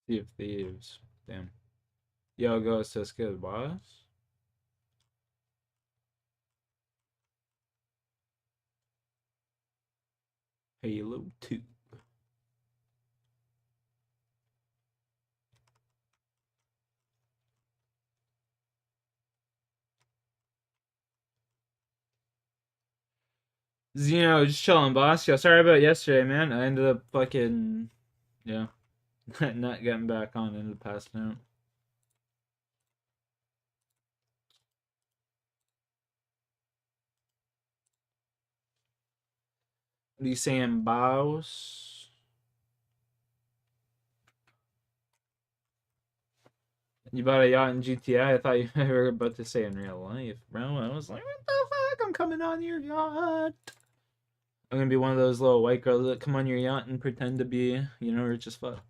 Sea of Thieves. Damn. Yo, go Siska boss. Halo 2. Zeno, just chilling, boss. Yo, sorry about yesterday, man. I ended up fucking, yeah, not getting back on into the past note. What are you saying, boss? You bought a yacht in GTA? I thought you were about to say in real life, bro. I was like, what the fuck? I'm coming on your yacht. I'm gonna be one of those little white girls that come on your yacht and pretend to be, rich as fuck.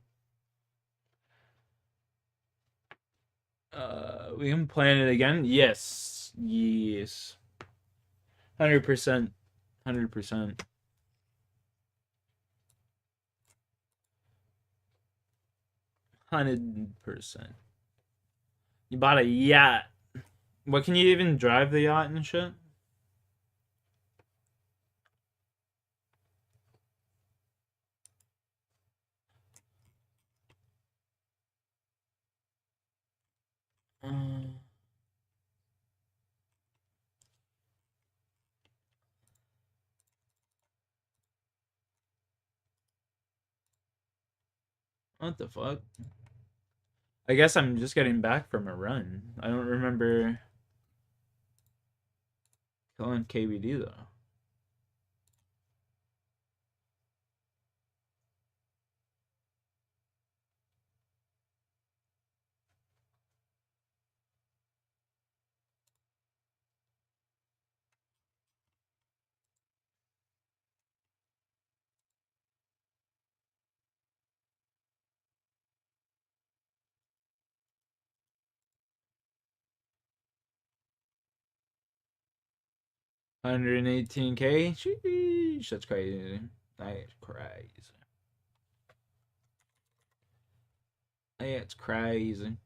We can plan it again. Yes, yes, 100%, 100%, 100%. You bought a yacht. What, can you even drive the yacht and shit? Uh, what the fuck? I guess I'm just getting back from a run. I don't remember killing KBD though. $118K? Sheesh, that's crazy. That's crazy. That's crazy.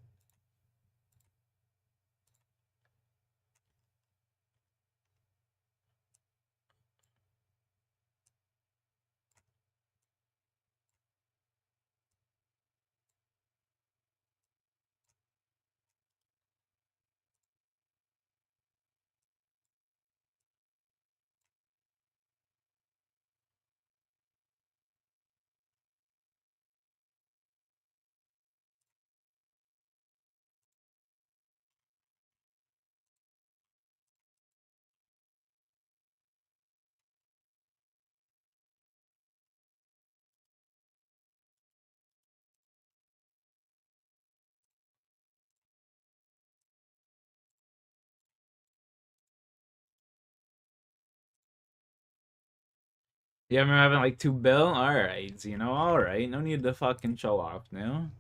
Yeah, I'm having like 2 bill? Alright, alright. No need to fucking show off now.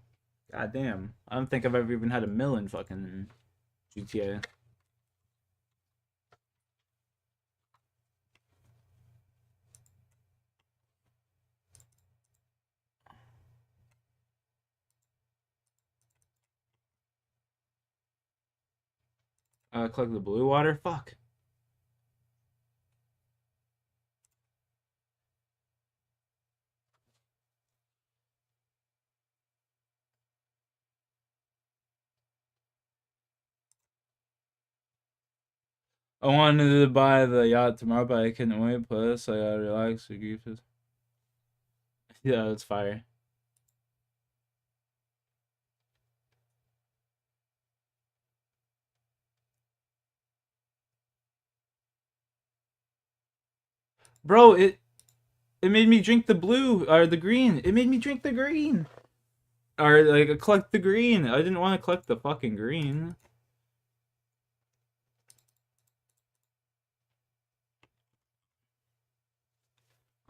God damn. I don't think I've ever even had a mill in fucking GTA. Collect the blue water? Fuck. I wanted to buy the yacht tomorrow, but I couldn't wait. Plus, I gotta relax. Yeah, that's fire. Bro, it made me drink the blue or the green. It made me drink the green. Or like collect the green. I didn't want to collect the fucking green.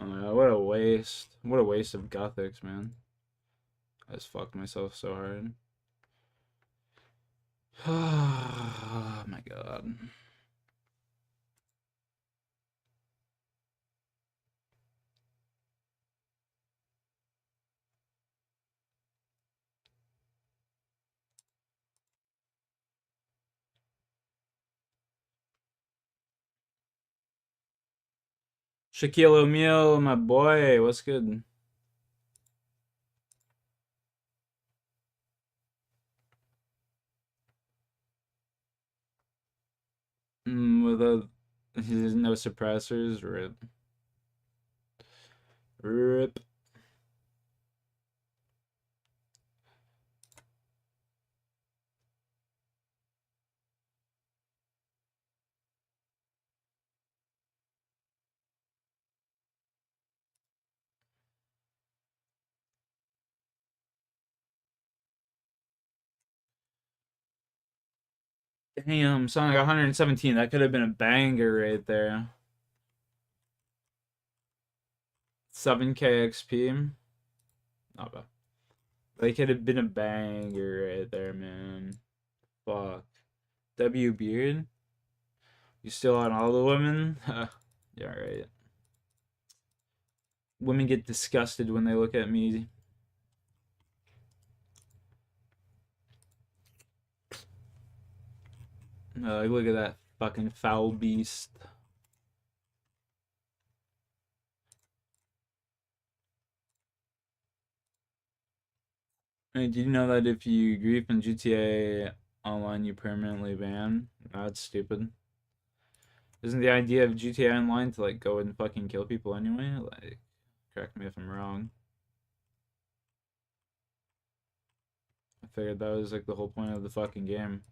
Oh my god, what a waste. What a waste of Gothics, man. I just fucked myself so hard. Oh my god. Shaquille O'Neal, my boy, what's good? With there's no suppressors, rip. Rip. Damn, Sonic 117. That could have been a banger right there. 7K XP. Not bad. That could have been a banger right there, man. Fuck. W Beard? You still on all the women? Yeah, right. Women get disgusted when they look at me. Look at that fucking foul beast. Hey, did you know that if you grief in GTA Online, you permanently ban? Oh, that's stupid. Isn't the idea of GTA Online to like go and fucking kill people anyway? Like, correct me if I'm wrong. I figured that was like the whole point of the fucking game.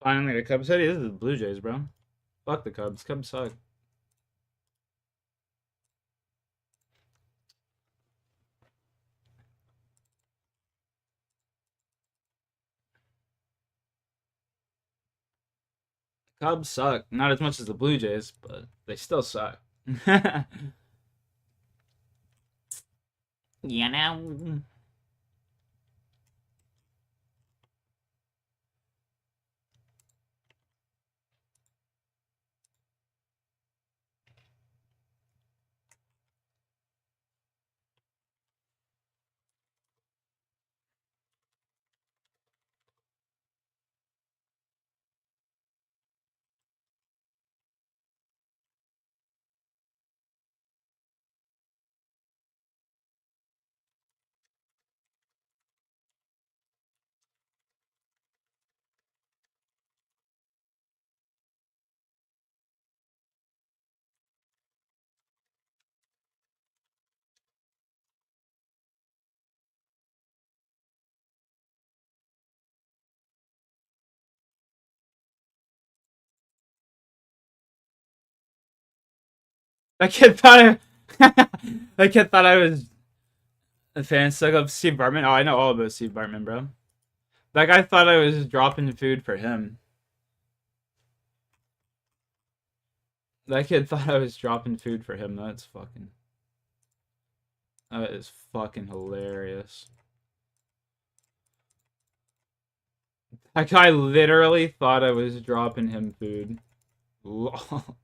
Finally, the Cubs city. This is the Blue Jays, bro. Fuck the Cubs. Cubs suck. Cubs suck. Not as much as the Blue Jays, but they still suck. You know. That kid thought I. That kid thought I was a fan stuck up Steve Bartman. Oh, I know all about Steve Bartman, bro. That guy thought I was dropping food for him. That kid thought I was dropping food for him. That's fucking. That is fucking hilarious. That guy literally thought I was dropping him food. Lol.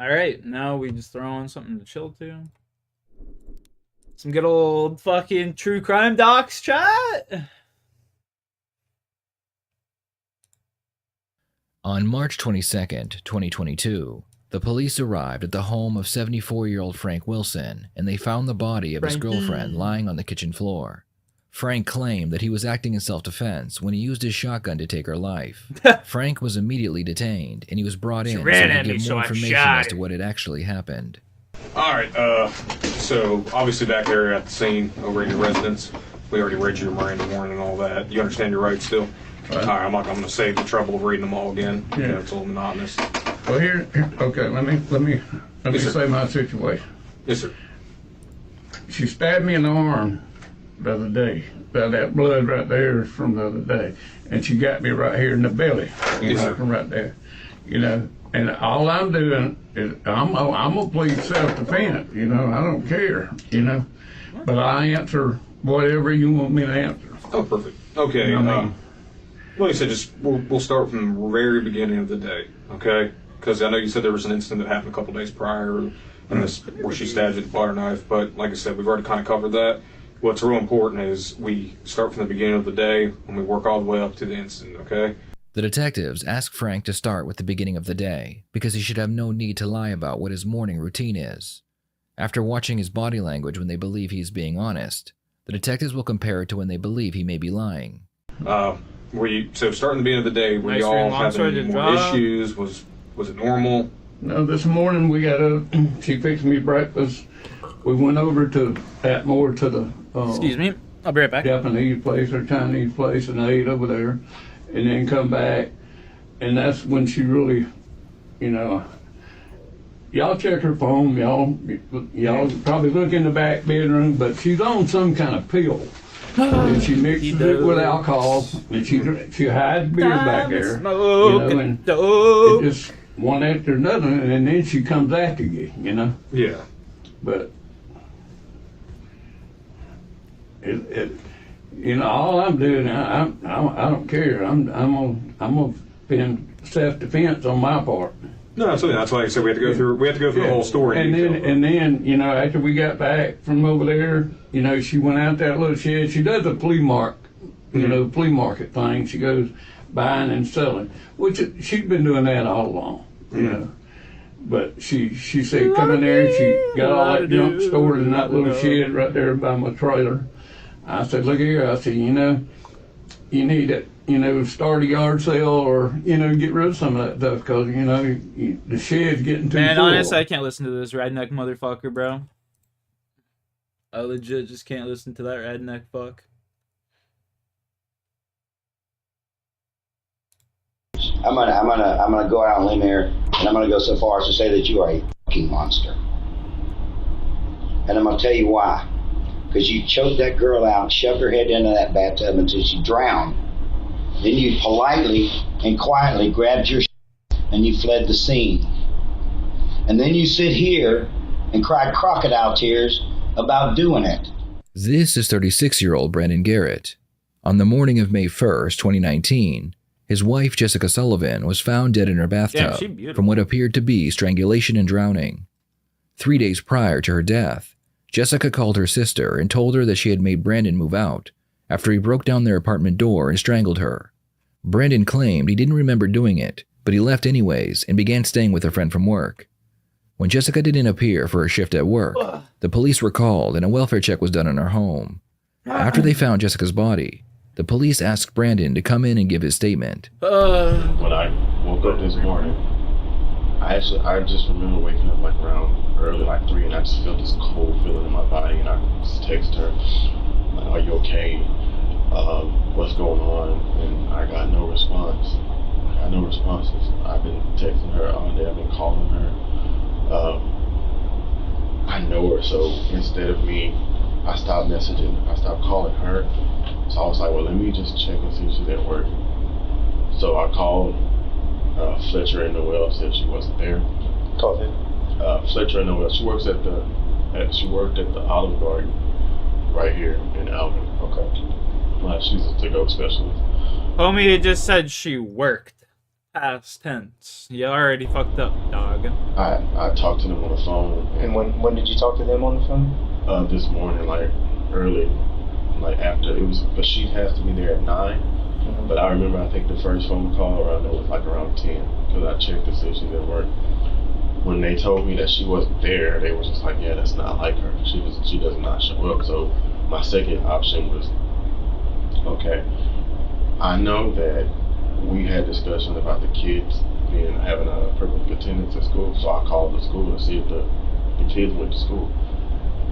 Alright, now we just throw on something to chill to. Some good old fucking true crime docs chat. On March 22nd, 2022, the police arrived at the home of 74-year-old Frank Wilson, and they found the body of his girlfriend lying on the kitchen floor. Frank claimed that he was acting in self-defense when he used his shotgun to take her life. Frank was immediately detained, and he was brought in so he could give more information as to what had actually happened. All right, so obviously back there at the scene over in your residence, we already read your Miranda warning and all that. You understand your rights still? All right, I'm going to save the trouble of reading them all again. Yeah. You know, it's a little monotonous. Well, here, okay, let me say my situation. Yes, sir. She stabbed me in the arm the other day. That blood right there is from the other day. And she got me right here in the belly. You know, from right there. You know, and all I'm doing is I'm gonna plead self-defense. You know, I don't care. You know, but I answer whatever you want me to answer. Oh, perfect. Okay. You know, like I said, just we'll start from the very beginning of the day, okay? Because I know you said there was an incident that happened a couple days prior, and this where she stabbed you with the butter knife. But like I said, we've already kind of covered that. What's real important is we start from the beginning of the day and we work all the way up to the incident, okay? The detectives asked Frank to start with the beginning of the day because he should have no need to lie about what his morning routine is. After watching his body language when they believe he's being honest, the detectives will compare it to when they believe he may be lying. So starting the beginning of the day, were you all having any more issues? Was it normal? No, this morning we got up, she fixed me breakfast. We went over to Atmore to the excuse me, I'll be right back. Japanese place or Chinese place, and I ate over there, and then come back, and that's when she really, you know, y'all check her phone, y'all probably look in the back bedroom, but she's on some kind of pill. And she mixes it with alcohol, and she hides beer back there, you know, and it just one after another, and then she comes after you, you know. Yeah. But you know, all I'm doing, I don't care. I'm gonna spend self-defense on my part. No, absolutely. That's why I said we had to go through. We had to go through the whole story. And then, you know, after we got back from over there, you know, she went out that little shed. She does a flea market, you know, flea market thing. She goes buying and selling, which she's been doing that all along, you know. But she said come in there, and she got all that junk stored in that little shed right there by my trailer. I said, look here, I said, you know, you need to, you know, start a yard sale or, you know, get rid of some of that stuff because, you know, the shed's getting too full. Man, honestly, I can't listen to this redneck motherfucker, bro. I legit just can't listen to that redneck fuck. I'm gonna go out on a limb here, and I'm gonna go so far as to say that you are a fucking monster. And I'm gonna tell you why. Because you choked that girl out, shoved her head into that bathtub until she drowned. Then you politely and quietly grabbed your shit and you fled the scene. And then you sit here and cry crocodile tears about doing it. This is 36-year-old Brandon Garrett. On the morning of May 1st, 2019, his wife Jessica Sullivan was found dead in her bathtub from what appeared to be strangulation and drowning. 3 days prior to her death, Jessica called her sister and told her that she had made Brandon move out after he broke down their apartment door and strangled her. Brandon claimed he didn't remember doing it, but he left anyways and began staying with a friend from work. When Jessica didn't appear for her shift at work, the police were called and a welfare check was done in her home. After they found Jessica's body, the police asked Brandon to come in and give his statement. When I woke up this morning, I just remember waking up like around early, like 3, and I just felt this cold feeling in my body, and I just texted her, like, are you okay? What's going on? And I got no response. I got no responses. I've been texting her all day. I've been calling her. I know her, so instead of me, I stopped messaging. I stopped calling her. So I was like, well, let me just check and see if she's at work. So I called Fletcher and Noel, said she wasn't there. Call him. Fletcher and Noel. She worked at the Olive Garden right here in Alvin. Okay. She's a to-go specialist. Homie, it just said she worked. past tense. You already fucked up, dog. I talked to them on the phone. And when did you talk to them on the phone? This morning, like early, like after it was, but she has to be there at 9. Mm-hmm. But I remember, I think the first phone call around it was like around 10, because I checked to see if she's at work. When they told me that she wasn't there, they were just like, yeah, that's not like her. She does not show up. So my second option was, okay, I know that we had discussions about the kids having a perfect attendance at school, so I called the school to see if the kids went to school.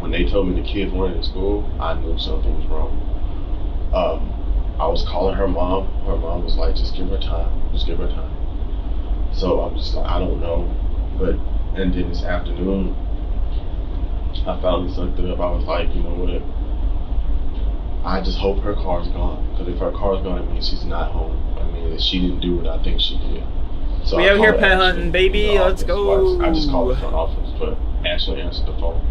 When they told me the kids weren't in school, I knew something was wrong. I was calling her mom. Her mom was like, just give her time. Just give her time. So I'm just like, I don't know. And then this afternoon, I finally sucked it up. I was like, you know what? I just hope her car's gone. Because if her car's gone, it means she's not home. I mean, she didn't do what I think she did. So we out here pet hunting, baby. Let's go. I just called the front office, but Ashley answered the phone.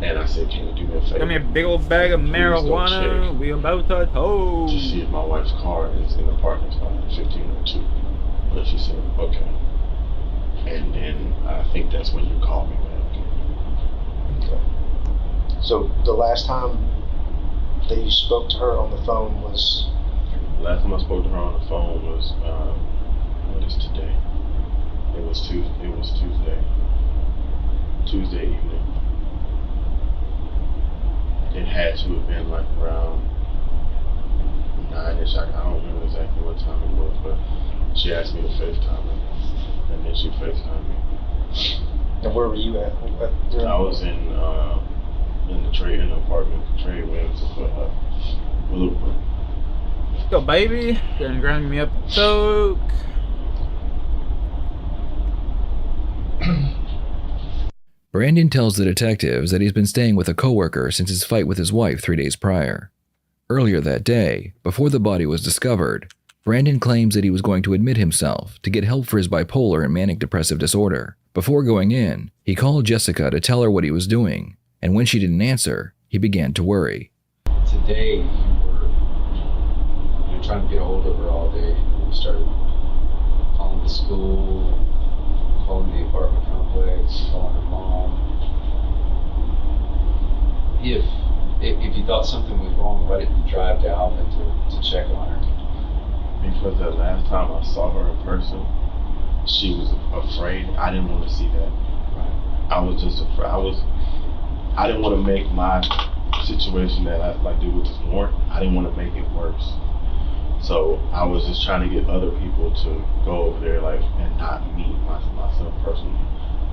And I said, can you do me a favor? Give me a big old bag of marijuana. We about to tow. To see if my wife's car is in the parking spot at 1502. But she said, okay. And then I think that's when you called me back. Okay. So the last time that you spoke to her on the phone was? Last time I spoke to her on the phone was, what is today? It was Tuesday evening. It had to have been like around 9-ish. I don't remember exactly what time it was, but she asked me to FaceTime her. And then she FaceTimed me. And where were you at? I was in the apartment, trade winds of Blueprint. Let's go, baby. Then grind me up a toke. Brandon tells the detectives that he's been staying with a coworker since his fight with his wife 3 days prior. Earlier that day, before the body was discovered, Brandon claims that he was going to admit himself to get help for his bipolar and manic depressive disorder. Before going in, he called Jessica to tell her what he was doing, and when she didn't answer, he began to worry. Today, you were trying to get a hold of her all day. You started calling the school, calling the apartment complex, calling her mom. If you thought something was wrong, why didn't you drive to Alvin to check on her? Because the last time I saw her in person, she was afraid. I didn't want to see that. Right. I was just afraid. I didn't want to make my situation that I like do with this warrant. I didn't want to make it worse. So I was just trying to get other people to go over there, and not me myself personally.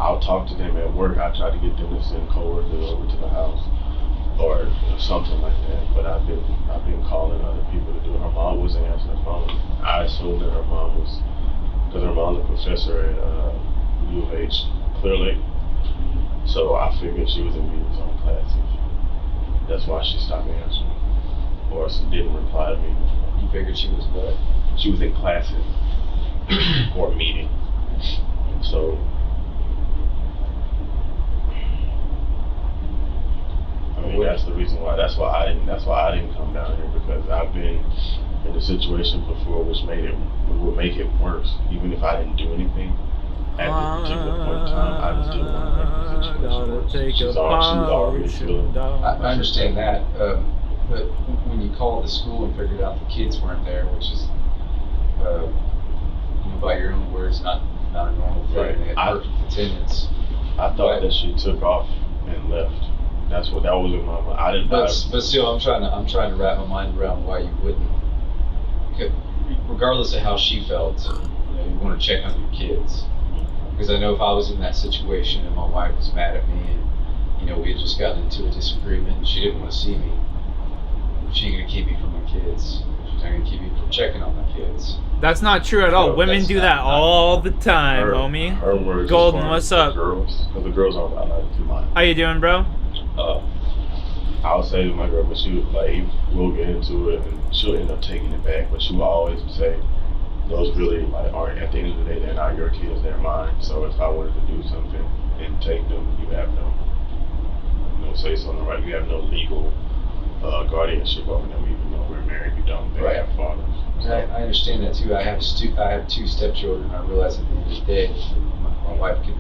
I'll talk to them at work. I try to get them to send coworkers over to the house or something like that. But I've been calling other people to do it. Her mom wasn't answering the phone. I assumed that her mom was, because her mom's a professor at U of H, Clear Lake. So I figured she was in meetings on classes. That's why she stopped answering, or didn't reply to me. You figured she was what? She was in classes or a meeting. So I mean, that's the reason why. That's why I didn't come down here, because I've been in a situation before which would make it worse. Even if I didn't do anything at this particular point in time, I just didn't want to make the situation worse. She was already feeling. I understand that, but when you called the school and figured out the kids weren't there, which is, by your own words, not a normal thing. Right. They had perfect attendance. I thought that she took off and left. That was in my mind. I didn't. But still, I'm trying to wrap my mind around why you wouldn't. Regardless of how she felt, you want to check on your kids. Because I know if I was in that situation and my wife was mad at me, and we had just gotten into a disagreement and she didn't want to see me, she ain't gonna keep me from my kids. She's not gonna keep me from checking on my kids. That's not true at all. Women do that all the time, homie. Her words. Golden, what's up? Girls, because the girls aren't allowed to mind. How you doing, bro? I'll say to my girl, but she was like, we'll get into it, and she'll end up taking it back. But she will always say, those really aren't, at the end of the day, they're not your kids, they're mine. So if I wanted to do something and take them, you have no say something, right? You have no legal guardianship over them, even though we're married. We don't. They have fathers. So. I understand that too. I have 2 stepchildren. I realize at the end of the day, my wife can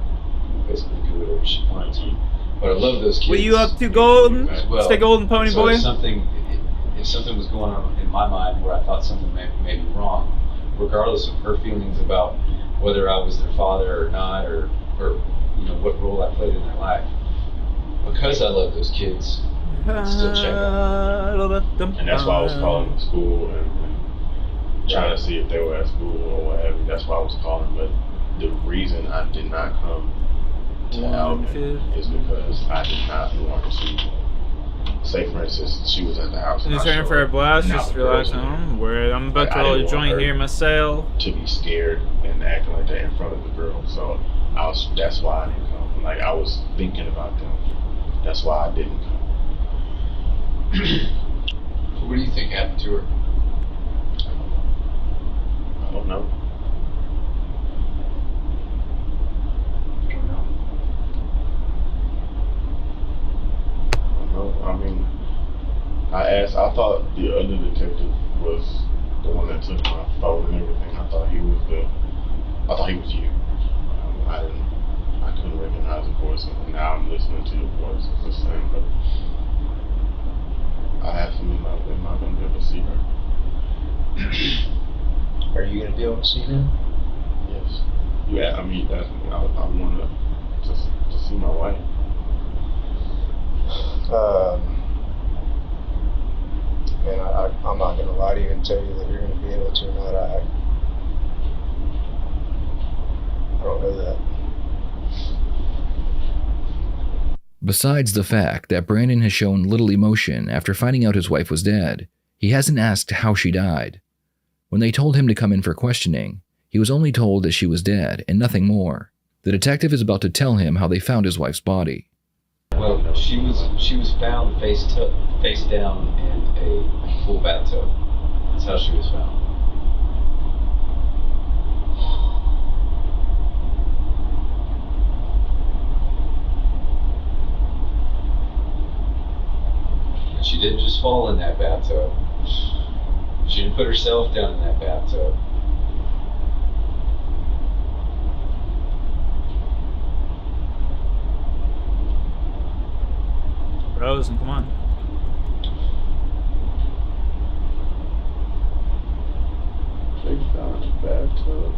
basically do whatever she wants to. But I love those kids. What are you up to, Golden? Well. Stay Golden Pony So Boy? if something was going on in my mind where I thought something may be wrong, regardless of her feelings about whether I was their father or not, or what role I played in their life, because I love those kids, I still check them. And that's why I was calling the school and trying to see if they were at school or whatever. That's why I was calling. But the reason I did not come to Alvin is because I did not want to. Say, for instance, she was at the house. Just turning for a blast, just relax. I'm about to roll a joint here myself. To be scared and acting like that in front of the girl. So that's why I didn't come. Like, I was thinking about them. That's why I didn't come. So what do you think happened to her? I don't know. I mean, I thought the other detective was the one that took my phone and everything. I thought he was you. I couldn't recognize the voice, and now I'm listening to your voice. It's the same, but I have to be not going to be able to see her. Are you going to be able to see her? Yes. Yeah, I mean, I want to see my wife. And I'm not going to lie to you and tell you that you're going to be able to or not. I don't know that. Besides the fact that Brandon has shown little emotion after finding out his wife was dead, he hasn't asked how she died. When they told him to come in for questioning, he was only told that she was dead and nothing more. The detective is about to tell him how they found his wife's body. Well, she was found face down in a full bathtub. That's how she was found. And she didn't just fall in that bathtub. She didn't put herself down in that bathtub. Rosen, come on. Face down in the bathtub.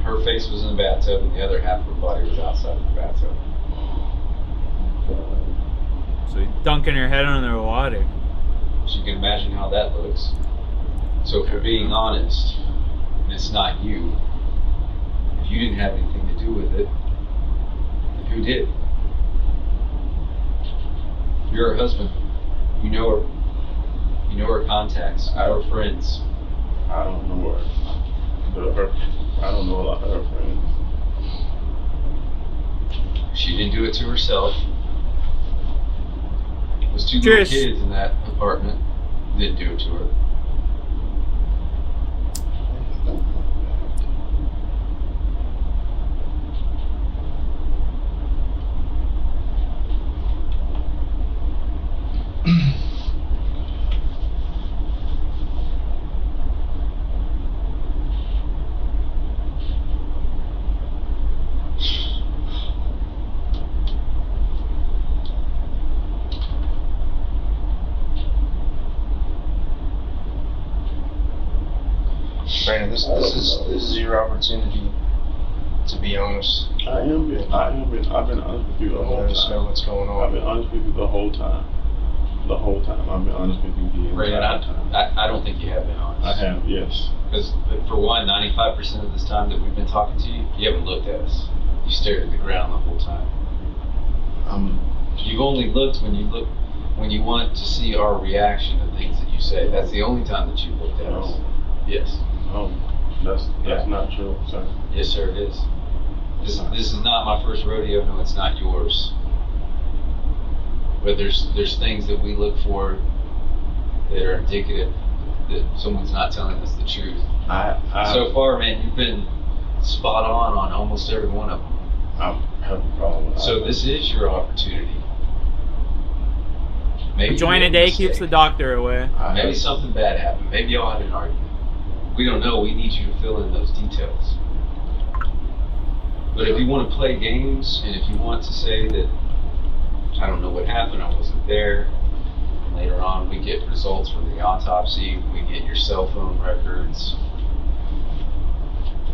Her face was in the bathtub and the other half of her body was outside of the bathtub. So you're dunking your head under the water. So you can imagine how that looks. So if we're being honest, and it's not you, if you didn't have anything to do with it, then who did? You're her husband. You know her. You know her contacts. You know her friends. I don't know her. I don't know a lot of her friends. She didn't do it to herself. There's 2 little kids in that apartment. Didn't do it to her. Brandon, this is your opportunity to be honest. I've been honest with you the whole time. Let us know what's going on. I've been honest with you the whole time. The whole time. I've been honest with you the entire time. I don't think you have been honest. I have, yes. Because for one, 95% of this time that we've been talking to you, you haven't looked at us. You stared at the ground the whole time. You've only looked when you want to see our reaction to things that you say. That's the only time that you've looked at us. Yes. Oh, that's not true, sir. Yes, sir, it is. This is not my first rodeo. No, it's not yours. But there's things that we look for that are indicative that someone's not telling us the truth. So far, man, you've been spot on almost every one of them. have a problem with So this is your opportunity. Maybe join a day keeps the doctor away. Maybe something bad happened. Maybe y'all had an argument. We don't know. We need you to fill in those details. But if you want to play games, and if you want to say that I don't know what happened, I wasn't there, and later on we get results from the autopsy, we get your cell phone records,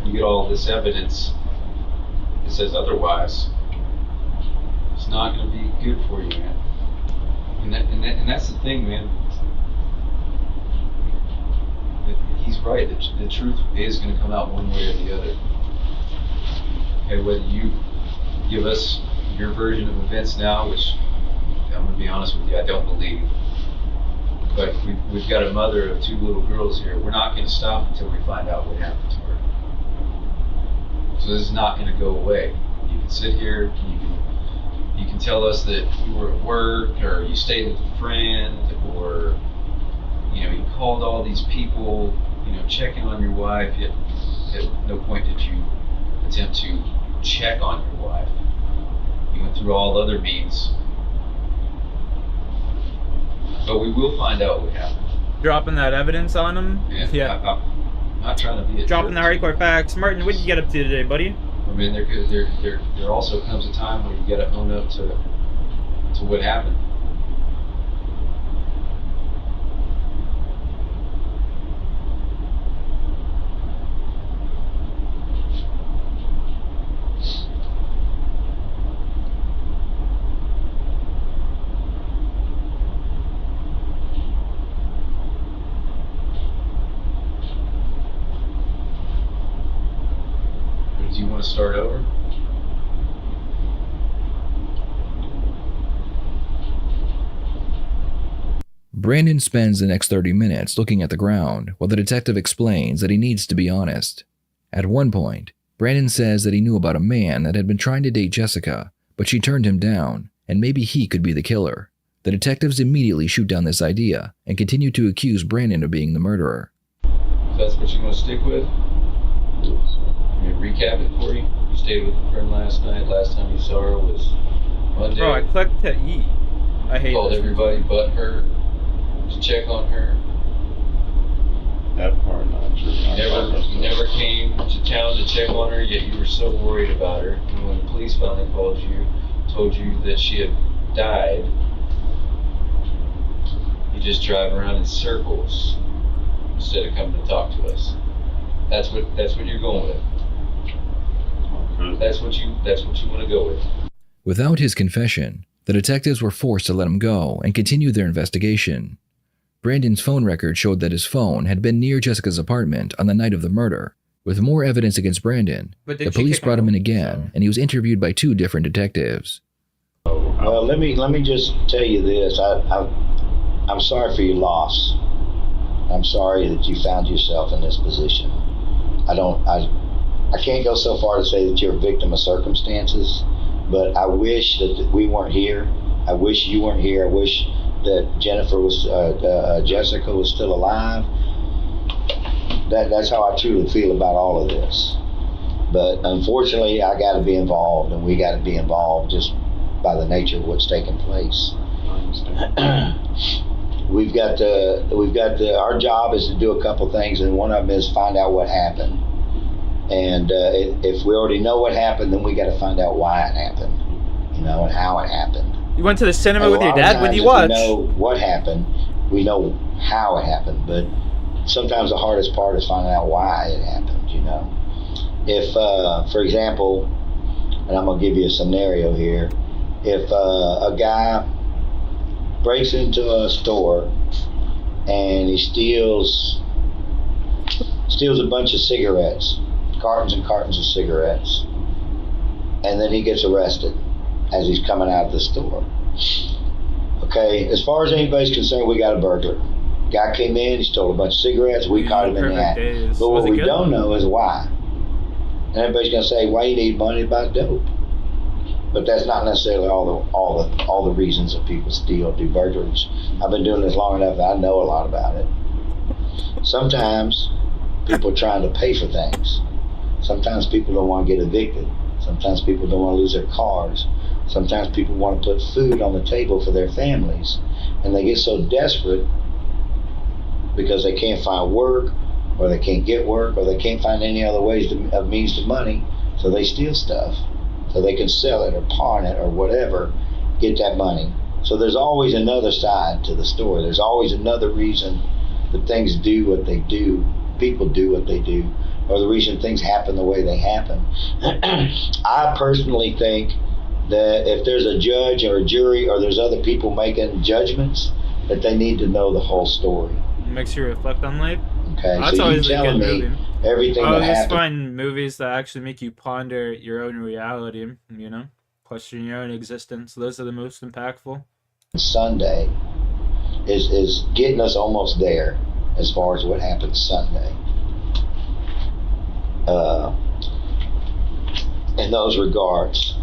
you get all this evidence that says otherwise, it's not going to be good for you, man. And that's the thing, man. He's right. The truth is going to come out one way or the other. Okay, whether you give us your version of events now, which I'm going to be honest with you, I don't believe. But we've got a mother of 2 little girls here. We're not going to stop until we find out what happened to her. So this is not going to go away. You can sit here, you can tell us that you were at work, or you stayed with a friend, or you called all these people, checking on your wife. Yet at no point did you attempt to check on your wife. You went through all other means. But we will find out what happened. Dropping that evidence on him? Yeah. I'm not trying to be a dropping the jerk. hardcore facts. Martin, what did you get up to today, buddy? I mean, there also comes a time where you got to own up to what happened. Do you want to start over? Brandon spends the next 30 minutes looking at the ground while the detective explains that he needs to be honest. At one point, Brandon says that he knew about a man that had been trying to date Jessica, but she turned him down, and maybe he could be the killer. The detectives immediately shoot down this idea and continue to accuse Brandon of being the murderer. If that's what you want to stick with? Let me recap it for you. You stayed with a friend last night. Last time you saw her was Monday. Bro, I clicked to eat. I hate Called this. everybody but her to check on her. That part not true. You never came to town to check on her, yet you were so worried about her. And when the police finally called you, told you that she had died, you just drive around in circles instead of coming to talk to us. That's what you're going with. That's what you want to go with. Without his confession, the detectives were forced to let him go and continue their investigation. Brandon's phone record showed that his phone had been near Jessica's apartment on the night of the murder. With more evidence against Brandon, the police brought him in again, and he was interviewed by 2 different detectives. Well, let me just tell you this. I'm sorry for your loss. I'm sorry that you found yourself in this position. I can't go so far to say that you're a victim of circumstances, but I wish that we weren't here. I wish you weren't here. I wish that Jessica was still alive. That's how I truly feel about all of this. But unfortunately, I got to be involved, and we got to be involved just by the nature of what's taking place. Our job is to do a couple things, and one of them is find out what happened. And if we already know what happened, then we got to find out why it happened, and how it happened. You went to the cinema with your dad? What did you watch? We know what happened. We know how it happened, but sometimes the hardest part is finding out why it happened. If, for example, and I'm gonna give you a scenario here. If a guy breaks into a store and he steals a bunch of cigarettes, cartons and cartons of cigarettes, and then he gets arrested as he's coming out of the store. Okay, as far as anybody's concerned, we got a burglar. Guy came in, he stole a bunch of cigarettes, we caught him in the act. But what we don't know is why. And everybody's gonna say, why you need money to buy dope? But that's not necessarily all the reasons that people steal, do burglaries. I've been doing this long enough that I know a lot about it. Sometimes people are trying to pay for things. Sometimes people don't want to get evicted. Sometimes people don't want to lose their cars. Sometimes people want to put food on the table for their families. And they get so desperate because they can't find work, or they can't get work, or they can't find any other ways of means to money, so they steal stuff so they can sell it or pawn it or whatever, get that money. So there's always another side to the story. There's always another reason that things do what they do, people do what they do, or the reason things happen the way they happen. I personally think that if there's a judge or a jury or there's other people making judgments, that they need to know the whole story. It makes you reflect on life. Okay, That's so always you telling me movie. everything I that always happened. find movies that actually make you ponder your own reality, you know? Question your own existence. Those are the most impactful. Sunday is getting us almost there as far as what happened Sunday. In those regards.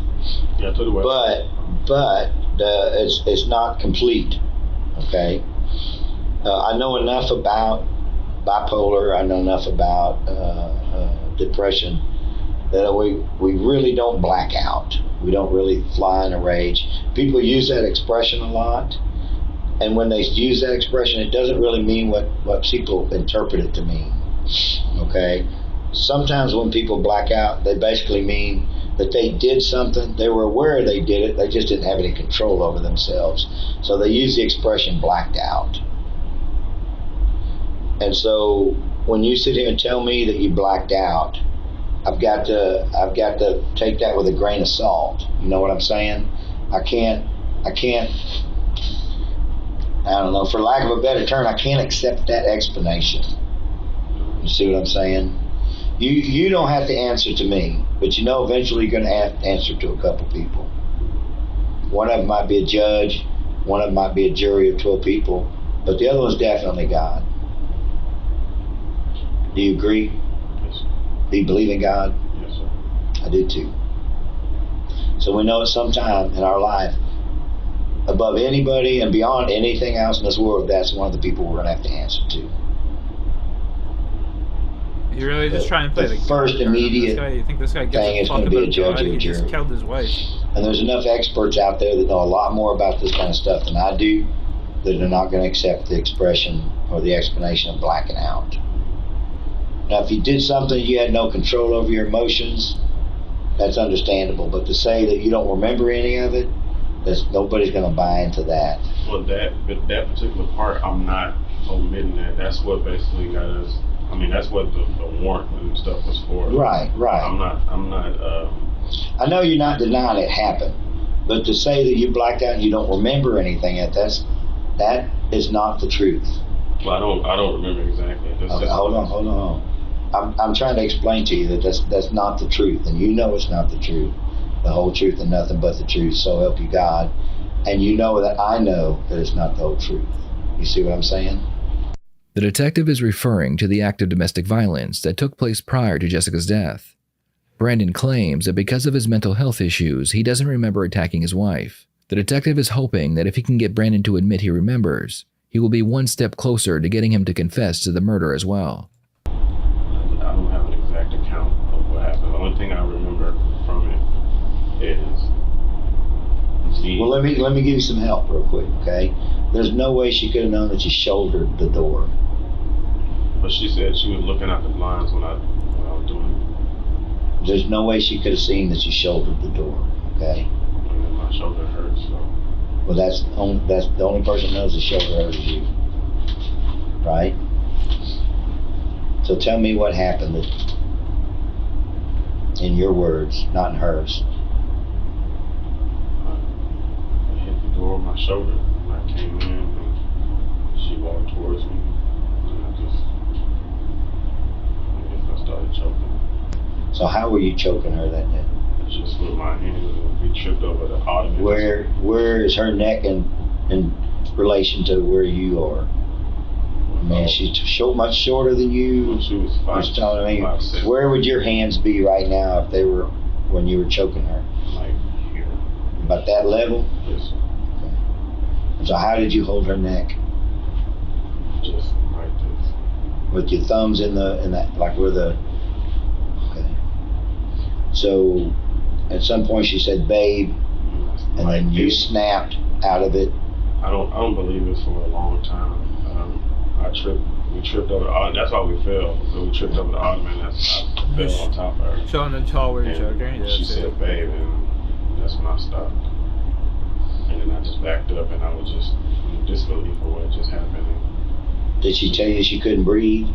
Yeah, to the west. But it's not complete. Okay. I know enough about bipolar. I know enough about depression that we really don't black out. We don't really fly in a rage. People use that expression a lot, and when they use that expression, it doesn't really mean what people interpret it to mean. Okay. Sometimes when people black out, they basically mean that they did something, they were aware they did it, they just didn't have any control over themselves. So they use the expression blacked out. And so when you sit here and tell me that you blacked out, I've got to take that with a grain of salt. You know what I'm saying? I can't, I don't know, for lack of a better term, I can't accept that explanation. You see what I'm saying? You don't have to answer to me, but you know eventually you're going to have to answer to a couple people. One of them might be a judge, one of them might be a jury of 12 people, but the other one's definitely God. Do you agree? Yes, sir. Do you believe in God? Yes, sir. I do too. So we know at some time in our life, above anybody and beyond anything else in this world, that's one of the people we're going to have to answer to. You're really just trying to play the first immediate you think this guy gives thing a is fuck going to be a about judge God? or a He just jury. killed his wife. And there's enough experts out there that know a lot more about this kind of stuff than I do, that are not going to accept the expression or the explanation of blacking out. Now, if you did something you had no control over your emotions, that's understandable. But to say that you don't remember any of it, nobody's going to buy into that. Well, that particular part, I'm not omitting that. That's what basically got us. I mean, that's what the warrant and stuff was for. Right. I'm not. I know you're not denying it happened, but to say that you blacked out and you don't remember anything, that is not the truth. Well, I don't remember exactly. Okay, hold on. I'm trying to explain to you that that's not the truth, and you know it's not the truth, the whole truth and nothing but the truth. So help you God, and you know that I know that it's not the whole truth. You see what I'm saying? The detective is referring to the act of domestic violence that took place prior to Jessica's death. Brandon claims that because of his mental health issues, he doesn't remember attacking his wife. The detective is hoping that if he can get Brandon to admit he remembers, he will be one step closer to getting him to confess to the murder as well. I don't have an exact account of what happened. The only thing I remember from it is the... Well, let me give you some help real quick, okay? There's no way she could have known that you shouldered the door. But she said she was looking out the blinds when I was doing it. There's no way she could have seen that you shouldered the door, okay? And then my shoulder hurts, so... Well, that's the only person who knows the shoulder hurt is you, right? So tell me what happened in your words, not in hers. I hit the door with my shoulder when I came in, and she walked towards me, and I guess I started choking. So how were you choking her that day? Just with my hands, and we tripped over the ottoman. Where is her neck in relation to where you are? Man, she's much shorter than you. She was 5'7". Where would your hands be right now if they were when you were choking her? Like here. About that level? Yes. Okay. So how did you hold her neck? Just like this. With your thumbs in that, like where the... Okay. So At some point she said, babe, and then you snapped out of it. I don't believe it for a long time. We tripped over the that's why we fell. So we tripped over the ottoman. I fell on top of her. Showing the tall where you're choking. She said, babe, and that's when I stopped. And then I just backed up, and I was just in disbelief for what just happened. Did she tell you she couldn't breathe?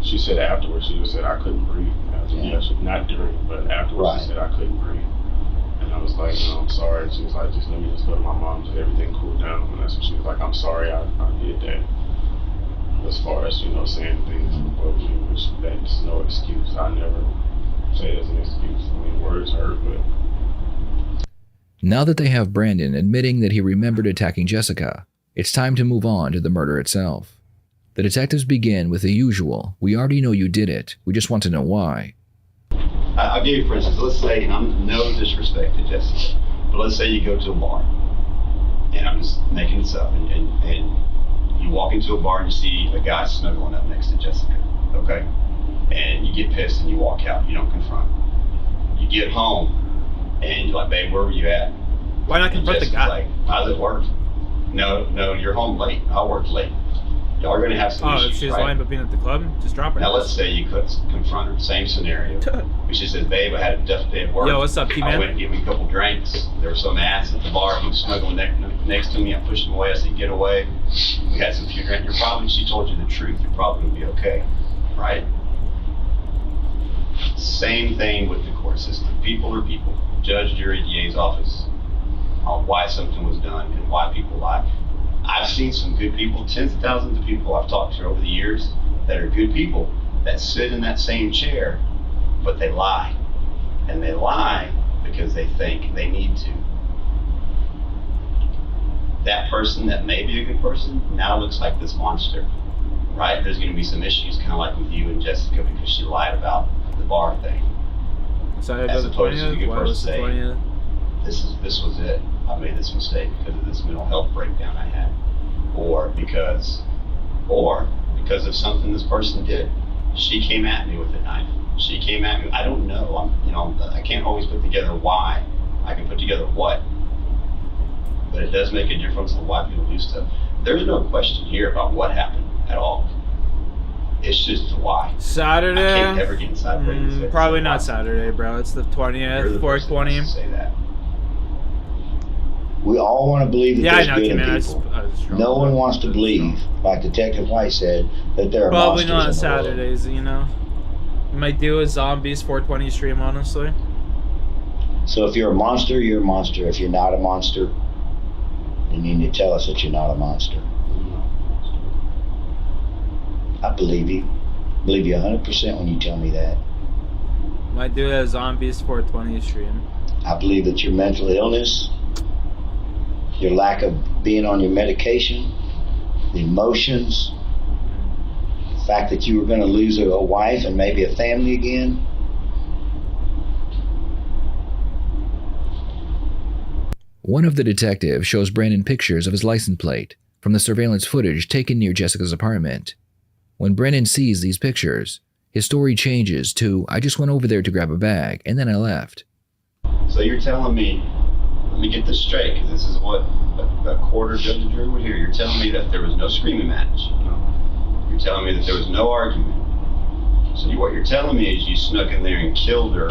She said afterwards. She just said I couldn't breathe. Not during, but afterwards she said I couldn't breathe. And I was like, no, I'm sorry. She was like, just let me just go to my mom, just everything cool down. And that's when she was like, I'm sorry, I did that. As far as, saying things above me, which that's no excuse. I never say it as an excuse. I mean, words hurt, but... Now that they have Brandon admitting that he remembered attacking Jessica, it's time to move on to the murder itself. The detectives begin with the usual, we already know you did it, we just want to know why. I'll give you, for instance, let's say, and I'm no disrespect to Jessica, but let's say you go to a bar, and I'm just making this up, and you walk into a bar and you see a guy snuggling up next to Jessica, okay? And you get pissed and you walk out, you don't confront. You get home and you're like, babe, where were you at? Why not confront the guy? Like, I was at work. No, you're home late. I worked late. Y'all are gonna have some issues, if she's right? lying about being at the club, just drop her. Now let's say you could confront her, same scenario. But she says, babe, I had a tough day at work. Yo, what's up, P-Man? I went and gave me a couple drinks. There was some ass at the bar. He was snuggling next to me. I pushed him away. I said, get away. We had some few drinks. She told you the truth. You're probably gonna be okay, right? Same thing with the court system. People are people. Judge, jury, DA's office on why something was done and why people lie. I've seen some good people, tens of thousands of people I've talked to over the years that are good people that sit in that same chair, but they lie. And they lie because they think they need to. That person that may be a good person now looks like this monster, right? There's going to be some issues, kind of like with you and Jessica, because she lied about the bar thing. As opposed to a good person saying, this was it. I made this mistake because of this mental health breakdown I had, or because of something this person did. She came at me with a knife. She came at me. I don't know. I can't always put together why. I can put together what, but it does make a difference on why people do stuff. There's no question here about what happened at all. It's just the why. Saturday. I can't ever get inside Braden's probably not Saturday, bro. It's the 20th, 420. Say that. We all want to believe that there's good in people. No one wants to believe, like Detective White said, that there are probably monsters not in the Saturdays, world. We might do a Zombies 420 stream, honestly. So if you're a monster, you're a monster. If you're not a monster, then you need to tell us that you're not a monster. I believe you. I believe you 100% when you tell me that. Might do a Zombies 420 stream. I believe that your mental illness, your lack of being on your medication, the emotions, the fact that you were going to lose a wife and maybe a family again. One of the detectives shows Brandon pictures of his license plate from the surveillance footage taken near Jessica's apartment. When Brandon sees these pictures, his story changes to, I just went over there to grab a bag, and then I left. So you're telling me, let me get this straight, because this is what a quarter judge and jury would hear. You're telling me that there was no screaming match. You're telling me that there was no argument. So what you're telling me is you snuck in there and killed her.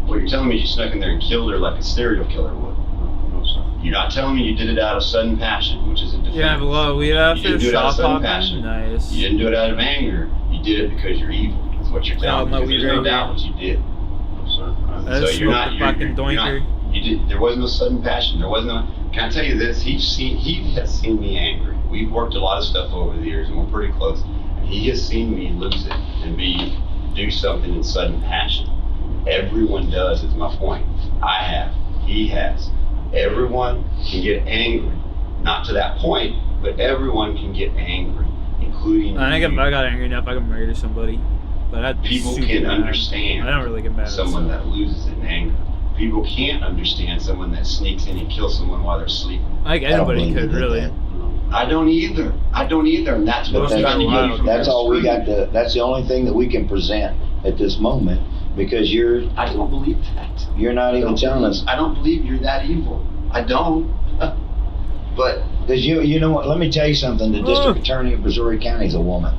What you're telling me is you snuck in there and killed her like a serial killer would. You're not telling me you did it out of sudden passion, which is a defense. You have a lot of weed after? You didn't do it out of sudden passion. Nice. You didn't do it out of anger. You did it because you're evil. That's what you're telling me. There's no doubt what you did. So you're not, there was no sudden passion. There was no, can I tell you this? He has seen me angry. We've worked a lot of stuff over the years and we're pretty close. And he has seen me lose it and do something in sudden passion. Everyone does, is my point. I have. He has. Everyone can get angry. Not to that point, but everyone can get angry, including I think if I got angry enough, I could murder somebody. But people can understand I don't really get mad someone that loses in anger. People can't understand someone that sneaks in and kills someone while they're sleeping. Like anybody could, really. I don't either, and that's what I'm trying to get you from that's all we got to, that's the only thing that we can present at this moment Because you're... I don't believe that. You're not even telling us. I don't believe you're that evil. I don't. But... Because you know what, let me tell you something. The district attorney of Missouri County is a woman.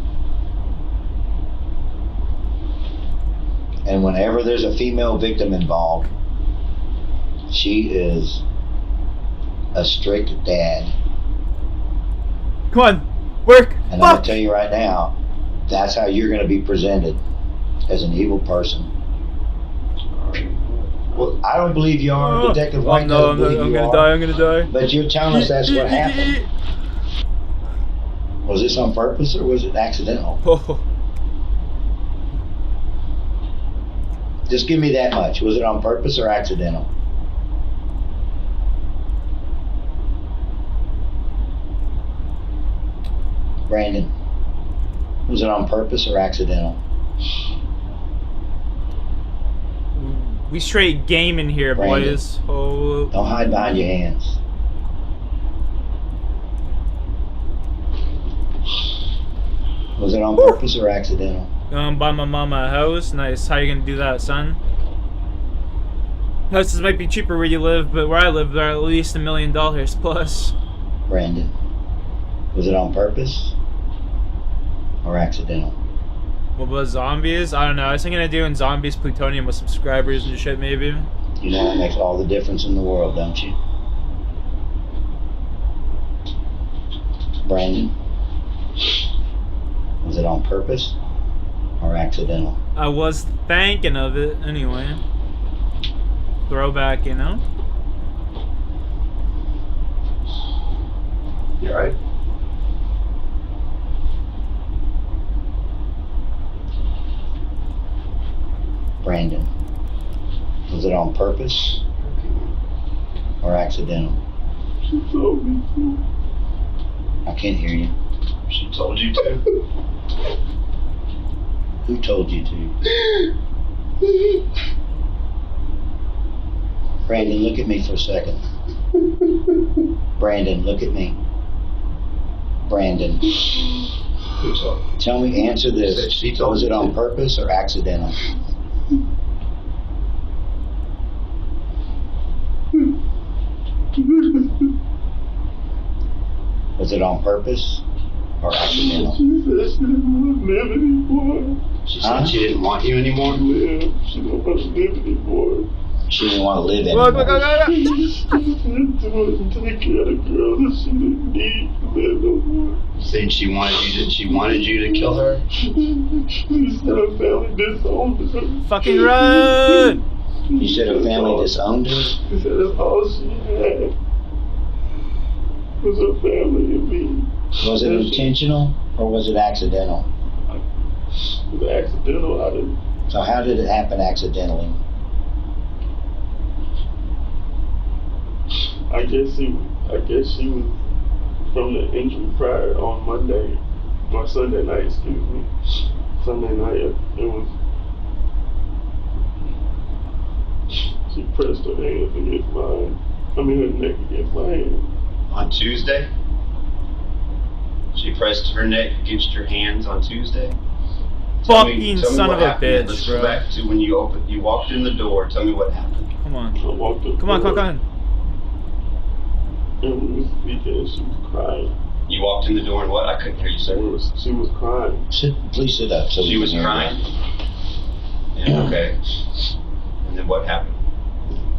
And whenever there's a female victim involved, she is a strict dad. Come on, work. And I'm gonna tell you right now, that's how you're gonna be presented, as an evil person. Well, I don't believe you are, Detective White. No, I'm gonna die. But you're telling us that's what happened. Was this on purpose or was it accidental? Just give me that much. Was it on purpose or accidental? Brandon, was it on purpose or accidental? We straight gaming here, Brandon, boys. Oh. Don't hide behind your hands. Was it on purpose or accidental? Going buy my mama a house. Nice. How you gonna do that, son? Houses might be cheaper where you live, but where I live, they're at least $1 million plus. Brandon, was it on purpose or accidental? What about zombies? I don't know. I was thinking of doing zombies plutonium with some subscribers and shit, maybe. You know that makes all the difference in the world, don't you? Brandon, was it on purpose or accidental? I was thinking of it anyway. Throwback, you know? You alright? Brandon, was it on purpose or accidental? She told me to. I can't hear you. She told you to. Who told you to? Brandon, look at me for a second. Brandon, look at me. Brandon. Who told you? Tell me, answer this. She told Was it you on to. purpose or accidental? Was it on purpose or accidental? She said she didn't want to live anymore. She said she didn't want you anymore? Yeah, she didn't want to live anymore. She didn't want to live anymore. She said to take care of the girl that she didn't need to live no more. Saying she wanted you to kill her? She said her family disowned her. Fucking run! You said her family disowned her? She said that's all she had was her family and me. Was it intentional or was it accidental? It was accidental. I didn't. So how did it happen accidentally? I guess she was from the injury prior on Monday or Sunday night, excuse me. Sunday night it was she pressed her hands against mine. Her neck against my hand. On Tuesday? She pressed her neck against your hands on Tuesday? Fucking son of a bitch, Let's bro. go back to when you walked in the door. Tell me what happened. Come on. I walked up. Come on. And we was speaking and she was crying. You walked in the door and what? I couldn't hear you say. She was crying. Please sit up. So She was crying? Yeah, okay. And then what happened?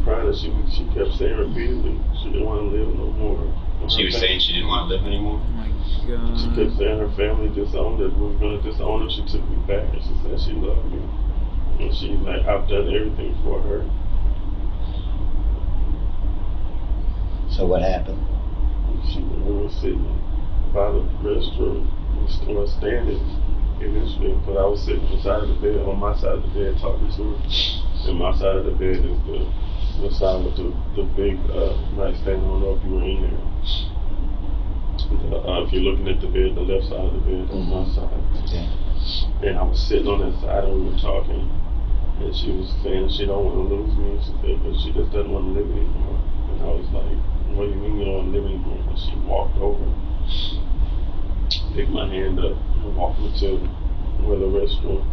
Crying and she kept saying repeatedly she didn't want to live no more. She was saying she didn't want to live anymore? Oh my god. She kept saying her family disowned her. We were going to disown her. She took me back and she said she loved me. And she, I've done everything for her. So what happened? We were sitting by the restroom. We were standing initially, but I was sitting beside of the bed, on my side of the bed, talking to her. And my side of the bed is the side with the big nightstand. I don't know if you were in there. If you're looking at the bed, the left side of the bed on my side. Okay. And I was sitting on that side and we were talking. And she was saying she don't want to lose me. She said, but she just doesn't want to live anymore. And I was like, what do you mean you don't want to live anymore? And she walked over, picked my hand up, and walked me to where the restroom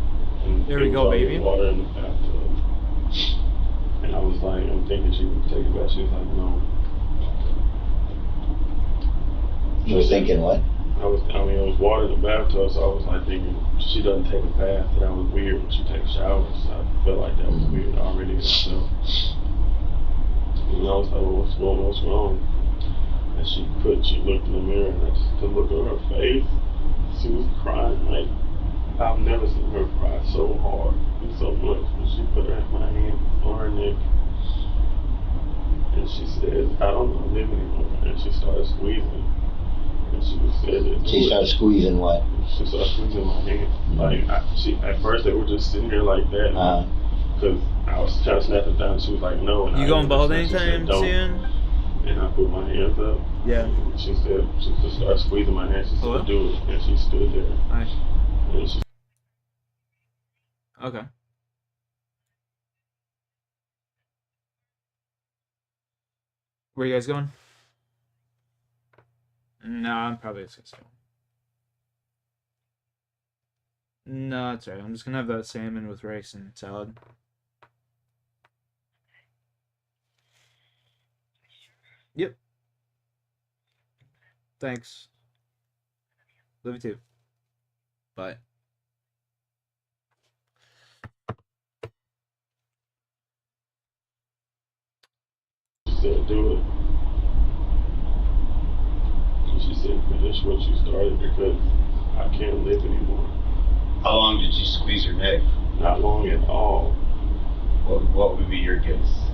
And there we go, baby. Water in the bathtub. And I was like, I'm thinking she would take a bath. She was like, no. You were thinking what? It was water in the bathtub, so I was like thinking she doesn't take a bath. That was weird when she takes showers. I felt like that was weird already itself. And I was like, well, what's wrong? And she looked in the mirror, and I just could look at her face. She was crying like I've never seen her cry so hard and so much. When she put my hand on her neck, and she said, I don't want to live anymore. And she started squeezing. And she started squeezing what? She started squeezing my hand. Like at first they were just sitting here like that, because I was trying to snap it down. And she was like, "No." And you going bald anytime soon? And I put my hands up. Yeah. And she said she just started squeezing my hand. She said, "Do it," and she stood there. Nice. And she. Okay. Where you guys going? No, I'm probably just gonna stay home. No, that's right. I'm just gonna have that salmon with rice and salad. Yep. Thanks. Love you too. Bye. She said, "Do it." She said, finish what you started because I can't live anymore. How long did you squeeze her neck? Not long at all. What would be your guess?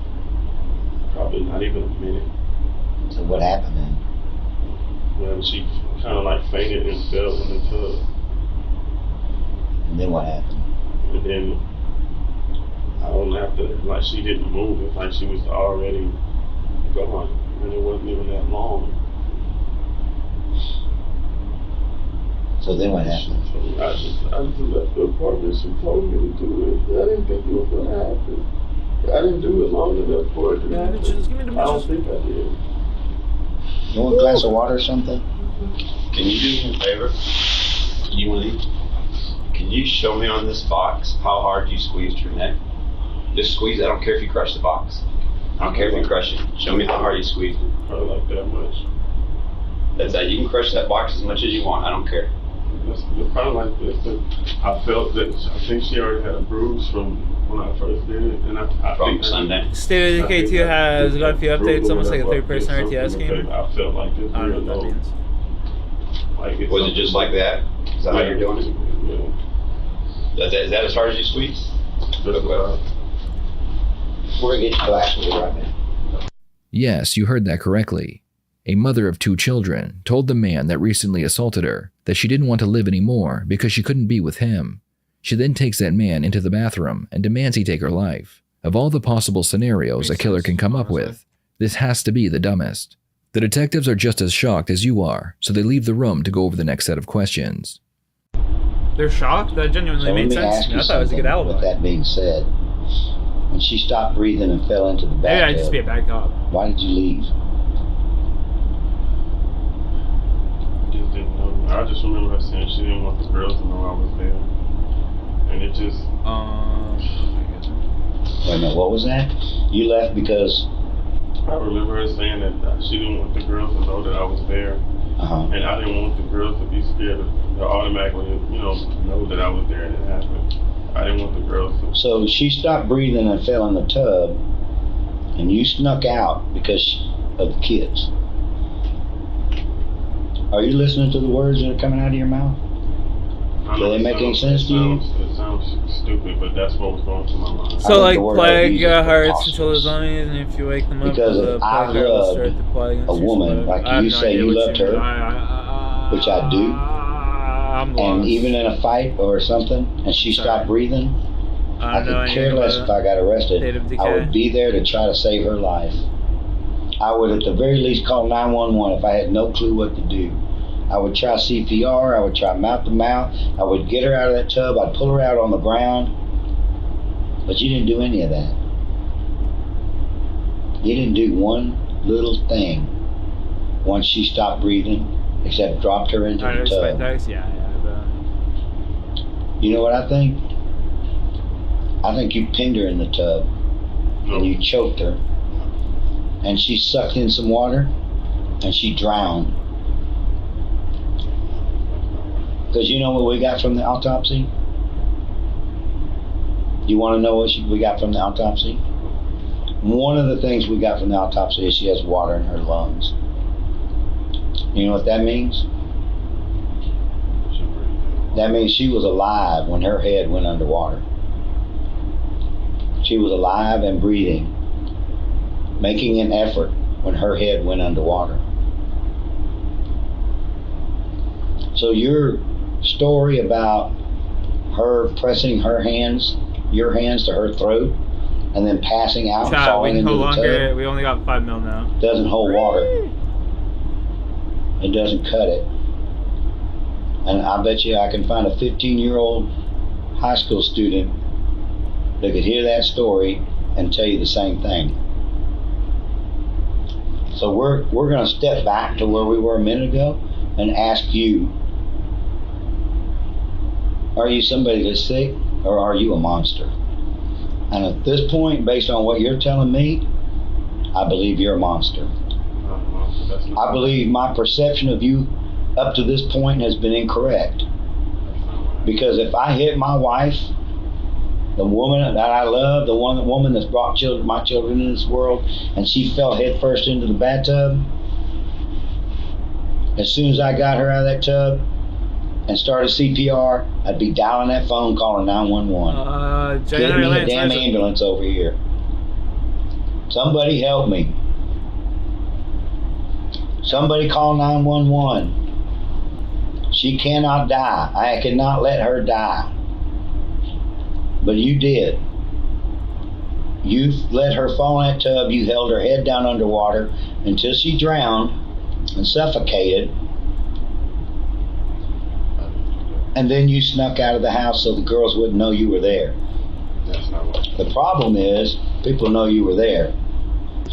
Probably not even a minute. So what happened then? Well, she kind of like fainted and fell in the tub. And then what happened? And then I don't have to, like she didn't move. It's like she was already gone. And it wasn't even that long. So then what happened? I just left the apartment. She told me to do it. I didn't think it was going to happen. I didn't do it long enough for it to happen. Just give me the I don't think I did. You want a glass of water or something? Can you do me a favor? Can you show me on this box how hard you squeezed her neck? Just squeeze. I don't care if you crush the box. I don't care if you crush it. Show me how hard you squeezed it. Probably like that much. That's that. You can crush that box as much as you want. I don't care. It's probably like this. I felt that I think she already had a bruise from when I first did it, and I think Sunday. State of the K2 has got a few updates, almost like a third-person RTS game. I felt like this. I don't know what that means. Like was it just like that? Is that how you're doing it? Yeah. Is that as hard as you squeeze? We're gonna get you glass with it right now. Yes, you heard that correctly. A mother of 2 children told the man that recently assaulted her that she didn't want to live anymore because she couldn't be with him. She then takes that man into the bathroom and demands he take her life. Of all the possible scenarios a killer can come up with, this has to be the dumbest. The detectives are just as shocked as you are, so they leave the room to go over the next set of questions. They're shocked? That genuinely made sense to me. I thought it was a good alibi. With that being said, when she stopped breathing and fell into the bathtub, maybe I'd just be a bad cop. Why did you leave? I just remember her saying she didn't want the girls to know I was there. And it just... Wait a minute, what was that? You left because... I remember her saying that she didn't want the girls to know that I was there. And I didn't want the girls to be scared to automatically, know that I was there and it happened. I didn't want the girls to... So she stopped breathing and fell in the tub, and you snuck out because of the kids. Are you listening to the words that are coming out of your mouth? Do they make any sense to you? It sounds stupid, but that's what was going through my mind. So like plague hearts until the zombies, and if you wake them up, because if I loved a woman like you say you loved her, which I do, and even in a fight or something, and she stopped breathing, I could care less if I got arrested. I would be there to try to save her life. I would at the very least call 911 if I had no clue what to do. I would try CPR, I would try mouth to mouth, I would get her out of that tub, I'd pull her out on the ground. But you didn't do any of that. You didn't do one little thing once she stopped breathing, except dropped her into the tub. Yeah. You know what I think? I think you pinned her in the tub and you choked her, and she sucked in some water and she drowned. Because you know what we got from the autopsy? You want to know what we got from the autopsy? One of the things we got from the autopsy is she has water in her lungs. You know what that means? That means she was alive when her head went underwater. She was alive and breathing, making an effort when her head went underwater. So your story about her pressing your hands to her throat and then passing out and falling into the tub, we only got 5 mil now. Doesn't hold water. It doesn't cut it. And I bet you I can find a 15-year-old high school student that could hear that story and tell you the same thing. So we're going to step back to where we were a minute ago and ask you, are you somebody that's sick or are you a monster? And at this point, based on what you're telling me, I believe you're a monster. I believe my perception of you up to this point has been incorrect. Because if I hit my wife, the woman that I love, the woman that's brought my children into this world, and she fell head first into the bathtub, as soon as I got her out of that tub and started CPR, I'd be dialing that phone, calling 911. Get me a damn ambulance over here. Somebody help me. Somebody call 911. She cannot die. I cannot let her die. But you did. You let her fall in that tub. You held her head down underwater until she drowned and suffocated. And then you snuck out of the house so the girls wouldn't know you were there. The problem is, people know you were there.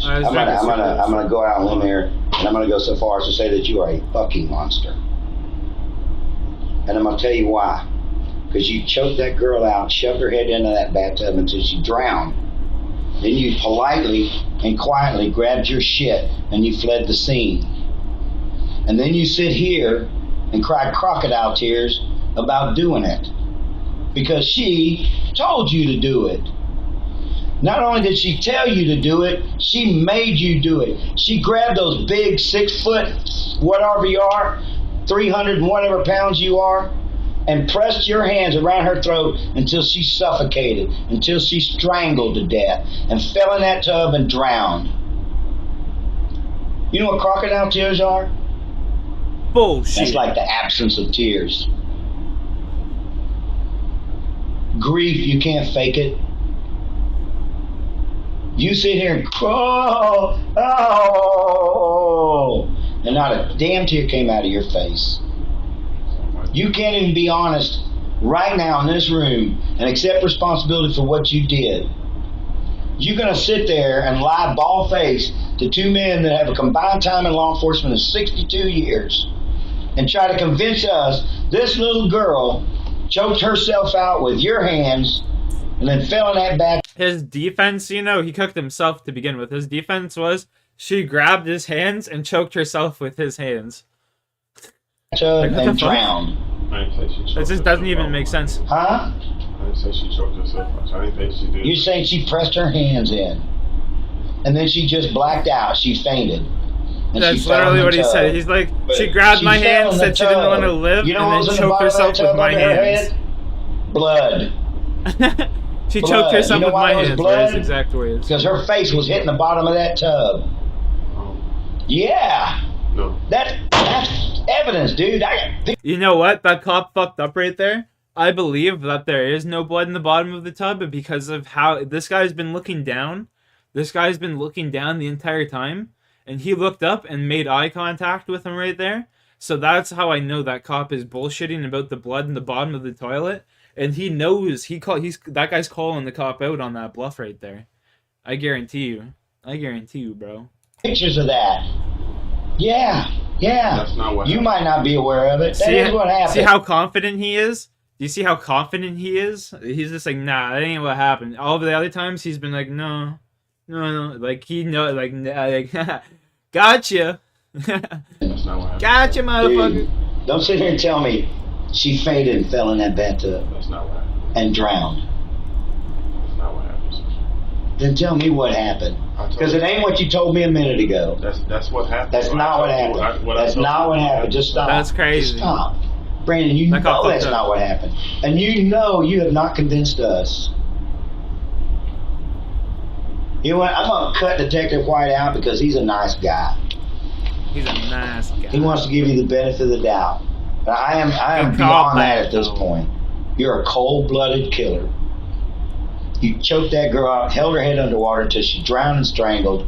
I'm gonna go out on a limb here, and I'm gonna go so far as to say that you are a fucking monster. And I'm gonna tell you why. Because you choked that girl out, shoved her head into that bathtub until she drowned. Then you politely and quietly grabbed your shit and you fled the scene. And then you sit here and cry crocodile tears about doing it. Because she told you to do it. Not only did she tell you to do it, she made you do it. She grabbed those big 6 foot, whatever you are, 300 and whatever pounds you are, and pressed your hands around her throat until she suffocated, until she strangled to death, and fell in that tub and drowned. You know what crocodile tears are? Bullshit. That's like the absence of tears. Grief, you can't fake it. You sit here and crawl, and not a damn tear came out of your face. You can't even be honest right now in this room and accept responsibility for what you did. You're going to sit there and lie bald-faced to 2 men that have a combined time in law enforcement of 62 years and try to convince us this little girl choked herself out with your hands and then fell in that bath. His defense, you know, he cooked himself to begin with. His defense was she grabbed his hands and choked herself with his hands. And drowned. It just doesn't even make sense. Huh? I didn't say she choked herself. I didn't think she did. You're saying she pressed her hands in, and then she just blacked out. She fainted. That's literally what he said. He's like, she grabbed my hands, said she didn't want to live, and then choked herself with my hands. Blood. She choked herself with my hands. That's exactly what it is. Because her face was hitting the bottom of that tub. Yeah. No. That's evidence, dude. You know what? That cop fucked up right there. I believe that there is no blood in the bottom of the tub because of how this guy's been looking down. This guy's been looking down the entire time. And he looked up and made eye contact with him right there. So that's how I know that cop is bullshitting about the blood in the bottom of the toilet. And he knows that guy's calling the cop out on that bluff right there. I guarantee you. I guarantee you, bro. Pictures of that. Yeah. That's not what you happened. might not be aware of it. That is what happened. See how confident he is? Do you see how confident he is? He's just like, nah, that ain't what happened. All of the other times, he's been like, no. Like, he know, like gotcha. Gotcha, motherfucker. Dude, don't sit here and tell me she fainted and fell in that bathtub. That's not what happened. And drowned. That's not what happened. Then tell me what happened. Because it ain't what you told me a minute ago. That's what happened. That's not what happened. That's not what happened. Just stop. That's crazy. Just stop. Brandon, you know that's not what happened. And you know you have not convinced us. You know what? I'm going to cut Detective White out because he's a nice guy. He's a nice guy. He wants to give you the benefit of the doubt. But I am beyond that at this point. You're a cold-blooded killer. You choked that girl out, held her head underwater until she drowned and strangled,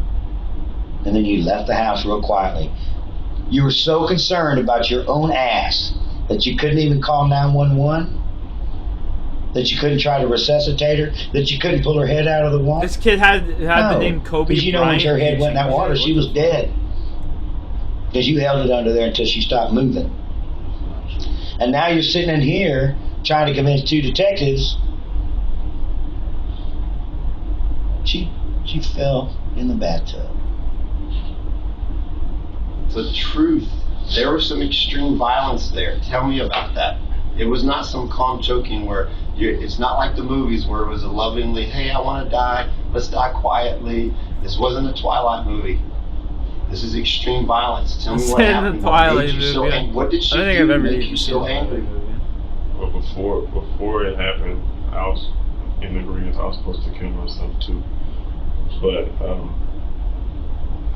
and then you left the house real quietly. You were so concerned about your own ass that you couldn't even call 911, that you couldn't try to resuscitate her, that you couldn't pull her head out of the water. This kid had the name Kobe Because you know when her head went in that water, she was dead. Because you held it under there until she stopped moving. And now you're sitting in here trying to convince two detectives she fell in the bathtub. The truth. There was some extreme violence there. Tell me about that. It was not some calm choking where it's not like the movies where it was a lovingly, hey, I want to die, let's die quietly. This wasn't a Twilight movie. This is extreme violence. Tell me what happened. What made you so angry? What did she do to make you so angry? Well, before it happened, I was in agreement. I was supposed to kill myself too, but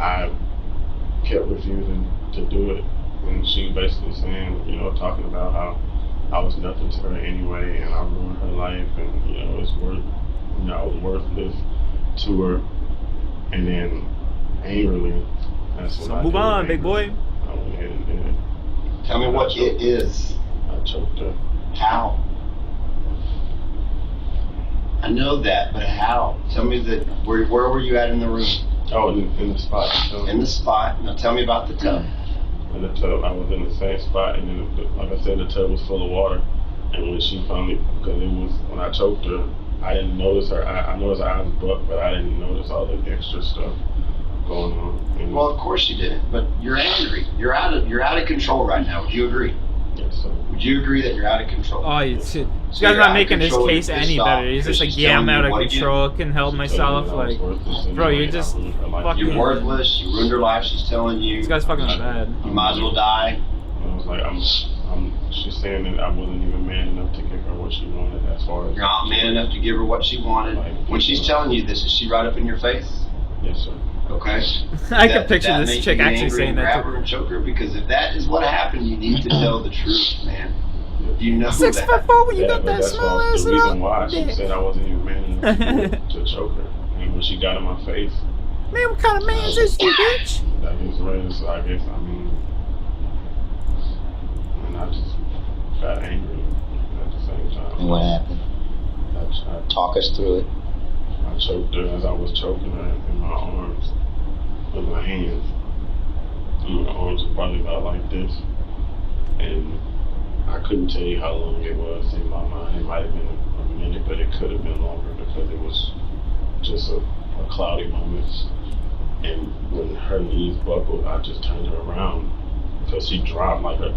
I kept refusing to do it. And she basically saying, talking about how I was nothing to her anyway, and I ruined her life, and I was worthless to her. And then angrily, that's when I move on, big boy. I went ahead and did it. Tell me what it is. I choked her. How? I know that, but how? Tell me where were you at in the room? Oh, in the spot. So. In the spot. Now tell me about the tub. In the tub, I was in the same spot, and then, like I said, the tub was full of water. And when she finally, because when I choked her, I didn't notice her. I noticed her eyes bucked, but I didn't notice all the extra stuff going on. And well, of course you didn't. But you're angry. You're out of control right now. Would you agree? Yes, sir. Would you agree that you're out of control? Oh, this guy's not making his case any better. He's just like, yeah, I'm out of control. I couldn't help myself. Like, bro, you're just fucking. You're worthless. You ruined her life. She's telling you. This guy's fucking bad. You might as well die. I was like, she's saying that I wasn't even man enough to give her what she wanted as far as. You're not man enough to give her what she wanted. When she's telling you this, is she right up in your face? Yes, sir. Okay. I can picture this chick actually saying that. Grab her and choke her, because if that is what happened, you need to tell the truth, man. You know 6'4" when you got that small ass. The reason why she said I wasn't even man enough to choke her, and when she got in my face. Man, what kind of man is this, you bitch? That is right. So I guess and I just got angry at the same time. And what happened? Talk us through it. I choked her as I was choking her in my arms with my hands. My arms were probably about like this. And I couldn't tell you how long it was in my mind. It might have been a minute, but it could have been longer because it was just a cloudy moment. And when her knees buckled, I just turned her around because she dropped, like her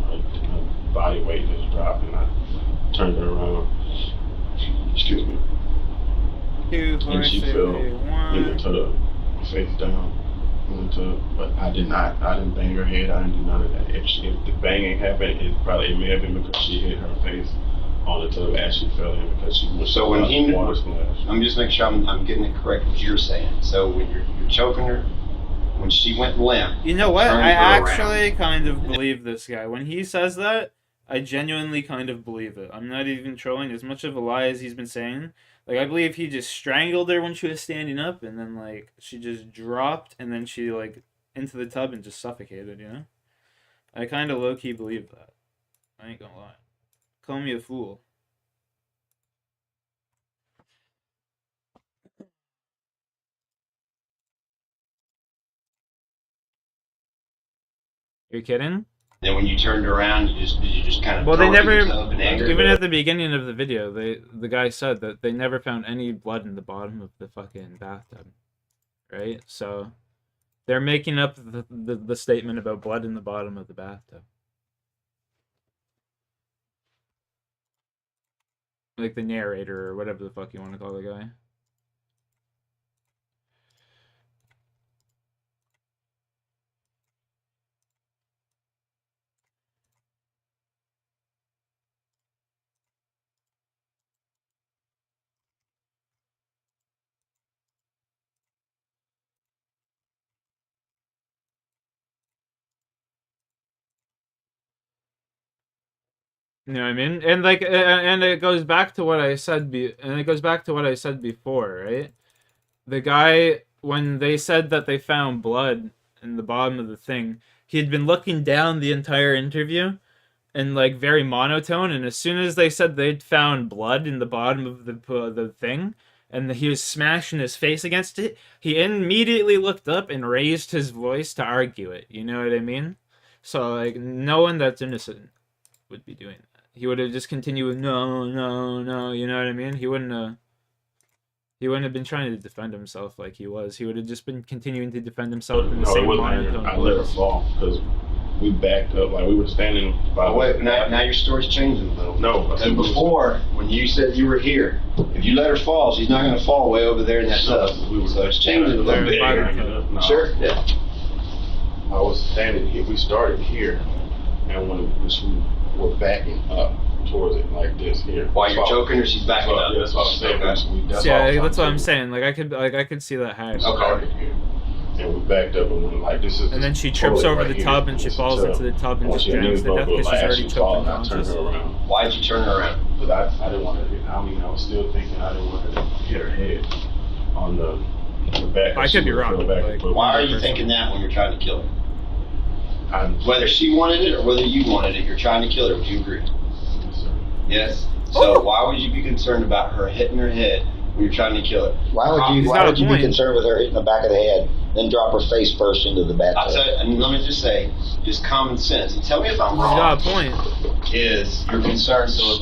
body weight just dropped, and I turned her around. Excuse me. 2, 4, and she 6, fell 8, 1. into the face down in the tub. But I didn't bang her head. I didn't do none of that. If the banging happened, it may have been because she hit her face on the tub as she fell in, because she was so when he water splash. I'm just making sure I'm getting it correct what you're saying. So when you're choking her, when she went limp, you know what? I actually kind of believe this guy. When he says that, I genuinely kind of believe it. I'm not even trolling. As much of a lie as he's been saying, like, I believe he just strangled her when she was standing up, and then, like, she just dropped, and then she, like, into the tub and just suffocated, you know? I kind of low-key believe that. I ain't gonna lie. Call me a fool. You're kidding? Then when you turned around, did you just kind of well, they never, anger? even at the beginning of the video, the guy said that they never found any blood in the bottom of the fucking bathtub, right? So they're making up the statement about blood in the bottom of the bathtub. Like the narrator or whatever the fuck you want to call the guy. You know what I mean? And like, and it goes back to what I said. Before, right? The guy, when they said that they found blood in the bottom of the thing, he had been looking down the entire interview, and like very monotone. And as soon as they said they'd found blood in the bottom of the thing, and he was smashing his face against it, he immediately looked up and raised his voice to argue it. You know what I mean? So like, no one that's innocent would be doing that. He would have just continued with no, no, no. You know what I mean? He wouldn't have been trying to defend himself like he was. He would have just been continuing to defend himself in the same monotone. I let her fall because we backed up, like we were standing by. Oh, wait, now your story's changing a little. No, because before, when you said you were here, if you let her fall, she's not going to fall way over there in that tub. So it's changing a little bit. No. Sure? Yeah. I was standing here. We started here, and when we were backing up towards it like this here. While you're choking her, she's backing up. That's what I'm saying. Okay. That's what I'm saying. Like I could see that happen. Okay. And we backed up and went like this is. And then she trips over the tub and she falls into the tub and just drowns to death because she's already choked unconscious. Why'd you turn her around? Because I didn't want her to. I mean, I was still thinking I didn't want her to hit her head on the back. I could be wrong. Like, why are you thinking that when you're trying to kill her? Whether she wanted it or whether you wanted it, you're trying to kill her. Would you agree? Yes, sir. Yes. So why would you be concerned about her hitting her head when you're trying to kill her? Why would you be concerned with her hitting the back of the head, then drop her face first into the bathtub? I'll tell you, and let me just say, just common sense. And tell me if I'm wrong. You got a point. Is you're concerned so it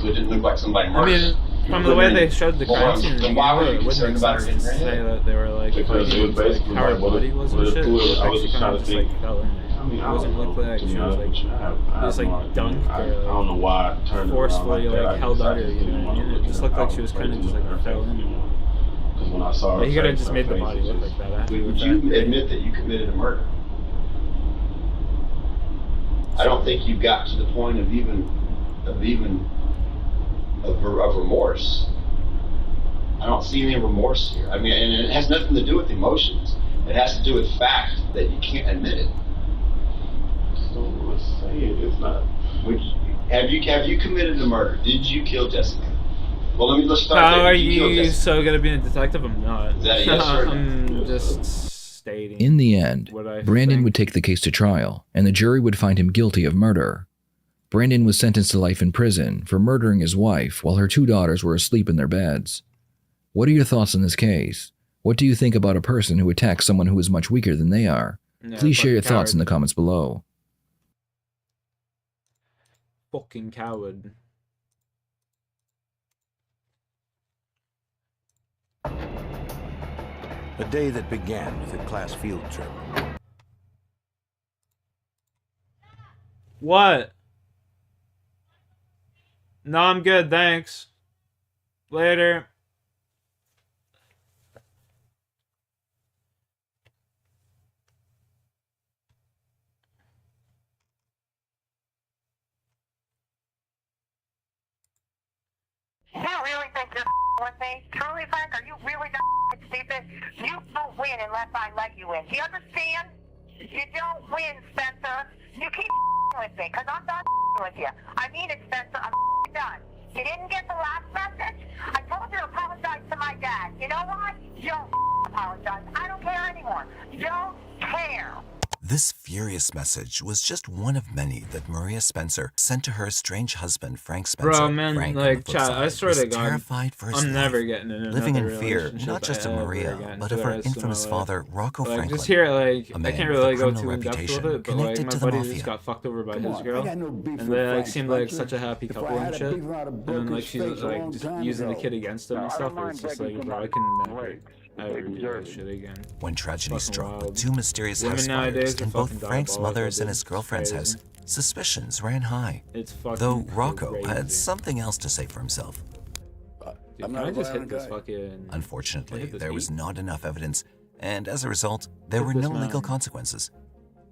didn't look like somebody murdered? I mean, from the way they showed the crime scene, then why were you concerned about her hitting her head? Say that they were like, because it was basically how her body was and shit. I was just trying to think. Fell in there. I mean, it wasn't look like she was like, dunked I don't know why I turned forcefully around like held under, you know what I mean? It just looked like she was kind of just like fell in. Because when I saw her, he could have just made the body look like that. Would you admit that you committed a murder? I don't think you got to the point of remorse. I don't see any remorse here. I mean, and it has nothing to do with emotions. It has to do with fact that you can't admit it. So let's say it's not. Have you committed a murder? Did you kill Jessica? Well, let's start. How are you so good at being a detective? I'm not. Is that a yes or no? I'm just stating. In the end, Brandon would take the case to trial, and the jury would find him guilty of murder. Brandon was sentenced to life in prison for murdering his wife while her 2 daughters were asleep in their beds. What are your thoughts on this case? What do you think about a person who attacks someone who is much weaker than they are? Please share your thoughts in the comments below. Fucking coward. A day that began with a class field trip. What? No, I'm good, thanks. Later. You really think you're with me? Truly, Frank, are you really stupid? You don't win unless I let you in. Do you understand? You don't win, Spencer. You keep with me, because I'm not with you. I mean it, Spencer. I'm done. You didn't get the last message? I told you to apologize to my dad. You know what? You don't apologize. I don't care anymore. Don't care. This furious message was just one of many that Maria Spencer sent to her estranged husband, Frank Spencer. Bro, man, Frank, like, chat, I swear to God, terrified for his I'm never life, getting in living in another fear relationship not just of Maria, again but for of the her rest of my infamous life. father, Rocco Like, Franklin. just hear it, like, a man I can't with a really go criminal too in depth with reputation it, but like, connected my to the buddy mafia. just got fucked over by Come his on, girl, I got no beef and with they like Frank seemed like Spencer. such a happy If couple I and had a shit. beef, I'd have And broke then like his she's face a like long just time using the ago. kid against him and No, I stuff. don't And it's mind just like, begging bro, I for can my never legs. ever They do deserve this it. shit again. When tragedy Fucking struck wild. with two mysterious Women house nowadays fires are in both fucking Frank's diabolical, mother's and dude. his girlfriend's Crazy. house, suspicions ran high. It's fucking Though Rocco had crazy. something else to say for himself. Dude, I'm can not I a just hit violent this guy. fucking... Unfortunately, this there was beat? not enough evidence, and as a result, there Hit were this no legal man. consequences.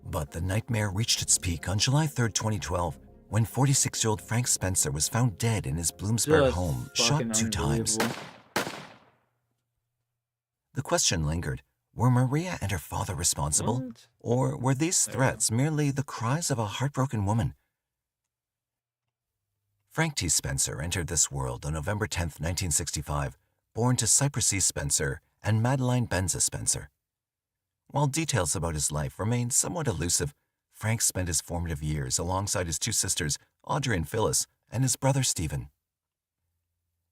But the nightmare reached its peak on July 3rd, 2012, when 46-year-old Frank Spencer was found dead in his Bloomsburg Just home, fucking shot 2 times. unbelievable. The question lingered, were Maria and her father responsible? What? Or were these threats merely the cries of a heartbroken woman? Frank T. Spencer entered this world on November 10, 1965, born to Cypress E. Spencer and Madeline Benza Spencer. While details about his life remain somewhat elusive, Frank spent his formative years alongside his 2 sisters, Audrey and Phyllis, and his brother Stephen.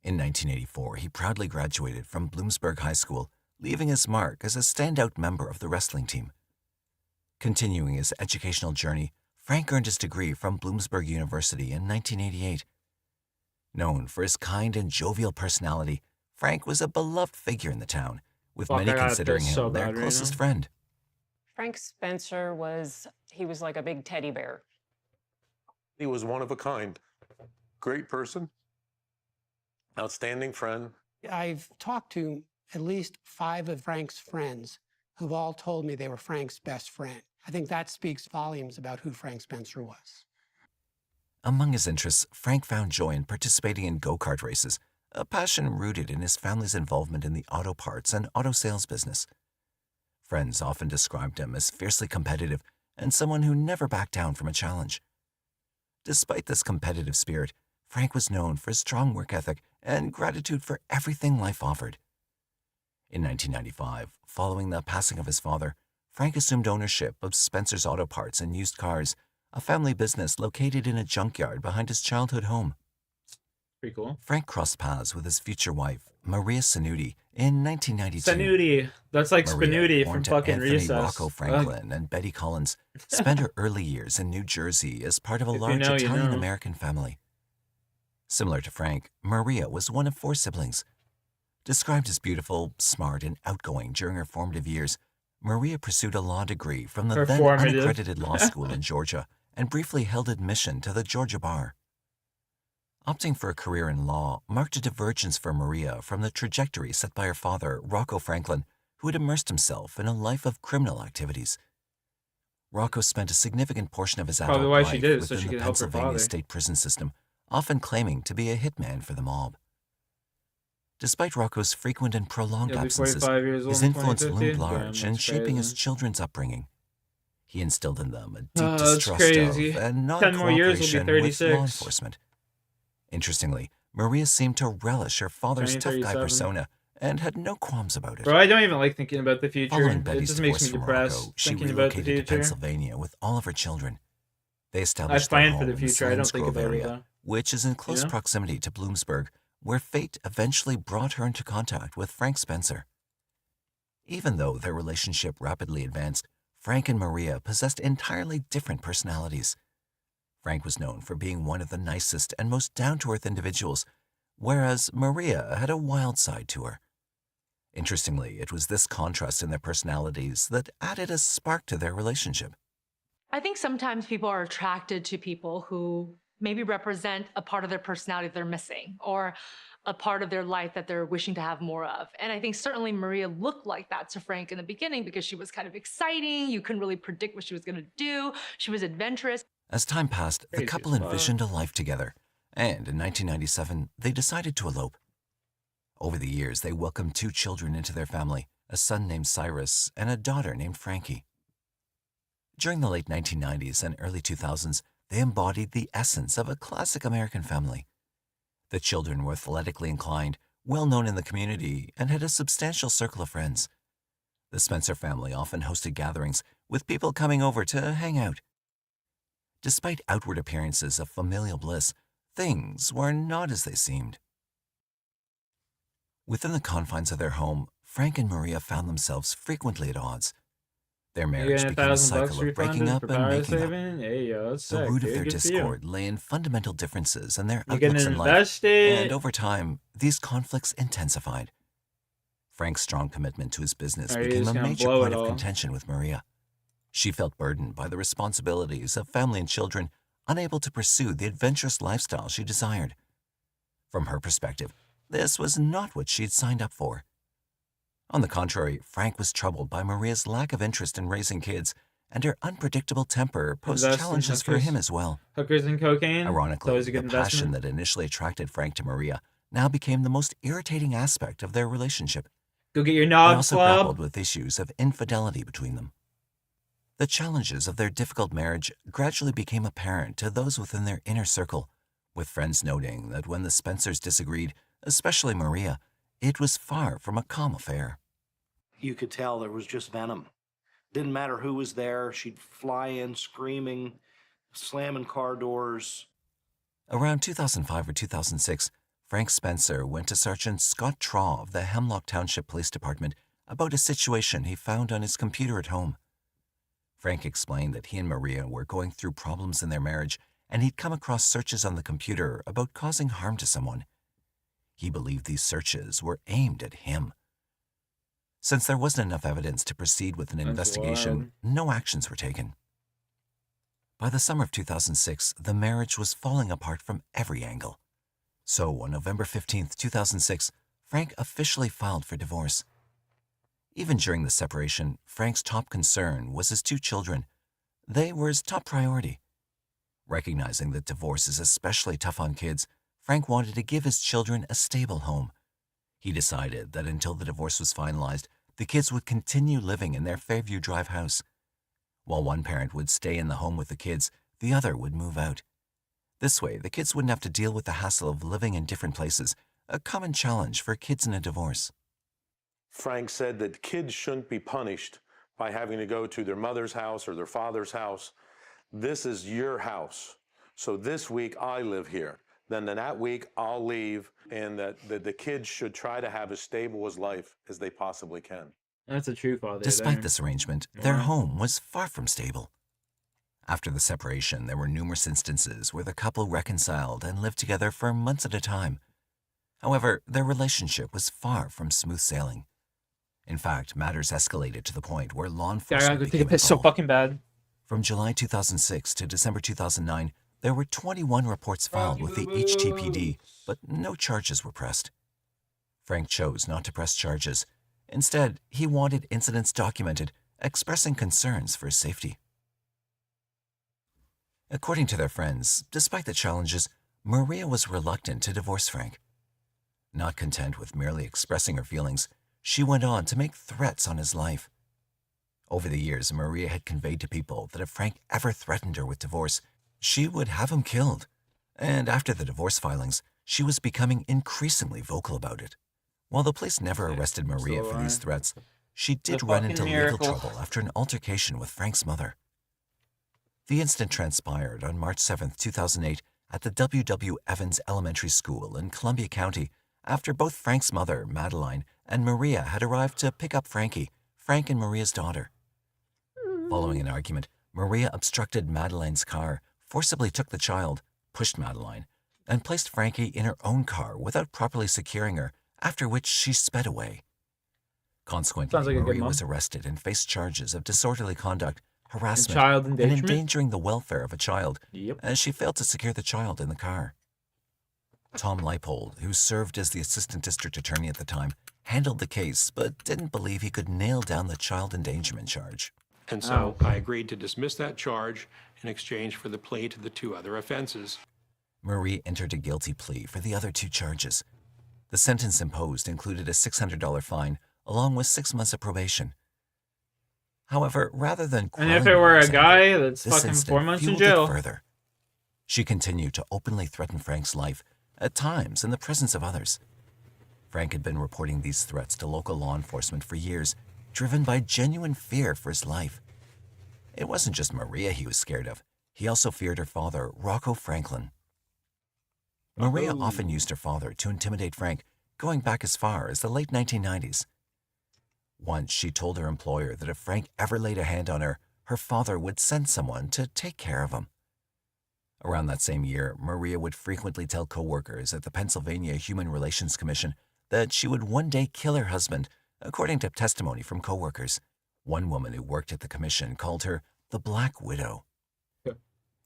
In 1984, he proudly graduated from Bloomsburg High School, leaving his mark as a standout member of the wrestling team. Continuing his educational journey, Frank earned his degree from Bloomsburg University in 1988. Known for his kind and jovial personality, Frank was a beloved figure in the town, with Fuck, many I got considering this him so their bad right closest now. friend. Frank Spencer was like a big teddy bear. He was one of a kind. Great person, outstanding friend. I've talked to at least 5 of Frank's friends who've all told me they were Frank's best friend. I think that speaks volumes about who Frank Spencer was. Among his interests, Frank found joy in participating in go-kart races, a passion rooted in his family's involvement in the auto parts and auto sales business. Friends often described him as fiercely competitive and someone who never backed down from a challenge. Despite this competitive spirit, Frank was known for his strong work ethic and gratitude for everything life offered. In 1995, following the passing of his father, Frank assumed ownership of Spencer's Auto Parts and Used Cars, a family business located in a junkyard behind his childhood home. Pretty cool. Frank crossed paths with his future wife, Maria Sanuti, in 1992. Sanuti. That's like Maria, Spanuti born from to fucking Anthony Recess. Rocco Franklin and Betty Collins, spent her early years in New Jersey as part of a If you large know, you know. Italian-American family. Similar to Frank, Maria was one of 4 siblings. Described as beautiful, smart, and outgoing during her formative years, Maria pursued a law degree from the then Performative. unaccredited law school in Georgia and briefly held admission to the Georgia bar. Opting for a career in law marked a divergence for Maria from the trajectory set by her father, Rocco Franklin, who had immersed himself in a life of criminal activities. Rocco spent a significant portion of his adult Probably why she life did it, so within she the could help her Pennsylvania father. state prison system, often claiming to be a hitman for the mob. Despite Rocco's frequent and prolonged You'll be absences, 45 years old his in influence 2050? loomed large Damn, in that's shaping his crazy. children's upbringing. He instilled in them a deep That's distrust crazy. of and 10 more years, we'll be non-cooperation with 36. law enforcement. Interestingly, Maria seemed to relish her father's tough Turning guy 37. persona and had no qualms about it. Bro, I don't even like thinking about the future. Following It Betty's just makes divorce me from depressed Rocco, she thinking about the relocated to future. Pennsylvania with all of her children. They I established their plan home for the in future. I don't Selinsgrove think about it area, though. which is in close know? proximity to Bloomsburg, where fate eventually brought her into contact with Frank Spencer. Even though their relationship rapidly advanced, Frank and Maria possessed entirely different personalities. Frank was known for being one of the nicest and most down-to-earth individuals, whereas Maria had a wild side to her. Interestingly, it was this contrast in their personalities that added a spark to their relationship. I think sometimes people are attracted to people who maybe represent a part of their personality they're missing, or a part of their life that they're wishing to have more of. And I think certainly Maria looked like that to Frank in the beginning because she was kind of exciting. You couldn't really predict what she was going to do. She was adventurous. As time passed, the Crazy couple as fuck. envisioned a life together, and in 1997, they decided to elope. Over the years, they welcomed 2 children into their family, a son named Cyrus and a daughter named Frankie. During the late 1990s and early 2000s, they embodied the essence of a classic American family. The children were athletically inclined, well known in the community, and had a substantial circle of friends. The Spencer family often hosted gatherings with people coming over to hang out. Despite outward appearances of familial bliss, things were not as they seemed. Within the confines of their home, Frank and Maria found themselves frequently at odds. Their marriage became a cycle of breaking up and making up. Hey, yo, that's The sick, root of dude. their Good for you. discord lay in fundamental differences in their You can outlooks in life, invest it. and over time, these conflicts intensified. Frank's strong commitment to his business Are you became just a gonna major blow point it of all? contention with Maria. She felt burdened by the responsibilities of family and children, unable to pursue the adventurous lifestyle she desired. From her perspective, this was not what she'd signed up for. On the contrary, Frank was troubled by Maria's lack of interest in raising kids, and her unpredictable temper posed Invest in challenges for hookers. him as well. Hookers and cocaine. It's Ironically, always a the good passion investment. that initially attracted Frank to Maria now became the most irritating aspect of their relationship. Go get your They knob also club. grappled with issues of infidelity between them. The challenges of their difficult marriage gradually became apparent to those within their inner circle, with friends noting that when the Spencers disagreed, especially Maria, it was far from a calm affair. You could tell there was just venom. Didn't matter who was there, she'd fly in screaming, slamming car doors. Around 2005 or 2006, Frank Spencer went to Sergeant Scott Traw of the Hemlock Township Police Department about a situation he found on his computer at home. Frank explained that he and Maria were going through problems in their marriage, and he'd come across searches on the computer about causing harm to someone. He believed these searches were aimed at him. Since there wasn't enough evidence to proceed with an investigation, no actions were taken. By the summer of 2006, the marriage was falling apart from every angle. So on November 15, 2006, Frank officially filed for divorce. Even during the separation, Frank's top concern was his 2 children. They were his top priority. Recognizing that divorce is especially tough on kids, Frank wanted to give his children a stable home. He decided that until the divorce was finalized, the kids would continue living in their Fairview Drive house. While one parent would stay in the home with the kids, the other would move out. This way, the kids wouldn't have to deal with the hassle of living in different places, a common challenge for kids in a divorce. Frank said that kids shouldn't be punished by having to go to their mother's house or their father's house. This is your house. So this week I live here. Then that week I'll leave, and that the kids should try to have as stable a life as they possibly can. That's a true father. Despite this arrangement, their home was far from stable. After the separation, there were numerous instances where the couple reconciled and lived together for months at a time. However, their relationship was far from smooth sailing. In fact, matters escalated to the point where law enforcement I think it's so fucking bad. From July 2006 to December 2009, there were 21 reports filed with the HTPD, but no charges were pressed. Frank chose not to press charges. Instead, he wanted incidents documented, expressing concerns for his safety. According to their friends, despite the challenges, Maria was reluctant to divorce Frank. Not content with merely expressing her feelings, she went on to make threats on his life. Over the years, Maria had conveyed to people that if Frank ever threatened her with divorce, she would have him killed. And after the divorce filings, she was becoming increasingly vocal about it. While the police never arrested Maria for these threats, she did run into legal trouble after an altercation with Frank's mother. The incident transpired on March 7, 2008, at the W.W. Evans Elementary School in Columbia County, after both Frank's mother, Madeline, and Maria had arrived to pick up Frankie, Frank and Maria's daughter. Following an argument, Maria obstructed Madeline's car, forcibly took the child, pushed Madeline, and placed Frankie in her own car without properly securing her, after which she sped away. Consequently, Maria was arrested and faced charges of disorderly conduct, harassment, and endangering the welfare of a child, as she failed to secure the child in the car. Tom Leipold, who served as the assistant district attorney at the time, handled the case, but didn't believe he could nail down the child endangerment charge. And so I agreed to dismiss that charge in exchange for the plea to the 2 other offenses. Marie entered a guilty plea for the other 2 charges. The sentence imposed included a $600 fine, along with 6 months of probation. However, rather than and if it were a guy that's fucking 4 months in jail, further. She continued to openly threaten Frank's life, at times in the presence of others. Frank had been reporting these threats to local law enforcement for years, driven by genuine fear for his life. It wasn't just Maria he was scared of. He also feared her father, Rocco Franklin. Maria often used her father to intimidate Frank, going back as far as the late 1990s. Once she told her employer that if Frank ever laid a hand on her, her father would send someone to take care of him. Around that same year, Maria would frequently tell coworkers at the Pennsylvania Human Relations Commission that she would one day kill her husband, according to testimony from coworkers. One woman who worked at the commission called her the Black Widow.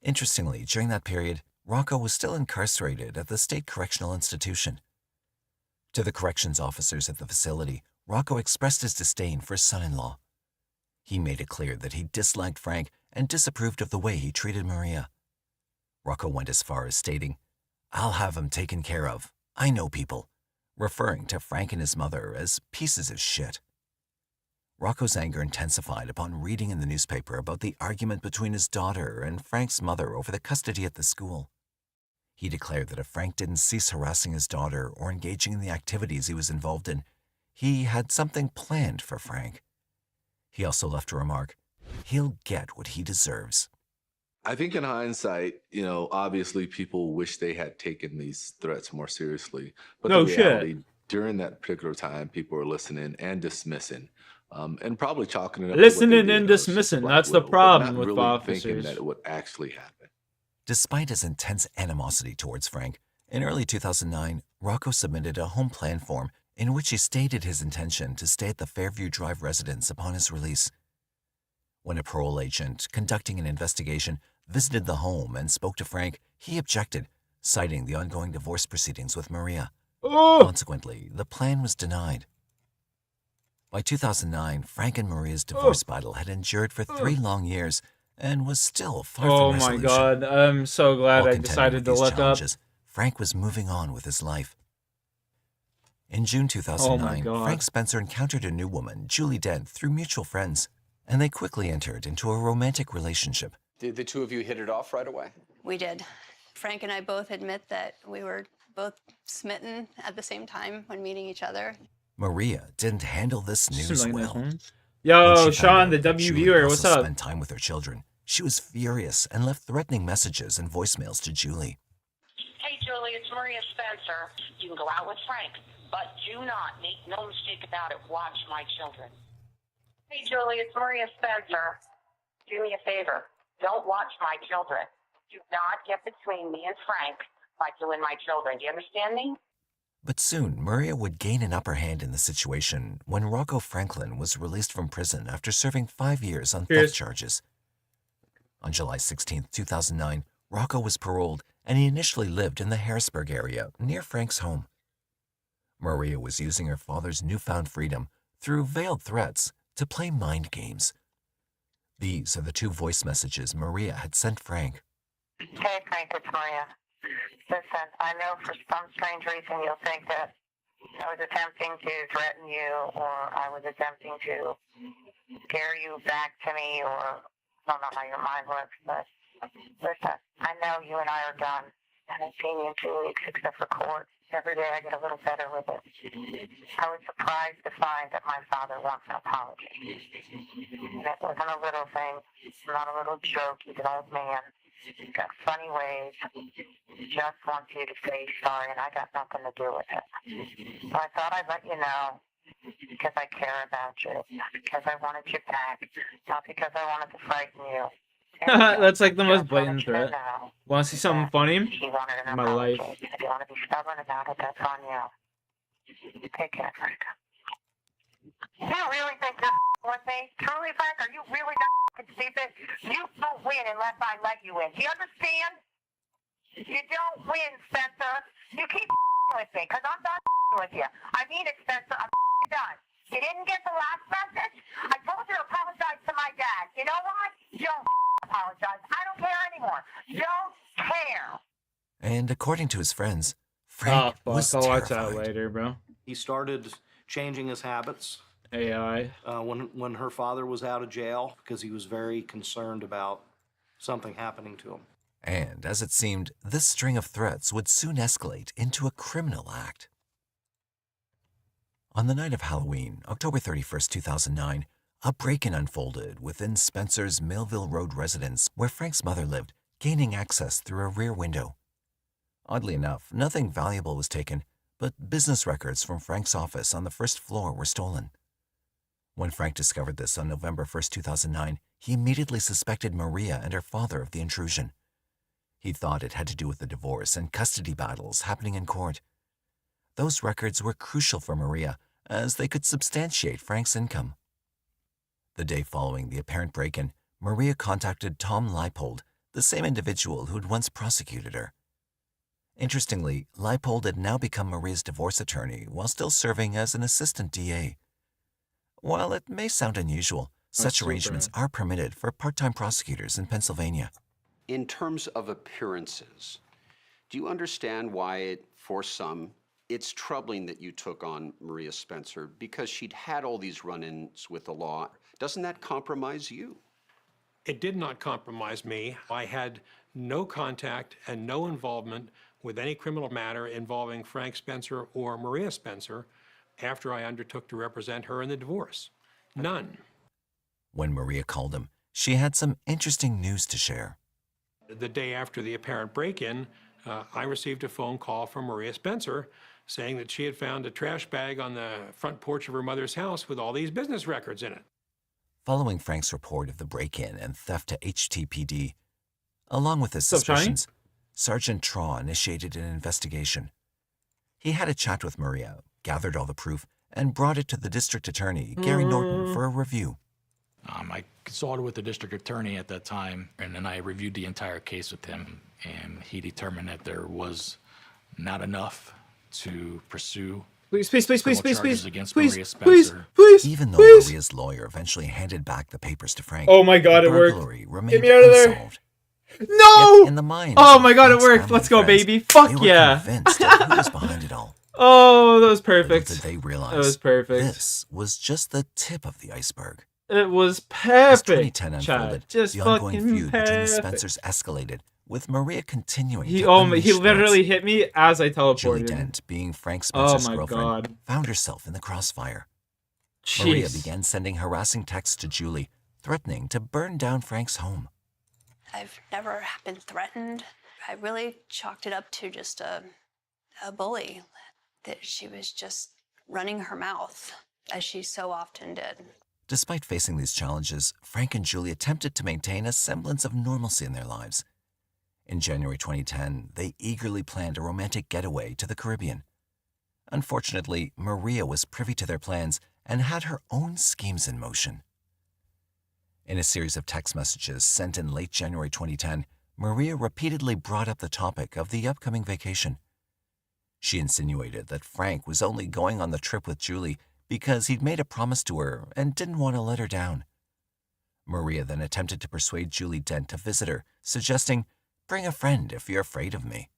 Interestingly, during that period, Rocco was still incarcerated at the State Correctional Institution. To the corrections officers at the facility, Rocco expressed his disdain for his son-in-law. He made it clear that he disliked Frank and disapproved of the way he treated Maria. Rocco went as far as stating, "I'll have him taken care of. I know people," referring to Frank and his mother as pieces of shit. Rocco's anger intensified upon reading in the newspaper about the argument between his daughter and Frank's mother over the custody at the school. He declared that if Frank didn't cease harassing his daughter or engaging in the activities he was involved in, he had something planned for Frank. He also left a remark, "He'll get what he deserves." I think in hindsight, obviously people wish they had taken these threats more seriously. But No the reality, shit. during that particular time, people were listening and dismissing. And probably chalking it up Listening and dismissing. That's the problem not with really officers. thinking that it would actually happen. Despite his intense animosity towards Frank, in early 2009, Rocco submitted a home plan form in which he stated his intention to stay at the Fairview Drive residence upon his release. When a parole agent conducting an investigation visited the home and spoke to Frank, he objected, citing the ongoing divorce proceedings with Maria. Consequently, the plan was denied. By 2009, Frank and Maria's divorce battle had endured for 3 long years and was still far from resolution. My god, I'm so glad While I contending decided with to these look up. challenges, Frank was moving on with his life. In June 2009, God. Frank Spencer encountered a new woman, Julie Dent, through mutual friends, and they quickly entered into a romantic relationship. Did the two of you hit it off right away? We did. Frank and I both admit that we were both smitten at the same time when meeting each other. Maria didn't handle this news well. When Yo, she found Sean, out the that W Julie viewer, also what's up? spent time with her children, she was furious and left threatening messages and voicemails to Julie. Hey, Julie, it's Maria Spencer. You can go out with Frank, but do not, make no mistake about it, watch my children. Hey, Julie, it's Maria Spencer. Do me a favor. Don't watch my children. Do not get between me and Frank by doing my children. Do you understand me? But soon, Maria would gain an upper hand in the situation when Rocco Franklin was released from prison after serving 5 years on theft charges. On July 16, 2009, Rocco was paroled, and he initially lived in the Harrisburg area near Frank's home. Maria was using her father's newfound freedom through veiled threats to play mind games. These are the 2 voice messages Maria had sent Frank. Hey, Frank, it's Maria. Listen, I know for some strange reason you'll think that I was attempting to threaten you or I was attempting to scare you back to me, or I don't know how your mind works, but listen, I know you and I are done. And I've seen you in 2 weeks except for court. Every day I get a little better with it. I was surprised to find that my father wants an apology. And it wasn't a little thing, not a little joke. He's an old man. He's got funny ways. He just wants you to say sorry, and I got nothing to do with it. So I thought I'd let you know because I care about you, because I wanted you back, not because I wanted to frighten you. That's like the most blatant threat. Want to see something funny? He wanted an My life. apology. If you want to be stubborn about it, that's on you. Take care, Frank. You really think you're with me? Truly, Frank, are you really stupid? You don't win unless I let you in. Do you understand? You don't win, Spencer. You keep with me, because I'm done with you. I mean it, Spencer. I'm done. You didn't get the last message? I told you to apologize to my dad. You know what? You don't apologize. I don't care anymore. Don't care. And according to his friends, Frank was I'll watch terrified. that later, bro. He started changing his habits. AI. When her father was out of jail, because he was very concerned about something happening to him. And as it seemed, this string of threats would soon escalate into a criminal act. On the night of Halloween, October 31st, 2009, a break-in unfolded within Spencer's Millville Road residence where Frank's mother lived, gaining access through a rear window. Oddly enough, nothing valuable was taken, but business records from Frank's office on the first floor were stolen. When Frank discovered this on November 1st, 2009, he immediately suspected Maria and her father of the intrusion. He thought it had to do with the divorce and custody battles happening in court. Those records were crucial for Maria, as they could substantiate Frank's income. The day following the apparent break-in, Maria contacted Tom Leipold, the same individual who'd once prosecuted her. Interestingly, Leipold had now become Maria's divorce attorney while still serving as an assistant DA. While it may sound unusual, such arrangements are permitted for part-time prosecutors in Pennsylvania. In terms of appearances, do you understand why, for some, it's troubling that you took on Maria Spencer because she'd had all these run-ins with the law? Doesn't that compromise you? It did not compromise me. I had no contact and no involvement with any criminal matter involving Frank Spencer or Maria Spencer after I undertook to represent her in the divorce. None. When Maria called him, she had some interesting news to share. The day after the apparent break-in, I received a phone call from Maria Spencer saying that she had found a trash bag on the front porch of her mother's house with all these business records in it. Following Frank's report of the break-in and theft to HTPD, along with his suspicions, Sergeant Traw initiated an investigation. He had a chat with Maria, gathered all the proof, and brought it to the district attorney, Gary Norton, for a review. I consulted with the district attorney at that time, and then I reviewed the entire case with him, and he determined that there was not enough to pursue please, against Maria Spencer. Please, even though Maria's lawyer eventually handed back the papers to Frank, oh my God, the it worked. burglary Get remained me out of there. unsolved. No! Yet in the minds Oh my God, it Frank's worked. family Let's go, friends, baby. Fuck they were yeah. convinced of who was behind it all. Oh, that was perfect. Little did they realize That was perfect. this was just the tip of the iceberg. It was As perfect. 2010 unfolded, Just the ongoing fucking feud between the perfect. Spencers escalated, with Maria continuing He to unleash he literally threats. hit me as I Julie teleported. Dent, being Frank Oh Spencer's my girlfriend, God. found herself in the crossfire. Maria Jeez. began sending harassing texts to Julie, threatening to burn down Frank's home. I've never been threatened. I really chalked it up to just a bully, that she was just running her mouth, as she so often did. Despite facing these challenges, Frank and Julie attempted to maintain a semblance of normalcy in their lives. In January 2010, they eagerly planned a romantic getaway to the Caribbean. Unfortunately, Maria was privy to their plans and had her own schemes in motion. In a series of text messages sent in late January 2010, Maria repeatedly brought up the topic of the upcoming vacation. She insinuated that Frank was only going on the trip with Julie because he'd made a promise to her and didn't want to let her down. Maria then attempted to persuade Julie Dent to visit her, suggesting, "Bring a friend if you're afraid of me."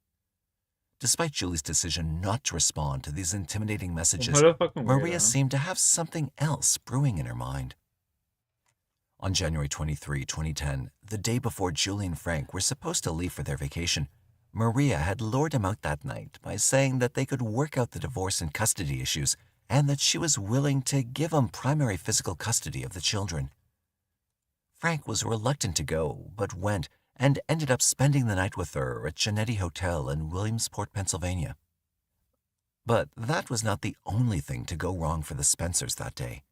Despite Julie's decision not to respond to these intimidating messages, What a fucking Maria weirdo. seemed to have something else brewing in her mind. On January 23, 2010, the day before Julie and Frank were supposed to leave for their vacation, Maria had lured him out that night by saying that they could work out the divorce and custody issues and that she was willing to give him primary physical custody of the children. Frank was reluctant to go, but went and ended up spending the night with her at Genetti Hotel in Williamsport, Pennsylvania. But that was not the only thing to go wrong for the Spencers that day.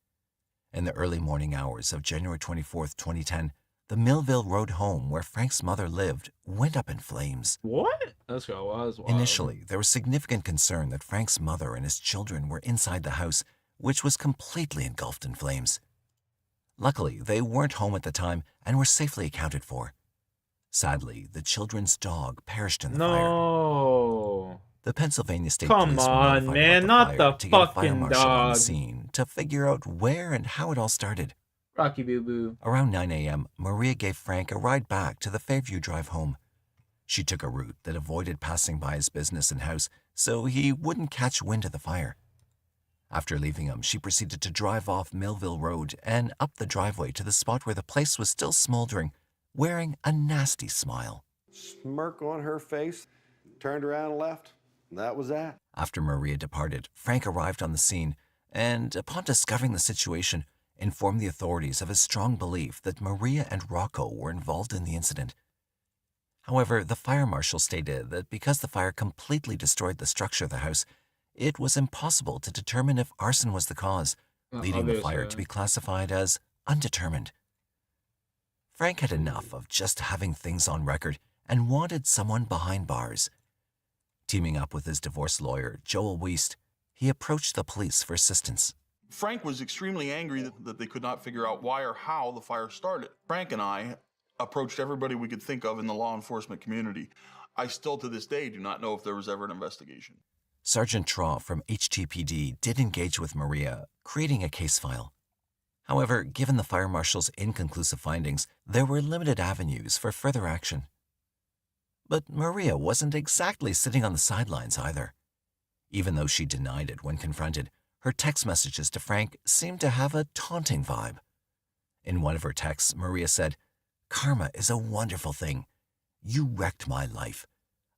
In the early morning hours of January 24th, 2010, the Millville Road home where Frank's mother lived went up in flames. What? That's what it was. Wild. Initially, there was significant concern that Frank's mother and his children were inside the house, which was completely engulfed in flames. Luckily, they weren't home at the time and were safely accounted for. Sadly, the children's dog perished in the fire. No. The Pennsylvania State Come Police were on, notified man, about not fire the to get a fire fucking marshal on the dog. scene to figure out where and how it all started. Rocky Boo Boo. Around 9 a.m., Maria gave Frank a ride back to the Fairview Drive home. She took a route that avoided passing by his business and house so he wouldn't catch wind of the fire. After leaving him, she proceeded to drive off Millville Road and up the driveway to the spot where the place was still smoldering, wearing a nasty smile. Smirk on her face, turned around and left. That was that. After Maria departed, Frank arrived on the scene, and upon discovering the situation, informed the authorities of his strong belief that Maria and Rocco were involved in the incident. However, the fire marshal stated that because the fire completely destroyed the structure of the house, it was impossible to determine if arson was the cause, leading the fire to be classified as undetermined. Frank had enough of just having things on record and wanted someone behind bars. Teaming up with his divorce lawyer, Joel Wiest, he approached the police for assistance. Frank was extremely angry that they could not figure out why or how the fire started. Frank and I approached everybody we could think of in the law enforcement community. I still to this day do not know if there was ever an investigation. Sergeant Traw from HTPD did engage with Maria, creating a case file. However, given the fire marshal's inconclusive findings, there were limited avenues for further action. But Maria wasn't exactly sitting on the sidelines either. Even though she denied it when confronted, her text messages to Frank seemed to have a taunting vibe. In one of her texts, Maria said, "Karma is a wonderful thing. You wrecked my life.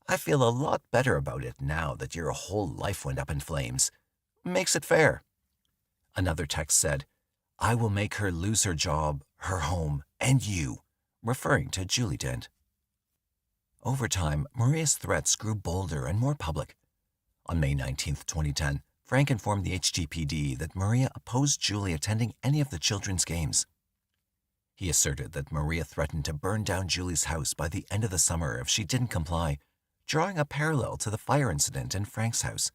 I feel a lot better about it now that your whole life went up in flames. Makes it fair." Another text said, "I will make her lose her job, her home, and you," referring to Julie Dent. Over time, Maria's threats grew bolder and more public. On May 19, 2010, Frank informed the HTPD that Maria opposed Julie attending any of the children's games. He asserted that Maria threatened to burn down Julie's house by the end of the summer if she didn't comply, drawing a parallel to the fire incident in Frank's house.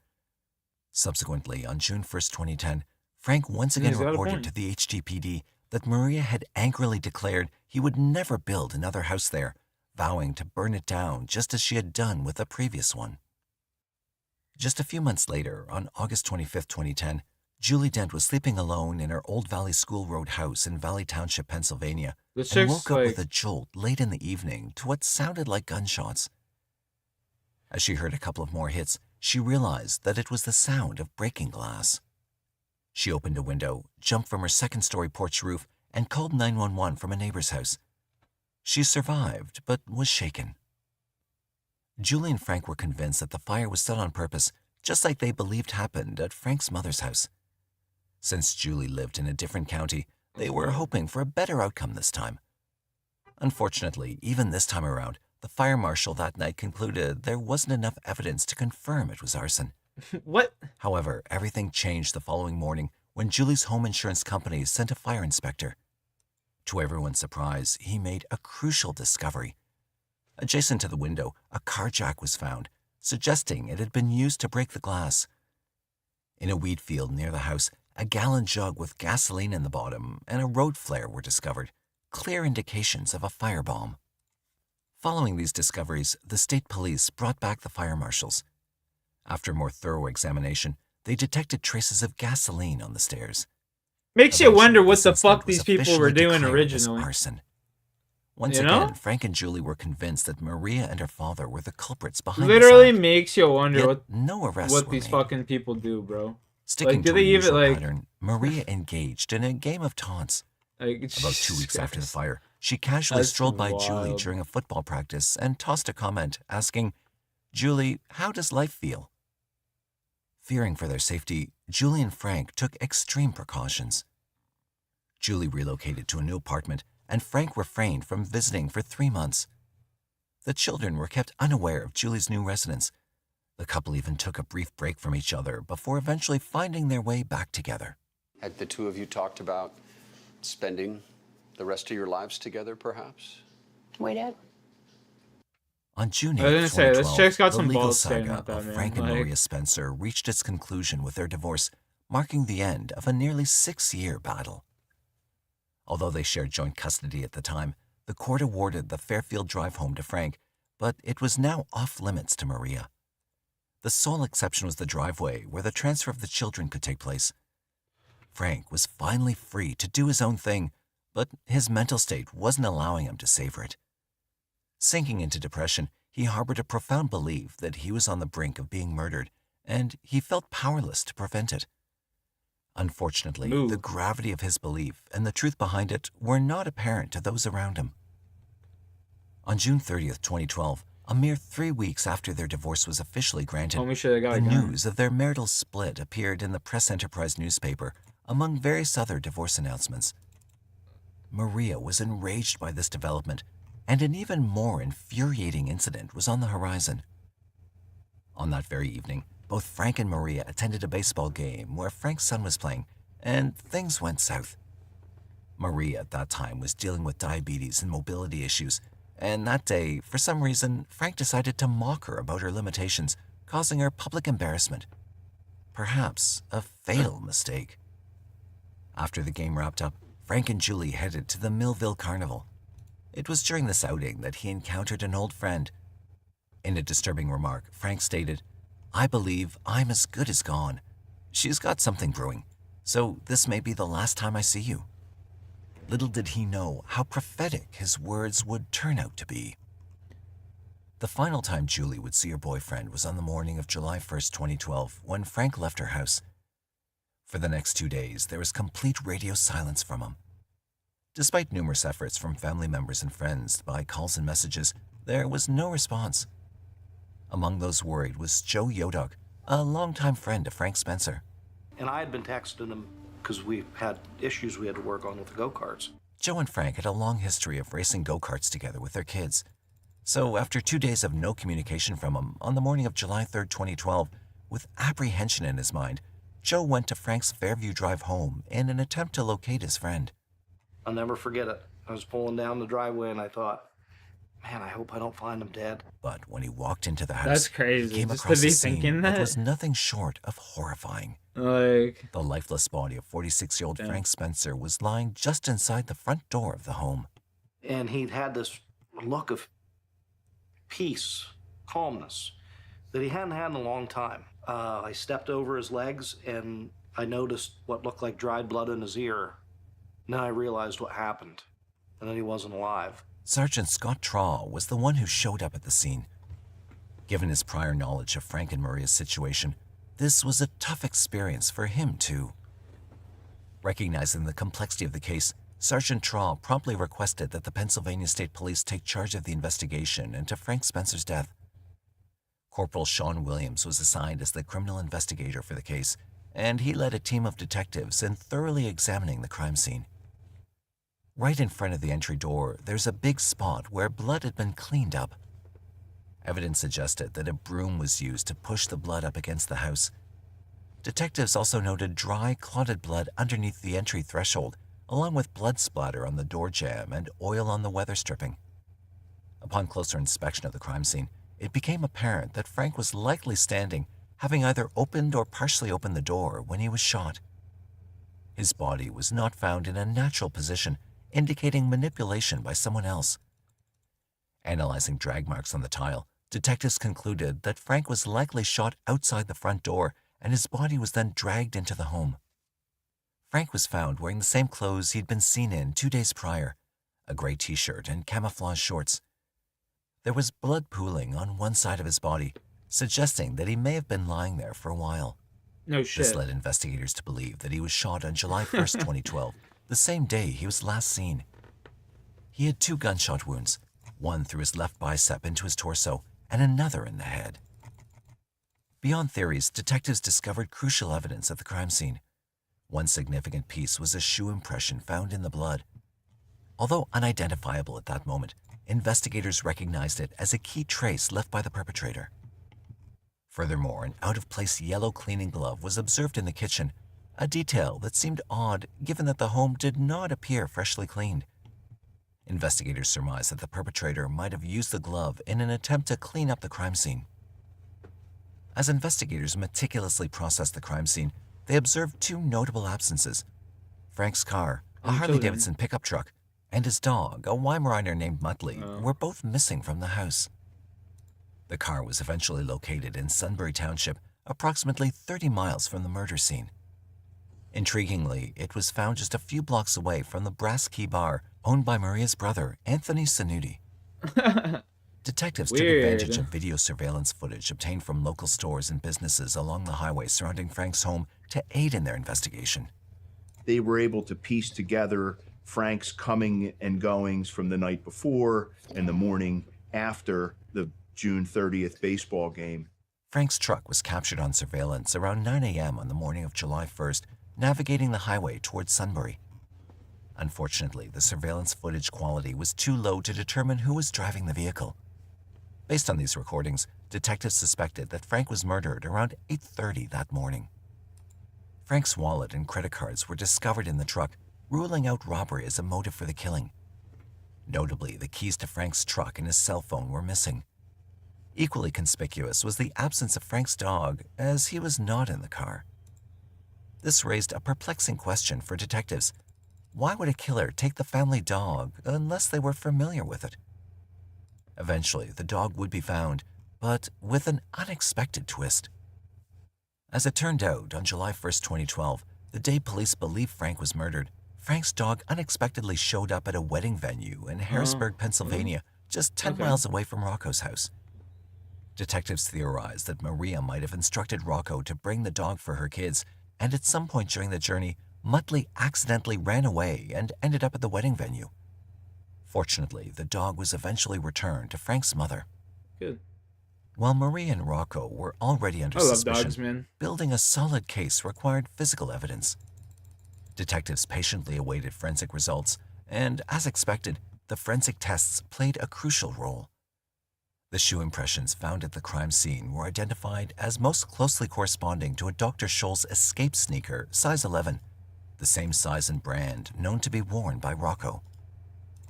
Subsequently, on June 1, 2010, Frank once again reported to the HTPD that Maria had angrily declared he would never build another house there, vowing to burn it down just as she had done with the previous one. Just a few months later, on August 25, 2010, Julie Dent was sleeping alone in her Old Valley School Road house in Valley Township, Pennsylvania, and woke up with a jolt late in the evening to what sounded like gunshots. As she heard a couple of more hits, she realized that it was the sound of breaking glass. She opened a window, jumped from her second-story porch roof, and called 911 from a neighbor's house. She survived, but was shaken. Julie and Frank were convinced that the fire was set on purpose, just like they believed happened at Frank's mother's house. Since Julie lived in a different county, they were hoping for a better outcome this time. Unfortunately, even this time around, the fire marshal that night concluded there wasn't enough evidence to confirm it was arson. What? However, everything changed the following morning when Julie's home insurance company sent a fire inspector. To everyone's surprise, he made a crucial discovery. Adjacent to the window, a car jack was found, suggesting it had been used to break the glass. In a wheat field near the house, a gallon jug with gasoline in the bottom and a road flare were discovered, clear indications of a firebomb. Following these discoveries, the state police brought back the fire marshals. After more thorough examination, they detected traces of gasoline on the stairs. Makes you wonder what the fuck these people were doing originally. Arson. Once again, Frank and Julie were convinced that Maria and her father were the culprits behind Literally this act. makes you wonder what these fucking people do, bro. Sticking do to they a even usual like pattern, Maria engaged in a game of taunts. About 2 weeks after the fire, she casually strolled by Julie during a football practice and tossed a comment asking, "Julie, how does life feel?" Fearing for their safety, Julie and Frank took extreme precautions. Julie relocated to a new apartment, and Frank refrained from visiting for 3 months. The children were kept unaware of Julie's new residence. The couple even took a brief break from each other before eventually finding their way back together. Had the two of you talked about spending the rest of your lives together, perhaps? We did. On June 8, I was gonna say, this chick's got the some legal balls saying saga about that, of man. Frank and Like- Maria Spencer reached its conclusion with their divorce, marking the end of a nearly 6-year battle. Although they shared joint custody at the time, the court awarded the Fairfield Drive home to Frank, but it was now off limits to Maria. The sole exception was the driveway where the transfer of the children could take place. Frank was finally free to do his own thing, but his mental state wasn't allowing him to savor it. Sinking into depression, he harbored a profound belief that he was on the brink of being murdered, and he felt powerless to prevent it. Unfortunately, the gravity of his belief and the truth behind it were not apparent to those around him. On June 30th, 2012, a mere 3 weeks after their divorce was officially granted, Homie shoulda got the a gun. news of their marital split appeared in the Press Enterprise newspaper, among various other divorce announcements. Maria was enraged by this development, and an even more infuriating incident was on the horizon. On that very evening, both Frank and Maria attended a baseball game where Frank's son was playing, and things went south. Maria at that time was dealing with diabetes and mobility issues, and that day, for some reason, Frank decided to mock her about her limitations, causing her public embarrassment. Perhaps a fatal mistake. After the game wrapped up, Frank and Julie headed to the Millville Carnival. It was during this outing that he encountered an old friend. In a disturbing remark, Frank stated, "I believe I'm as good as gone. She's got something brewing, so this may be the last time I see you." Little did he know how prophetic his words would turn out to be. The final time Julie would see her boyfriend was on the morning of July 1st, 2012, when Frank left her house. For the next 2 days, there was complete radio silence from him. Despite numerous efforts from family members and friends by calls and messages, there was no response. Among those worried was Joe Yodok, a longtime friend of Frank Spencer. And I had been texting him because we had issues we had to work on with the go-karts. Joe and Frank had a long history of racing go-karts together with their kids. So after 2 days of no communication from him, on the morning of July 3rd, 2012, with apprehension in his mind, Joe went to Frank's Fairview Drive home in an attempt to locate his friend. I'll never forget it. I was pulling down the driveway and I thought, man, I hope I don't find him dead. But when he walked into the house, That's crazy. he came Just across to be a scene thinking that that was nothing short of horrifying. Like, the lifeless body of 46-year-old Frank Spencer was lying just inside the front door of the home. And he'd had this look of peace, calmness, that he hadn't had in a long time. I stepped over his legs and I noticed what looked like dried blood in his ear. And then I realized what happened, and then he wasn't alive. Sergeant Scott Traw was the one who showed up at the scene. Given his prior knowledge of Frank and Maria's situation, this was a tough experience for him, too. Recognizing the complexity of the case, Sergeant Traw promptly requested that the Pennsylvania State Police take charge of the investigation into Frank Spencer's death. Corporal Sean Williams was assigned as the criminal investigator for the case, and he led a team of detectives in thoroughly examining the crime scene. Right in front of the entry door, there's a big spot where blood had been cleaned up. Evidence suggested that a broom was used to push the blood up against the house. Detectives also noted dry, clotted blood underneath the entry threshold, along with blood splatter on the door jamb and oil on the weather stripping. Upon closer inspection of the crime scene, it became apparent that Frank was likely standing, having either opened or partially opened the door when he was shot. His body was not found in a natural position, indicating manipulation by someone else. Analyzing drag marks on the tile, detectives concluded that Frank was likely shot outside the front door and his body was then dragged into the home. Frank was found wearing the same clothes he'd been seen in 2 days prior, a gray t-shirt and camouflage shorts. There was blood pooling on one side of his body, suggesting that he may have been lying there for a while. No shit. This led investigators to believe that he was shot on July 1st, 2012, the same day he was last seen. He had 2 gunshot wounds, one through his left bicep into his torso and another in the head. Beyond theories, detectives discovered crucial evidence at the crime scene. One significant piece was a shoe impression found in the blood. Although unidentifiable at that moment, investigators recognized it as a key trace left by the perpetrator. Furthermore, an out-of-place yellow cleaning glove was observed in the kitchen, a detail that seemed odd given that the home did not appear freshly cleaned. Investigators surmised that the perpetrator might have used the glove in an attempt to clean up the crime scene. As investigators meticulously processed the crime scene, they observed 2 notable absences. Frank's car, a Harley-Davidson pickup truck, and his dog, a Weimaraner named Muttley, were both missing from the house. The car was eventually located in Sunbury Township, approximately 30 miles from the murder scene. Intriguingly, it was found just a few blocks away from the Brass Key Bar, owned by Maria's brother, Anthony Sanuti. Detectives took advantage of video surveillance footage obtained from local stores and businesses along the highway surrounding Frank's home to aid in their investigation. They were able to piece together Frank's coming and goings from the night before and the morning after the June 30th baseball game. Frank's truck was captured on surveillance around 9 a.m. on the morning of July 1st, navigating the highway towards Sunbury. Unfortunately, the surveillance footage quality was too low to determine who was driving the vehicle. Based on these recordings, detectives suspected that Frank was murdered around 8:30 that morning. Frank's wallet and credit cards were discovered in the truck, ruling out robbery as a motive for the killing. Notably, the keys to Frank's truck and his cell phone were missing. Equally conspicuous was the absence of Frank's dog, as he was not in the car. This raised a perplexing question for detectives. Why would a killer take the family dog unless they were familiar with it? Eventually, the dog would be found, but with an unexpected twist. As it turned out, on July 1st, 2012, the day police believed Frank was murdered, Frank's dog unexpectedly showed up at a wedding venue in Harrisburg, Pennsylvania, just 10 miles away from Rocco's house. Detectives theorized that Maria might have instructed Rocco to bring the dog for her kids, and at some point during the journey, Muttley accidentally ran away and ended up at the wedding venue. Fortunately, the dog was eventually returned to Frank's mother. Good. While Maria and Rocco were already under suspicion, building a solid case required physical evidence. Detectives patiently awaited forensic results, and as expected, the forensic tests played a crucial role. The shoe impressions found at the crime scene were identified as most closely corresponding to a Dr. Scholl's Escape sneaker, size 11, the same size and brand known to be worn by Rocco.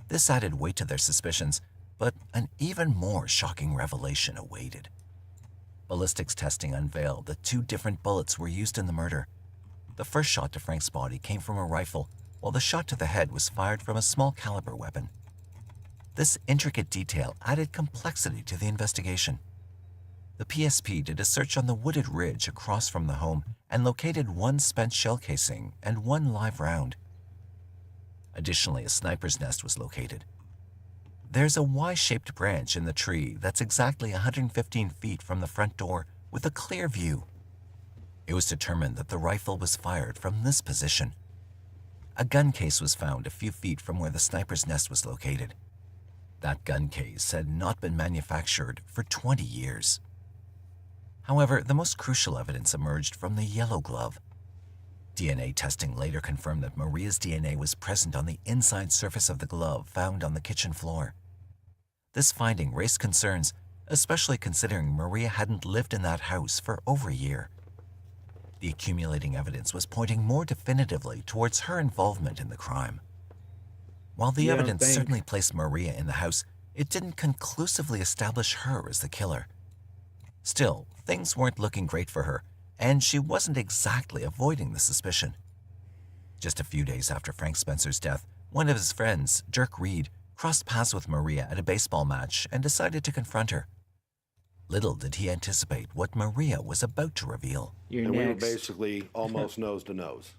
This added weight to their suspicions, but an even more shocking revelation awaited. Ballistics testing unveiled that 2 different bullets were used in the murder. The first shot to Frank's body came from a rifle, while the shot to the head was fired from a small caliber weapon. This intricate detail added complexity to the investigation. The PSP did a search on the wooded ridge across from the home and located 1 spent shell casing and 1 live round. Additionally, a sniper's nest was located. There's a Y-shaped branch in the tree that's exactly 115 feet from the front door with a clear view. It was determined that the rifle was fired from this position. A gun case was found a few feet from where the sniper's nest was located. That gun case had not been manufactured for 20 years. However, the most crucial evidence emerged from the yellow glove. DNA testing later confirmed that Maria's DNA was present on the inside surface of the glove found on the kitchen floor. This finding raised concerns, especially considering Maria hadn't lived in that house for over a year. The accumulating evidence was pointing more definitively towards her involvement in the crime. While the evidence certainly placed Maria in the house, it didn't conclusively establish her as the killer. Still, things weren't looking great for her, and she wasn't exactly avoiding the suspicion. Just a few days after Frank Spencer's death, one of his friends, Dirk Reed, crossed paths with Maria at a baseball match and decided to confront her. Little did he anticipate what Maria was about to reveal. And we were basically almost nose to nose.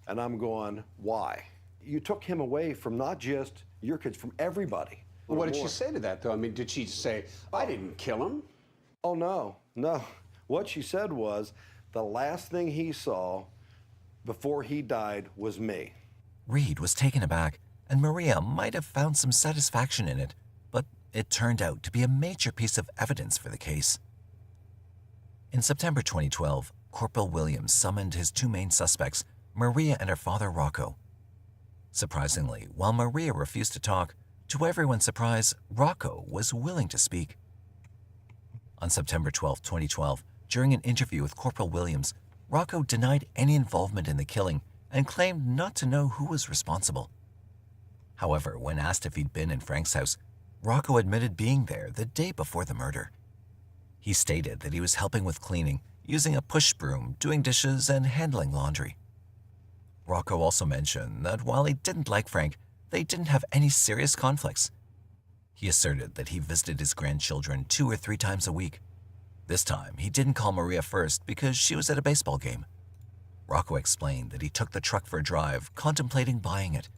And I'm going, why? You took him away from not just your kids, from everybody. What did she say to that, though? I mean, did she say, I didn't kill him? Oh, no. What she said was, the last thing he saw before he died was me. Reed was taken aback, and Maria might have found some satisfaction in it, but it turned out to be a major piece of evidence for the case. In September 2012, Corporal Williams summoned his 2 main suspects, Maria and her father Rocco. Surprisingly, while Maria refused to talk, to everyone's surprise, Rocco was willing to speak. On September 12, 2012, during an interview with Corporal Williams, Rocco denied any involvement in the killing and claimed not to know who was responsible. However, when asked if he'd been in Frank's house, Rocco admitted being there the day before the murder. He stated that he was helping with cleaning, using a push broom, doing dishes, and handling laundry. Rocco also mentioned that while he didn't like Frank, they didn't have any serious conflicts. He asserted that he visited his grandchildren 2 or 3 times a week. This time, he didn't call Maria first because she was at a baseball game. Rocco explained that he took the truck for a drive, contemplating buying it.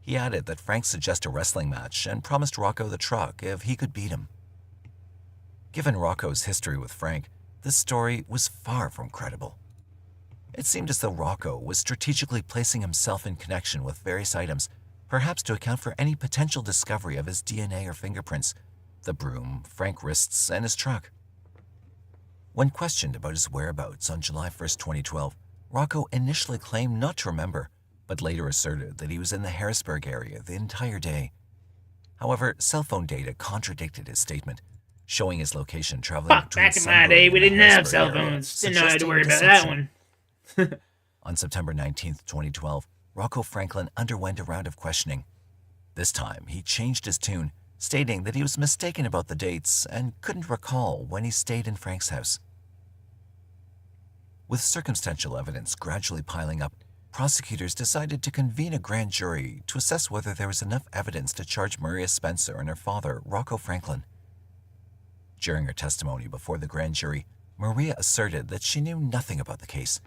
He added that Frank suggested a wrestling match and promised Rocco the truck if he could beat him. Given Rocco's history with Frank, this story was far from credible. It seemed as though Rocco was strategically placing himself in connection with various items, perhaps to account for any potential discovery of his DNA or fingerprints, the broom, Frank wrists, and his truck. When questioned about his whereabouts on July 1st, 2012, Rocco initially claimed not to remember, but later asserted that he was in the Harrisburg area the entire day. However, cell phone data contradicted his statement, showing his location traveling between back in my day, we didn't have cell phones. Didn't know I had to worry about that one. On September 19th, 2012, Rocco Franklin underwent a round of questioning. This time, he changed his tune, stating that he was mistaken about the dates and couldn't recall when he stayed in Frank's house. With circumstantial evidence gradually piling up, prosecutors decided to convene a grand jury to assess whether there was enough evidence to charge Maria Spencer and her father, Rocco Franklin. During her testimony before the grand jury, Maria asserted that she knew nothing about the case.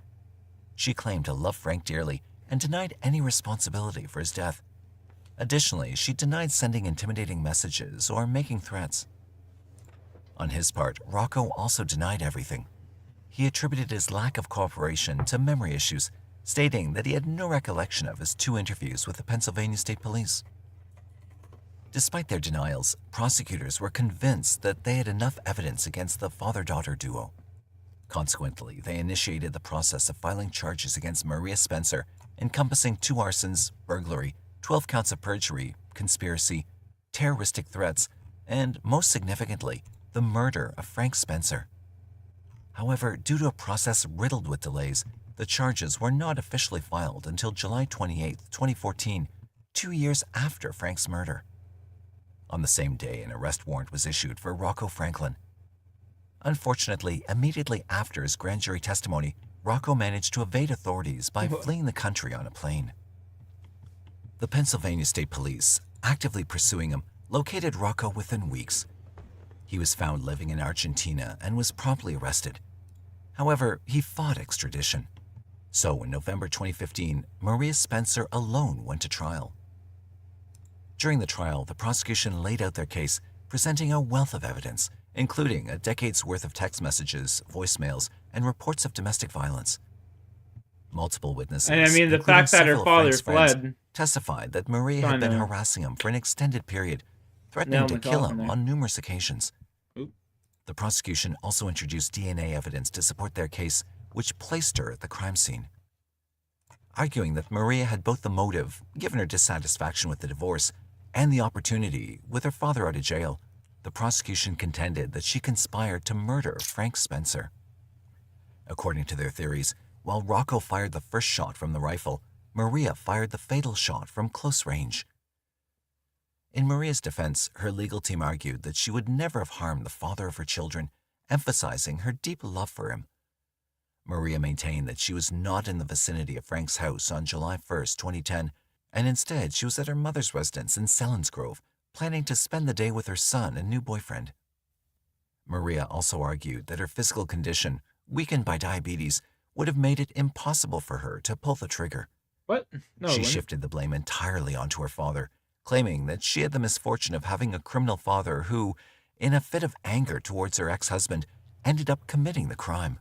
She claimed to love Frank dearly and denied any responsibility for his death. Additionally, she denied sending intimidating messages or making threats. On his part, Rocco also denied everything. He attributed his lack of cooperation to memory issues, stating that he had no recollection of his 2 interviews with the Pennsylvania State Police. Despite their denials, prosecutors were convinced that they had enough evidence against the father-daughter duo. Consequently, they initiated the process of filing charges against Maria Spencer, encompassing 2 arsons, burglary, 12 counts of perjury, conspiracy, terroristic threats, and, most significantly, the murder of Frank Spencer. However, due to a process riddled with delays, the charges were not officially filed until July 28, 2014, 2 years after Frank's murder. On the same day, an arrest warrant was issued for Rocco Franklin. Unfortunately, immediately after his grand jury testimony, Rocco managed to evade authorities by fleeing the country on a plane. The Pennsylvania State Police, actively pursuing him, located Rocco within weeks. He was found living in Argentina and was promptly arrested. However, he fought extradition. So in November 2015, Maria Spencer alone went to trial. During the trial, the prosecution laid out their case, presenting a wealth of evidence, including a decade's worth of text messages, voicemails, and reports of domestic violence. Multiple witnesses, and I mean, the fact that her father fled, testified that Maria had been harassing him for an extended period, threatening to kill him on numerous occasions. The prosecution also introduced DNA evidence to support their case, which placed her at the crime scene. Arguing that Maria had both the motive, given her dissatisfaction with the divorce, and the opportunity, with her father out of jail, the prosecution contended that she conspired to murder Frank Spencer. According to their theories, while Rocco fired the first shot from the rifle, Maria fired the fatal shot from close range. In Maria's defense, her legal team argued that she would never have harmed the father of her children, emphasizing her deep love for him. Maria maintained that she was not in the vicinity of Frank's house on July 1, 2010, and instead she was at her mother's residence in Selinsgrove, planning to spend the day with her son and new boyfriend. Maria also argued that her physical condition, weakened by diabetes, would have made it impossible for her to pull the trigger. What? No, she shifted the blame entirely onto her father, claiming that she had the misfortune of having a criminal father who, in a fit of anger towards her ex-husband, ended up committing the crime.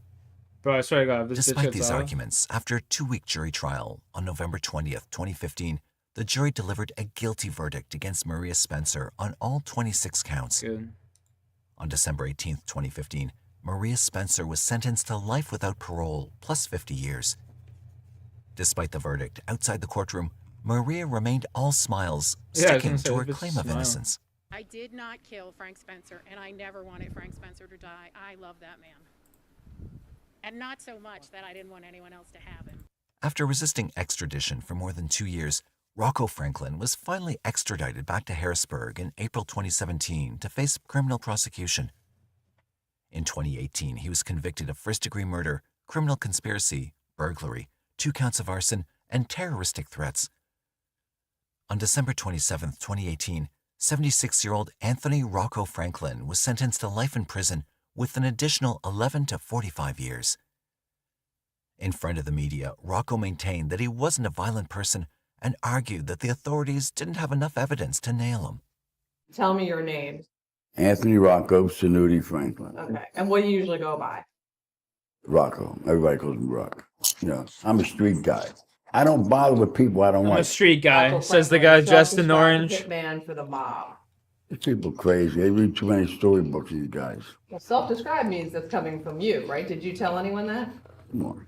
Bro, I swear to God, this Despite these arguments, after a 2-week jury trial on November 20th, 2015, the jury delivered a guilty verdict against Maria Spencer on all 26 counts. Good. On December 18th, 2015, Maria Spencer was sentenced to life without parole plus 50 years. Despite the verdict, outside the courtroom, Maria remained all smiles, sticking to her claim of innocence. I did not kill Frank Spencer, and I never wanted Frank Spencer to die. I love that man. And not so much that I didn't want anyone else to have him. After resisting extradition for more than 2 years, Rocco Franklin was finally extradited back to Harrisburg in April 2017 to face criminal prosecution. In 2018, he was convicted of first-degree murder, criminal conspiracy, burglary, 2 counts of arson, and terroristic threats. On December 27, 2018, 76-year-old Anthony Rocco Franklin was sentenced to life in prison with an additional 11 to 45 years. In front of the media, Rocco maintained that he wasn't a violent person and argued that the authorities didn't have enough evidence to nail him. Tell me your name. Anthony Rocco Sanuti Franklin. Okay. And what do you usually go by? Rocco. Everybody calls me Rock. You know, I'm a street guy. I don't bother with people I don't I'm like. a street guy, says the guy dressed in orange. Man for the mob. These people crazy. They read too many storybooks, these guys. Well, self-described means that's coming from you, right? Did you tell anyone that? Come on.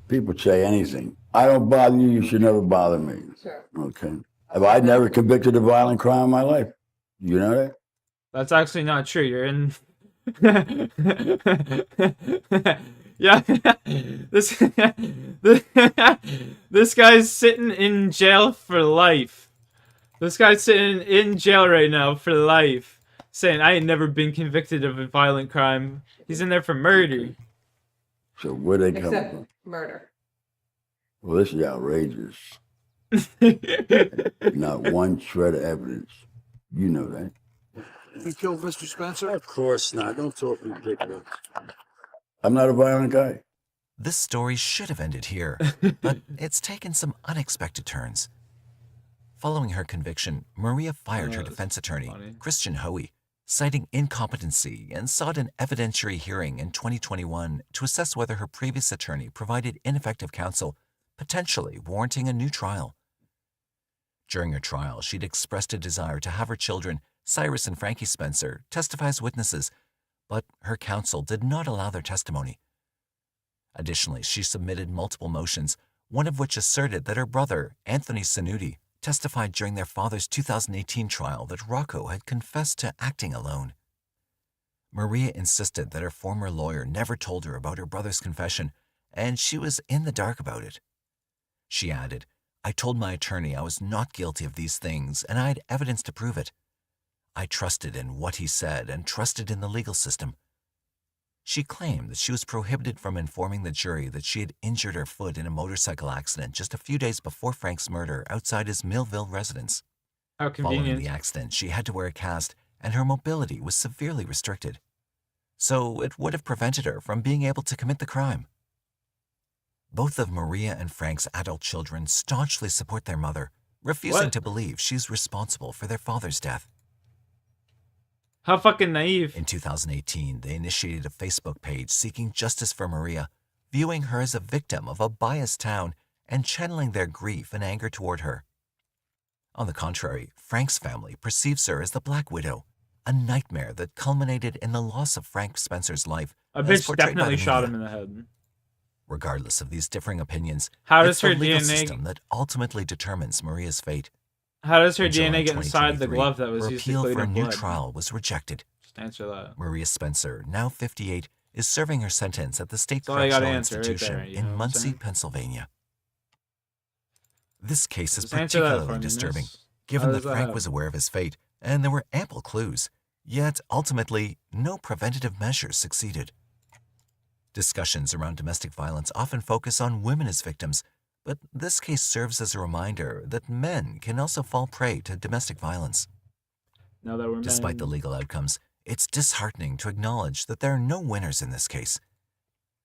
People say anything. I don't bother you, you should never bother me. Sure. Okay. Have I never convicted a violent crime in my life? You know that? That's actually not true. You're in. Yeah, this guy's sitting in jail for life. This guy's sitting in jail right now for life, saying I ain't never been convicted of a violent crime. He's in there for murder. So where they come Except from? murder. Well, this is outrageous. Not one shred of evidence. You know that. You killed Mr. Spencer? Of course not. Don't talk ridiculous. I'm not a violent guy. This story should have ended here, but it's taken some unexpected turns. Following her conviction, Maria fired her defense attorney, Christian Hoey, citing incompetency, and sought an evidentiary hearing in 2021 to assess whether her previous attorney provided ineffective counsel, potentially warranting a new trial. During her trial, she'd expressed a desire to have her children, Cyrus and Frankie Spencer, testify as witnesses, but her counsel did not allow their testimony. Additionally, she submitted multiple motions, one of which asserted that her brother, Anthony Sanuti, testified during their father's 2018 trial that Rocco had confessed to acting alone. Maria insisted that her former lawyer never told her about her brother's confession, and she was in the dark about it. She added, "I told my attorney I was not guilty of these things, and I had evidence to prove it. I trusted in what he said and trusted in the legal system." She claimed that she was prohibited from informing the jury that she had injured her foot in a motorcycle accident just a few days before Frank's murder outside his Millville residence. How convenient. Following the accident, she had to wear a cast, and her mobility was severely restricted. So it would have prevented her from being able to commit the crime. Both of Maria and Frank's adult children staunchly support their mother, refusing to believe she's responsible for their father's death. How fucking naive. In 2018, they initiated a Facebook page seeking justice for Maria, viewing her as a victim of a biased town and channeling their grief and anger toward her. On the contrary, Frank's family perceives her as the Black Widow, a nightmare that culminated in the loss of Frank Spencer's life. A as bitch portrayed by definitely the shot media. him in the head. Regardless of these differing opinions, How does it's the her legal DNA system that ultimately determines Maria's fate. How does her In July DNA get inside the 2023, glove that was her used to appeal clean for a up new blood? trial was rejected. Just answer that. Maria Spencer, now 58, is serving her sentence at the State That's all you gotta Correctional answer right Institution there, you know in what I'm Muncie, saying? Pennsylvania. This case is Just answer that for particularly me, disturbing, miss. given How that does that Frank happen? was aware of his fate, and there were ample clues. Yet, ultimately, no preventative measures succeeded. Discussions around domestic violence often focus on women as victims, but this case serves as a reminder that men can also fall prey to domestic violence. Now that we're Despite the men. legal outcomes, it's disheartening to acknowledge that there are no winners in this case.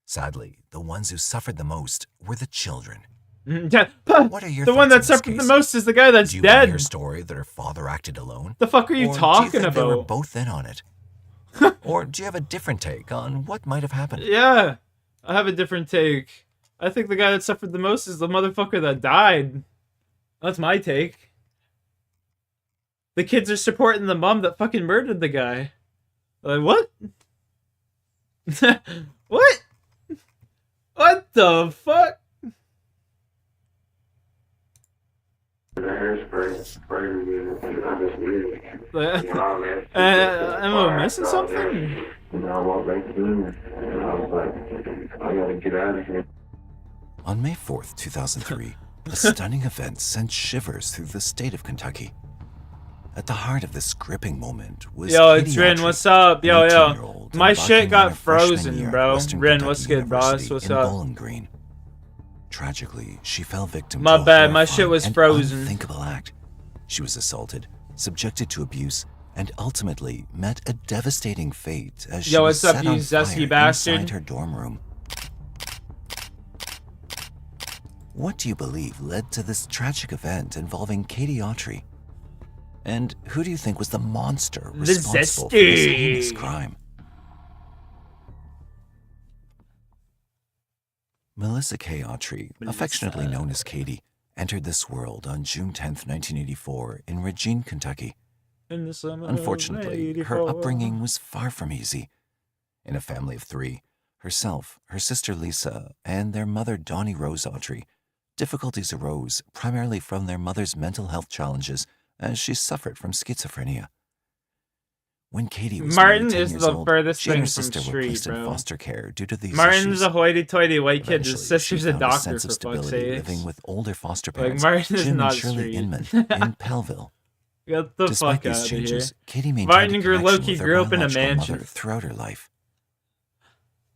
Sadly, the ones who suffered the most were the children. Yeah, What are your the one thoughts that on this suffered the case? most is the guy that's Do you want to dead. hear a story that her father acted alone? The fuck are you Or talking do you think they were about? both in on it? Or do you have a different take on what might have happened? Yeah, I have a different take. I think the guy that suffered the most is the motherfucker that died. That's my take. The kids are supporting the mom that fucking murdered the guy. Like, what? What? What the fuck? Am I missing something? On May 4th, 2003, a stunning event sent shivers through the state of Kentucky. At the heart of this gripping moment was Yo, Katie it's Rin, Autry, what's up? an Yo, yo. 18-year-old My embarking shit on got her freshman frozen, year at bro. Western Rin, Kentucky what's good, boss? University What's in up? Bowling Green. Tragically, she fell victim My to a bad, my shit horrifying was and frozen. unthinkable act. She was assaulted, subjected to abuse, and ultimately met a devastating fate as she Yo, was what's up, set you on zesty fire bastard? inside her dorm room. What do you believe led to this tragic event involving Katie Autry? And who do you think was the monster responsible for this heinous zesty. crime? Melissa K. Autry, affectionately known as Katie, entered this world on June 10th, 1984 in Regine, Kentucky. In the summer of Unfortunately, her 84. upbringing was far from easy. In a family of three, herself, her sister Lisa, and their mother Donnie Rose Autry, difficulties arose primarily from their mother's mental health challenges as she suffered from schizophrenia. When Katie was Martin nearly 10 is years the old, furthest she and her thing from sister were street, placed in bro. foster care due to these Martin's issues. a hoity-toity white kid. His Eventually, she sister's a found doctor, sense of for fuck's stability sake. living with older foster Like, parents, Martin is Jim and not Shirley street. Inman, in Pellville. Get the Despite fuck these out of here. changes, Katie maintained Martin a grew connection Loki with her grew up in a biological mansion. mother throughout her life.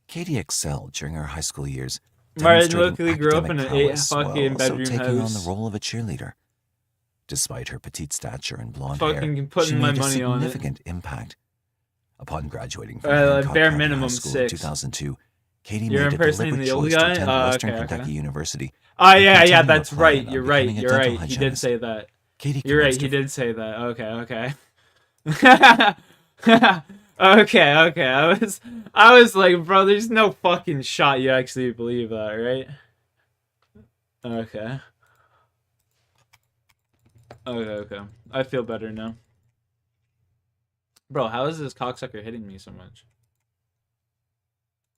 Katie excelled during her high school years, Martin demonstrating Loki grew up in academic an 8 prowess fucking while also bedroom taking on the house. role of a cheerleader. Despite her petite stature and blonde Fucking hair, putting she my made a money on it. significant impact. Upon graduating from Like, Hancock bare County minimum High School 6. in 2002, Katie You're made a impersonating deliberate the old choice to guy? attend Oh, Western okay, Kentucky okay. University. Oh, and yeah, continue her that's plan right. on You're right. becoming a You're dental right. He did hygienist. say that. Katie You're right. commenced He her did say that. Okay, okay. Okay. I was like, bro, there's no fucking shot you actually believe that, right? Okay. Okay. I feel better now. Bro, how is this cocksucker hitting me so much?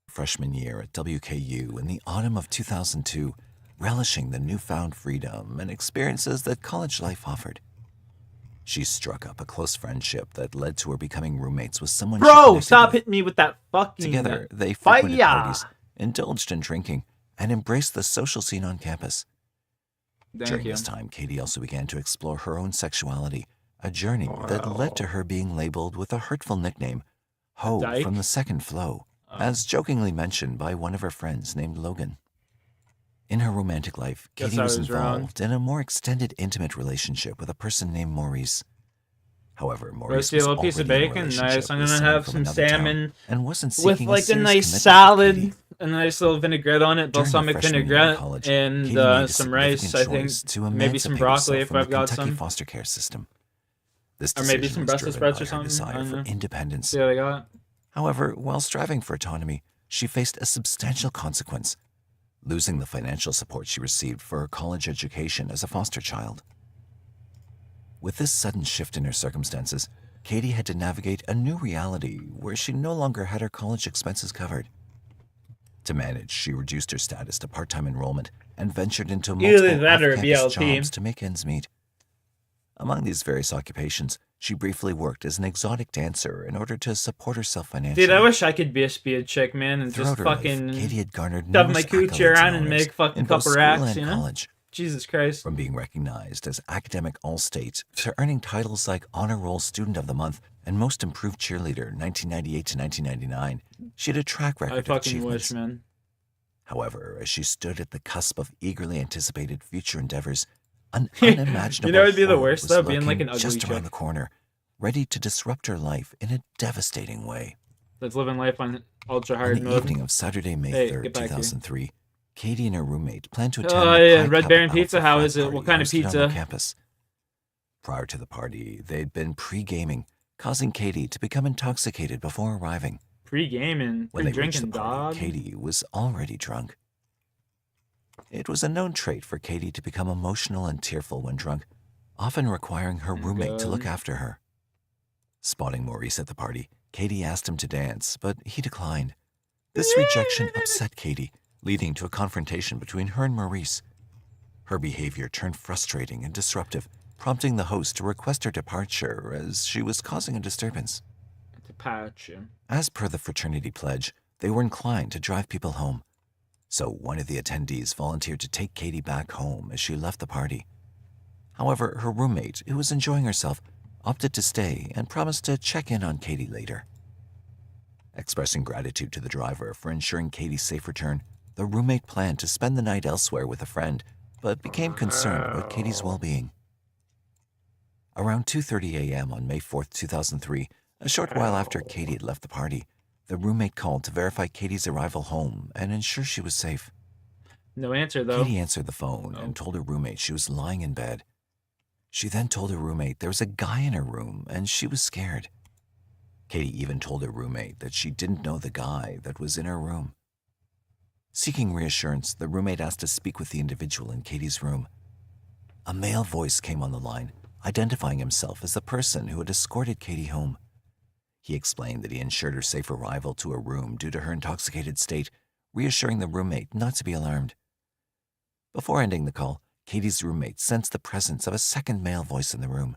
freshman year at WKU in the autumn of 2002, relishing the newfound freedom and experiences that college life offered. She struck up a close friendship that led to her becoming roommates with someone she Bro, connected stop with. hitting me with that fucking... Together, they fire. frequented parties, indulged in drinking, and embraced the social scene on campus. During this time, Katie also began to explore her own sexuality, a journey that led to her being labeled with a hurtful nickname, Ho Dyke? from the Second Flow, as jokingly mentioned by one of her friends named Logan. In her romantic life, Guess Katie I was was wrong. involved in a more extended, intimate relationship with a person named Maurice. However, Maurice Roasty was little piece of already in a bacon, relationship nice. I'm with gonna someone have from some another town salmon and wasn't with seeking a like a serious nice commitment with Katie. salad, a nice little vinaigrette on it, During her balsamic freshman year in vinaigrette, college, and Katie made a some rice. significant I think choice to maybe some emancipate broccoli herself if from the I've got Kentucky some, foster care system. This or maybe decision some was Brussels driven sprouts by or her something. I desire don't for know. independence. See what I got? However, while striving for autonomy, she faced a substantial consequence, losing the financial support she received for her college education as a foster child. With this sudden shift in her circumstances, Katie had to navigate a new reality where she no longer had her college expenses covered. To manage, she reduced her status to part-time enrollment and ventured into Either multiple that or off-campus BLT. jobs to make ends meet. Among these various occupations, she briefly worked as an exotic dancer in order to support herself financially. Dude, I wish I could be a speed chick, man, and Throughout just her life, fucking Katie had garnered shove my numerous coochie accolades around and and honors make fucking in both couple school racks, and you know? college. Jesus Christ. From being recognized as academic all-state to earning titles like Honor Roll Student of the Month and Most Improved Cheerleader 1998 to 1999, she had a track record I of fucking achievements. wish, man. However, as she stood at the cusp of eagerly anticipated future endeavors, an unimaginable You know what'd be the horror worst, was though? Being like lurking an ugly just around chick. the corner, ready to disrupt her life in a devastating way. That's living life on ultra On hard the mode. evening of Saturday, May Hey, 3rd, get back here. 2003, Katie and her roommate planned to attend Oh the yeah, Pi Red Kappa Baron Alpha Pizza. How frat is it? party What kind of hosted on their pizza? campus. Prior to the party, they'd been pre-gaming, causing Katie to become intoxicated before arriving. Pre-gaming, When they reached the pre-drinking, party, dog. Katie was already drunk. It was a known trait for Katie to become emotional and tearful when drunk, often requiring her roommate to look God. after her. Spotting Maurice at the party, Katie asked him to dance, but he declined. This rejection upset Katie, leading to a confrontation between her and Maurice. Her behavior turned frustrating and disruptive, prompting the host to request her departure as she was causing a disturbance. To patch him. As per the fraternity pledge, they were inclined to drive people home. So one of the attendees volunteered to take Katie back home as she left the party. However, her roommate, who was enjoying herself, opted to stay and promised to check in on Katie later. Expressing gratitude to the driver for ensuring Katie's safe return, the roommate planned to spend the night elsewhere with a friend, but became concerned about Katie's well-being. Around 2:30 a.m. on May 4th, 2003, a short while after Katie had left the party, the roommate called to verify Katie's arrival home and ensure she was safe. No answer, though. Katie answered the phone and told her roommate she was lying in bed. She then told her roommate there was a guy in her room and she was scared. Katie even told her roommate that she didn't know the guy that was in her room. Seeking reassurance, the roommate asked to speak with the individual in Katie's room. A male voice came on the line, identifying himself as the person who had escorted Katie home. He explained that he ensured her safe arrival to a room due to her intoxicated state, reassuring the roommate not to be alarmed. Before ending the call, Katie's roommate sensed the presence of a second male voice in the room.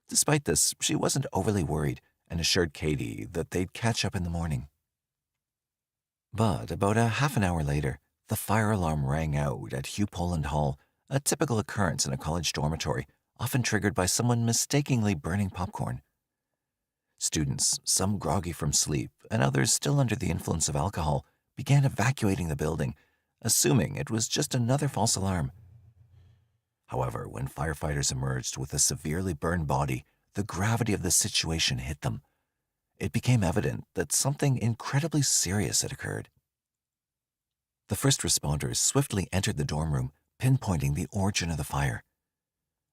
Despite this, she wasn't overly worried and assured Katie that they'd catch up in the morning. But about a half an hour later, the fire alarm rang out at Hugh Poland Hall, a typical occurrence in a college dormitory, often triggered by someone mistakenly burning popcorn. Students, some groggy from sleep and others still under the influence of alcohol, began evacuating the building, assuming it was just another false alarm. However, when firefighters emerged with a severely burned body, the gravity of the situation hit them. It became evident that something incredibly serious had occurred. The first responders swiftly entered the dorm room, pinpointing the origin of the fire.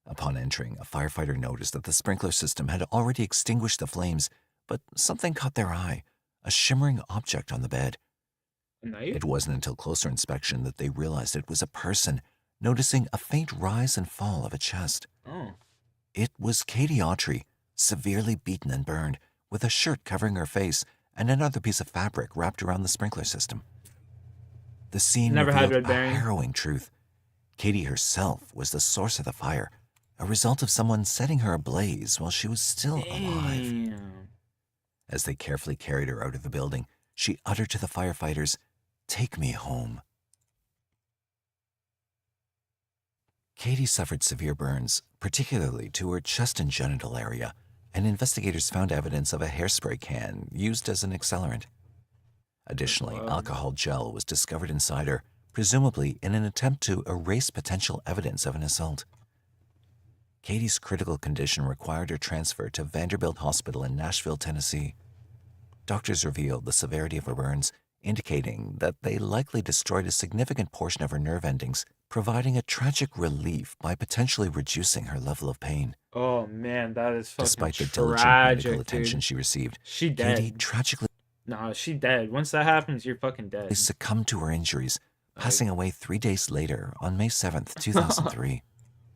Upon entering, a firefighter noticed that the sprinkler system had already extinguished the flames, but something caught their eye, a shimmering object on the bed. It wasn't until closer inspection that they realized it was a person, noticing a faint rise and fall of a chest. Oh. It was Katie Autry, severely beaten and burned, with a shirt covering her face and another piece of fabric wrapped around the sprinkler system. The scene Never had revealed red a berry. harrowing truth. Katie herself was the source of the fire, a result of someone setting her ablaze while she was still alive. Damn. As they carefully carried her out of the building, she uttered to the firefighters, "Take me home." Katie suffered severe burns, particularly to her chest and genital area, and investigators found evidence of a hairspray can used as an accelerant. Additionally, alcohol gel was discovered inside her, presumably in an attempt to erase potential evidence of an assault. Katie's critical condition required her transfer to Vanderbilt Hospital in Nashville, Tennessee. Doctors revealed the severity of her burns, indicating that they likely destroyed a significant portion of her nerve endings, providing a tragic relief by potentially reducing her level of pain. Oh man, that is fucking Despite the tragic, diligent medical dude. attention she received, She dead. Katie tragically Nah, she dead. Once that happens, you're fucking dead. succumbed to her injuries, passing away 3 days later on May 7th, 2003.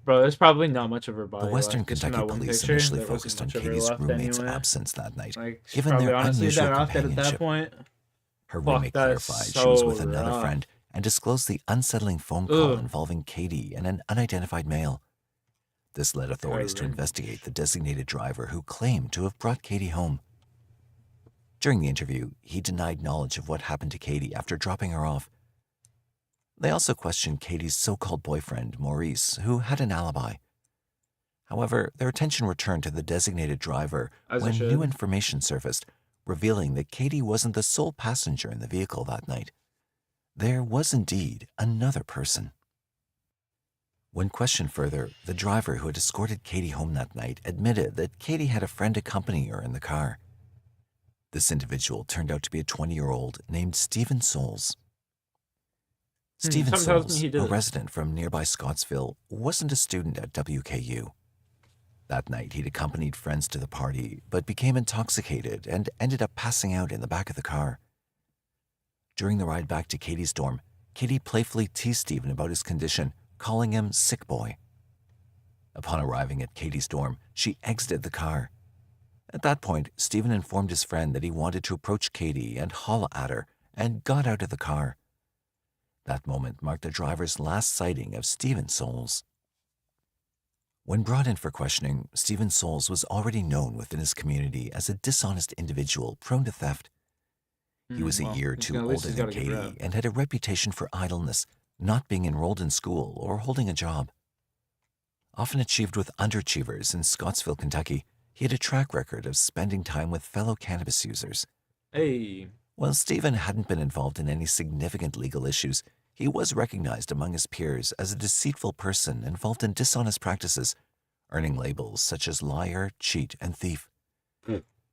Bro, there's probably not much of her body The Western left. Just from Kentucky that one police picture, initially there wasn't focused on much of her Katie's left roommate's anyway. absence that night, Like, she's given probably their honestly unusual better off dead at that companionship. point. Her Fuck, roommate that is clarified she was with so another rough. friend and disclosed the unsettling phone call Ugh. involving Katie and an unidentified male. This led authorities to Right. investigate the designated driver who claimed to have brought Katie home. During the interview, he denied knowledge of what happened to Katie after dropping her off. They also questioned Katie's so-called boyfriend, Maurice, who had an alibi. However, their attention returned to the designated driver As it when should. new information surfaced, revealing that Katie wasn't the sole passenger in the vehicle that night. There was indeed another person. When questioned further, the driver who had escorted Katie home that night admitted that Katie had a friend accompanying her in the car. This individual turned out to be a 20-year-old named Stephen Souls. Stephen something tells me Souls, he did a it. resident from nearby Scottsville, wasn't a student at WKU. That night, he'd accompanied friends to the party, but became intoxicated and ended up passing out in the back of the car. During the ride back to Katie's dorm, Katie playfully teased Stephen about his condition, calling him sick boy. Upon arriving at Katie's dorm, she exited the car. At that point, Stephen informed his friend that he wanted to approach Katie and holla at her, and got out of the car. That moment marked the driver's last sighting of Stephen Souls. When brought in for questioning, Stephen Souls was already known within his community as a dishonest individual prone to theft. He was a year or two older than Katie and had a reputation for idleness, not being enrolled in school or holding a job. Often achieved with underachievers in Scottsville, Kentucky, he had a track record of spending time with fellow cannabis users. Hey. While Stephen hadn't been involved in any significant legal issues, he was recognized among his peers as a deceitful person involved in dishonest practices, earning labels such as liar, cheat, and thief.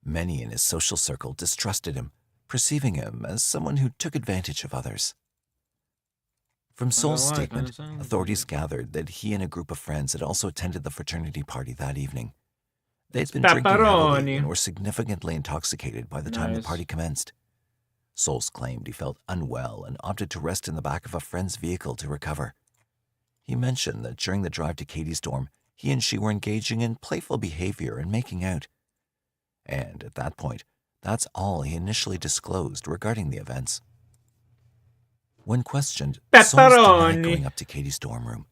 Many in his social circle distrusted him, perceiving him as someone who took advantage of others. From Souls' statement, authorities gathered that he and a group of friends had also attended the fraternity party that evening. They had been drinking heavily and were significantly intoxicated by the time the party commenced. Souls claimed he felt unwell and opted to rest in the back of a friend's vehicle to recover. He mentioned that during the drive to Katie's dorm, he and she were engaging in playful behavior and making out. And at that point, that's all he initially disclosed regarding the events. When questioned, Souls denied going up to Katie's dorm room.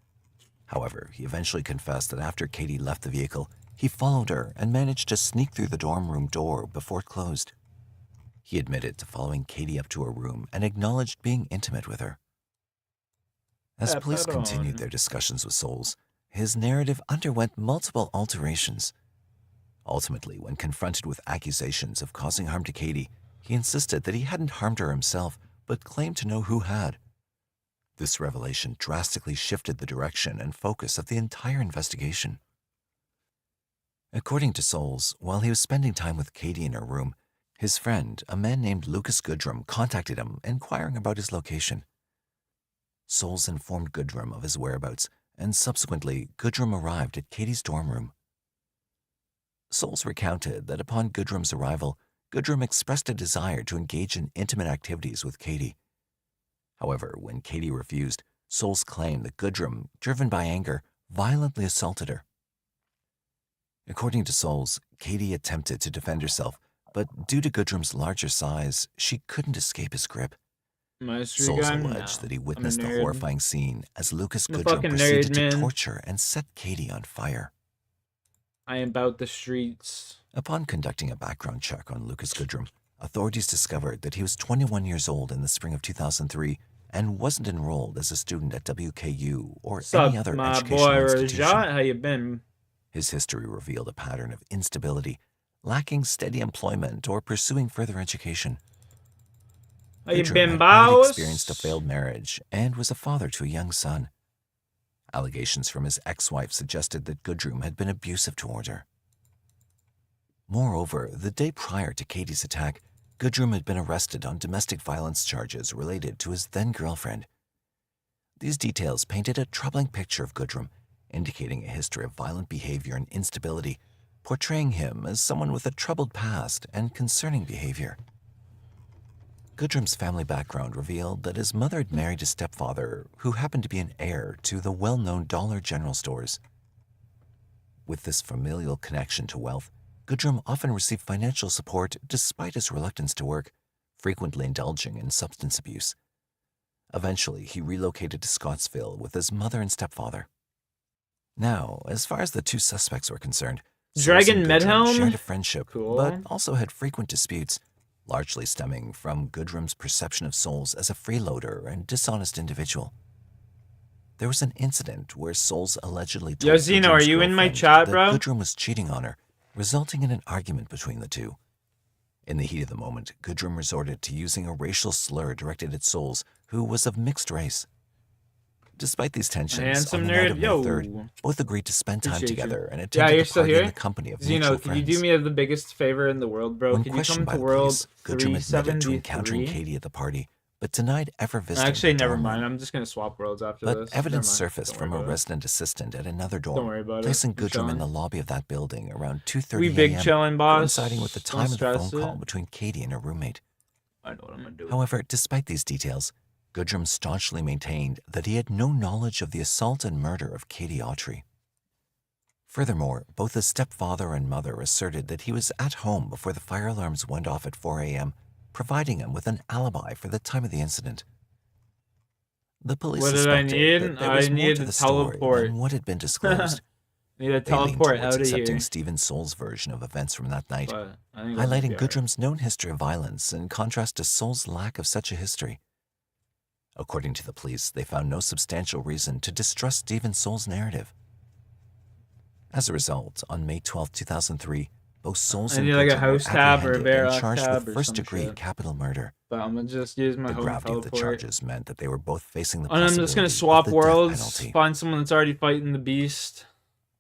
However, he eventually confessed that after Katie left the vehicle, he followed her and managed to sneak through the dorm room door before it closed. He admitted to following Katie up to her room and acknowledged being intimate with her. As police continued their discussions with Souls, his narrative underwent multiple alterations. Ultimately, when confronted with accusations of causing harm to Katie, he insisted that he hadn't harmed her himself, but claimed to know who had. This revelation drastically shifted the direction and focus of the entire investigation. According to Souls, while he was spending time with Katie in her room, his friend, a man named Lucas Goodrum, contacted him, inquiring about his location. Souls informed Goodrum of his whereabouts, and subsequently, Goodrum arrived at Katie's dorm room. Souls recounted that upon Goodrum's arrival, Goodrum expressed a desire to engage in intimate activities with Katie. However, when Katie refused, Souls claimed that Goodrum, driven by anger, violently assaulted her. According to Souls, Katie attempted to defend herself, but due to Goodrum's larger size, she couldn't escape his grip. Souls alleged that he witnessed the horrifying scene as Lucas Goodrum proceeded to torture and set Katie on fire. I am about the streets. Upon conducting a background check on Lucas Goodrum, authorities discovered that he was 21 years old in the spring of 2003 and wasn't enrolled as a student at WKU or any other educational institution. Rajat? How you been? His history revealed a pattern of instability, lacking steady employment or pursuing further education. How you Goodrum been, had boss? experienced a failed marriage and was a father to a young son. Allegations from his ex-wife suggested that Goodrum had been abusive toward her. Moreover, the day prior to Katie's attack, Goodrum had been arrested on domestic violence charges related to his then-girlfriend. These details painted a troubling picture of Goodrum, indicating a history of violent behavior and instability, portraying him as someone with a troubled past and concerning behavior. Goodrum's family background revealed that his mother had married a stepfather who happened to be an heir to the well-known Dollar General stores. With this familial connection to wealth, Goodrum often received financial support despite his reluctance to work, frequently indulging in substance abuse. Eventually, he relocated to Scottsville with his mother and stepfather. Now, as far as the two suspects were concerned, Dragon Medhelm shared a friendship, but also had frequent disputes, largely stemming from Goodrum's perception of Souls as a freeloader and dishonest individual. There was an incident where Souls allegedly told Zeno, are you in my chat, bro? that Goodrum was cheating on her, resulting in an argument between the two. In the heat of the moment, Goodrum resorted to using a racial slur directed at Souls, who was of mixed race. Despite these tensions, on the night of May 3rd, both agreed to spend time together and attended a party in the company of mutual friends. Zeno, can you do me the biggest favor in the world, bro? When Can you questioned come by to the World police, Goodrum admitted to encountering 373? Katie at the party, but denied ever visiting Actually, the never dorm room. mind. I'm just gonna swap worlds after But this. evidence Never mind. surfaced Don't from worry a about it. resident assistant at another dorm, Don't worry about it. placing I'm Goodrum chilling. in the lobby of that building around 2:30 We big a.m., chillin', boss. coinciding with the Don't time of the stress phone call it. between Katie and her roommate. I know what I'm gonna do. However, despite these details, Goodrum staunchly maintained that he had no knowledge of the assault and murder of Katie Autry. Furthermore, both his stepfather and mother asserted that he was at home before the fire alarms went off at 4 a.m., providing him with an alibi for the time of the incident. The police What did I suspected need? that there was I more need to to the story teleport. than what had been disclosed. Need to They leaned teleport towards out of accepting here. Stephen Souls' version of events from that night, But I think that'll highlighting be alright. Goodrum's known history of violence in contrast to Souls' lack of such a history. According to the police, they found no substantial reason to distrust Stephen Souls' narrative. As a result, on May 12, 2003, both Souls I and need like a Goodrum house were tab or a apprehended and Varrock charged tab with or some first-degree shit. capital murder. But I'm gonna just use my The home gravity of the teleport. charges meant that they were both facing the And I'm just possibility gonna of swap the death worlds, penalty. find someone that's already fighting the beast.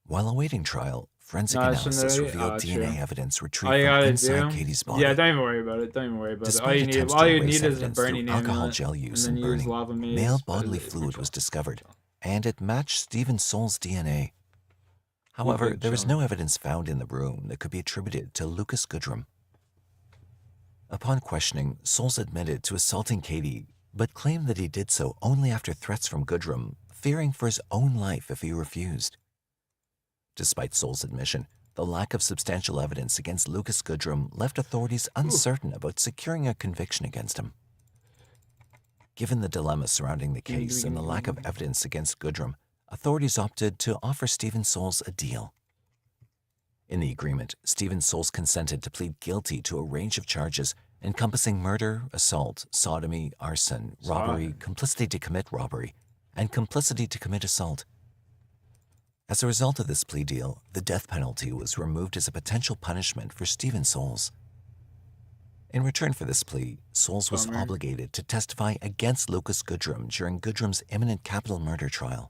While awaiting trial, forensic No, I shouldn't analysis have- revealed oh, DNA true. evidence All retrieved you from gotta inside do, Katie's body. yeah, don't even worry about it. Don't even worry about it. Despite attempts All to you erase need is a evidence through burning alcohol amulet, gel use and and then use burning, lava maze. male but bodily it's fluid chill. was discovered, and it matched Stephen Souls' DNA. However, big there was chilling. no evidence found in the room that could be attributed to Lucas Goodrum. Upon questioning, Souls admitted to assaulting Katie, but claimed that he did so only after threats from Goodrum, fearing for his own life if he refused. Despite Souls' admission, the the lack of substantial evidence against Lucas Goodrum left authorities uncertain about securing a conviction against him. Given the dilemma surrounding the case and the lack of evidence against Goodrum, authorities opted to offer Stephen Souls a deal. In the agreement, Stephen Souls consented to plead guilty to a range of charges encompassing murder, assault, sodomy, arson, robbery, complicity to commit robbery, and complicity to commit assault. As a result of this plea deal, the death penalty was removed as a potential punishment for Stephen Souls. In return for this plea, Souls was obligated to testify against Lucas Goodrum during Goodrum's imminent capital murder trial.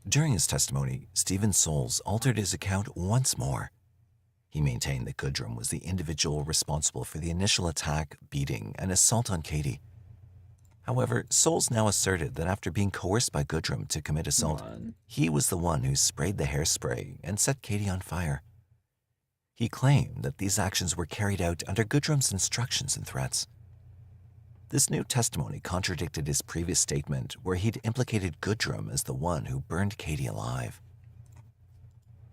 During his testimony, Stephen Souls altered his account once more. He maintained that Goodrum was the individual responsible for the initial attack, beating, and assault on Katie. However, Souls now asserted that after being coerced by Goodrum to commit assault, he was the one who sprayed the hairspray and set Katie on fire. He claimed that these actions were carried out under Goodrum's instructions and threats. This new testimony contradicted his previous statement where he'd implicated Goodrum as the one who burned Katie alive.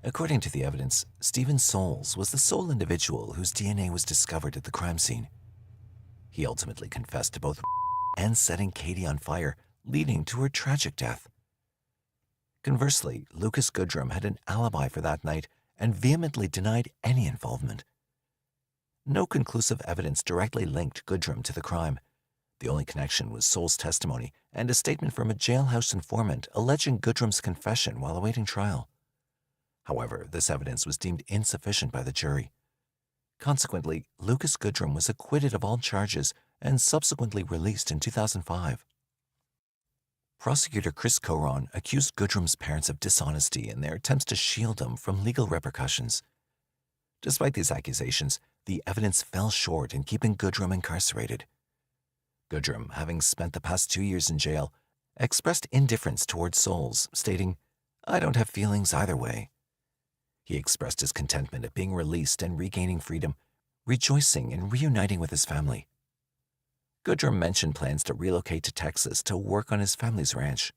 According to the evidence, Stephen Souls was the sole individual whose DNA was discovered at the crime scene. He ultimately confessed to both and setting Katie on fire, leading to her tragic death. Conversely, Lucas Goodrum had an alibi for that night and vehemently denied any involvement. No conclusive evidence directly linked Goodrum to the crime. The only connection was Souls' testimony and a statement from a jailhouse informant alleging Goodrum's confession while awaiting trial. However, this evidence was deemed insufficient by the jury. Consequently, Lucas Goodrum was acquitted of all charges and subsequently released in 2005. Prosecutor Chris Coron accused Goodrum's parents of dishonesty in their attempts to shield him from legal repercussions. Despite these accusations, the evidence fell short in keeping Goodrum incarcerated. Goodrum, having spent the past 2 years in jail, expressed indifference towards Souls, stating, "I don't have feelings either way." He expressed his contentment at being released and regaining freedom, rejoicing in reuniting with his family. Goodrum mentioned plans to relocate to Texas to work on his family's ranch.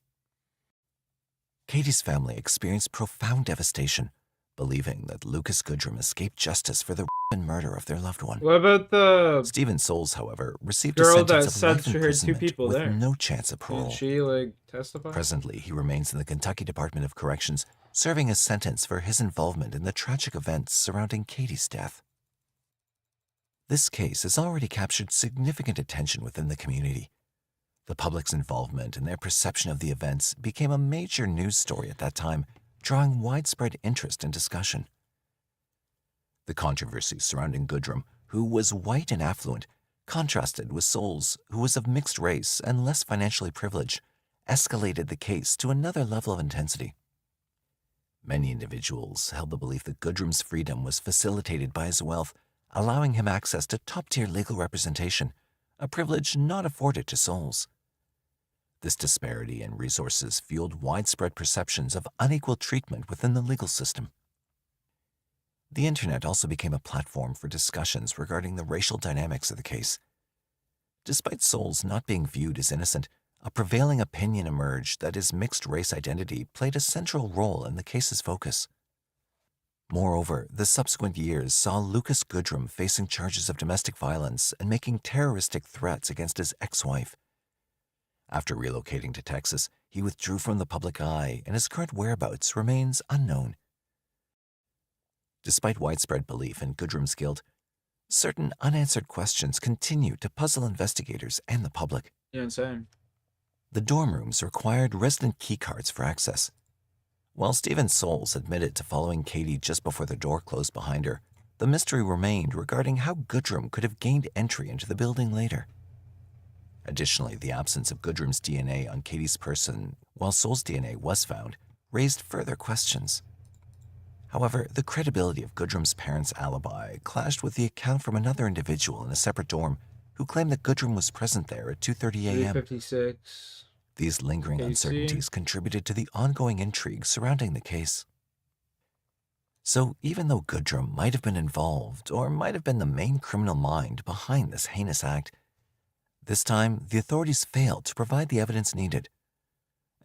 Katie's family experienced profound devastation, believing that Lucas Goodrum escaped justice for the murder of their loved one. What about the Stephen Souls, however, received a girl that sentence of said life she heard two imprisonment people with there? no chance of parole. Didn't she, like, testify? Presently, he remains in the Kentucky Department of Corrections, serving a sentence for his involvement in the tragic events surrounding Katie's death. This case has already captured significant attention within the community. The public's involvement and their perception of the events became a major news story at that time, drawing widespread interest and discussion. The controversy surrounding Goodrum, who was white and affluent, contrasted with Souls, who was of mixed race and less financially privileged, escalated the case to another level of intensity. Many individuals held the belief that Goodrum's freedom was facilitated by his wealth, allowing him access to top-tier legal representation, a privilege not afforded to Souls. This disparity in resources fueled widespread perceptions of unequal treatment within the legal system. The internet also became a platform for discussions regarding the racial dynamics of the case. Despite Souls not being viewed as innocent, a prevailing opinion emerged that his mixed-race identity played a central role in the case's focus. Moreover, the subsequent years saw Lucas Goodrum facing charges of domestic violence and making terroristic threats against his ex-wife. After relocating to Texas, he withdrew from the public eye, and his current whereabouts remains unknown. Despite widespread belief in Goodrum's guilt, certain unanswered questions continue to puzzle investigators and the public. Yeah, insane. The dorm rooms required resident keycards for access. While Stephen Souls admitted to following Katie just before the door closed behind her, the mystery remained regarding how Goodrum could have gained entry into the building later. Additionally, the absence of Goodrum's DNA on Katie's person, while Souls' DNA was found, raised further questions. However, the credibility of Goodrum's parents' alibi clashed with the account from another individual in a separate dorm who claimed that Goodrum was present there at 2:30 a.m. 356. These lingering KC. uncertainties contributed to the ongoing intrigue surrounding the case. So even though Goodrum might have been involved or might have been the main criminal mind behind this heinous act, this time the authorities failed to provide the evidence needed.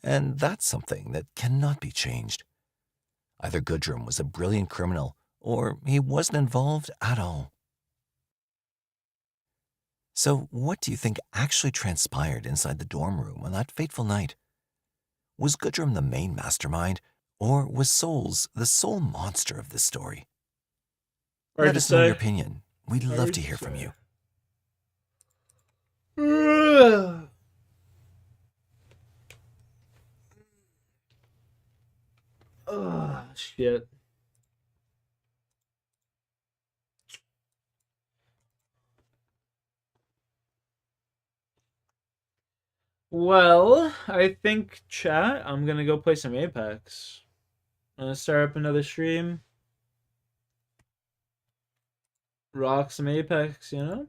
And that's something that cannot be changed. Either Goodrum was a brilliant criminal, or he wasn't involved at all. So what do you think actually transpired inside the dorm room on that fateful night? Was Goodrum the main mastermind, or was Souls the sole monster of this story? Hard Let to us know your say. opinion. We'd love Hard to to hear from say. you. Oh, shit. Well, I think, chat, I'm gonna go play some Apex. I'm gonna start up another stream. Rock some Apex, you know?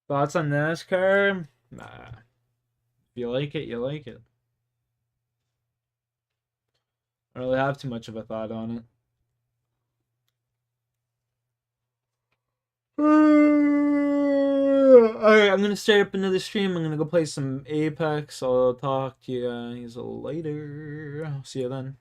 Thoughts on NASCAR? Nah. If you like it, you like it. I don't really have too much of a thought on it. Alright, I'm gonna start up another stream. I'm gonna go play some Apex. I'll talk to you guys later. See you then.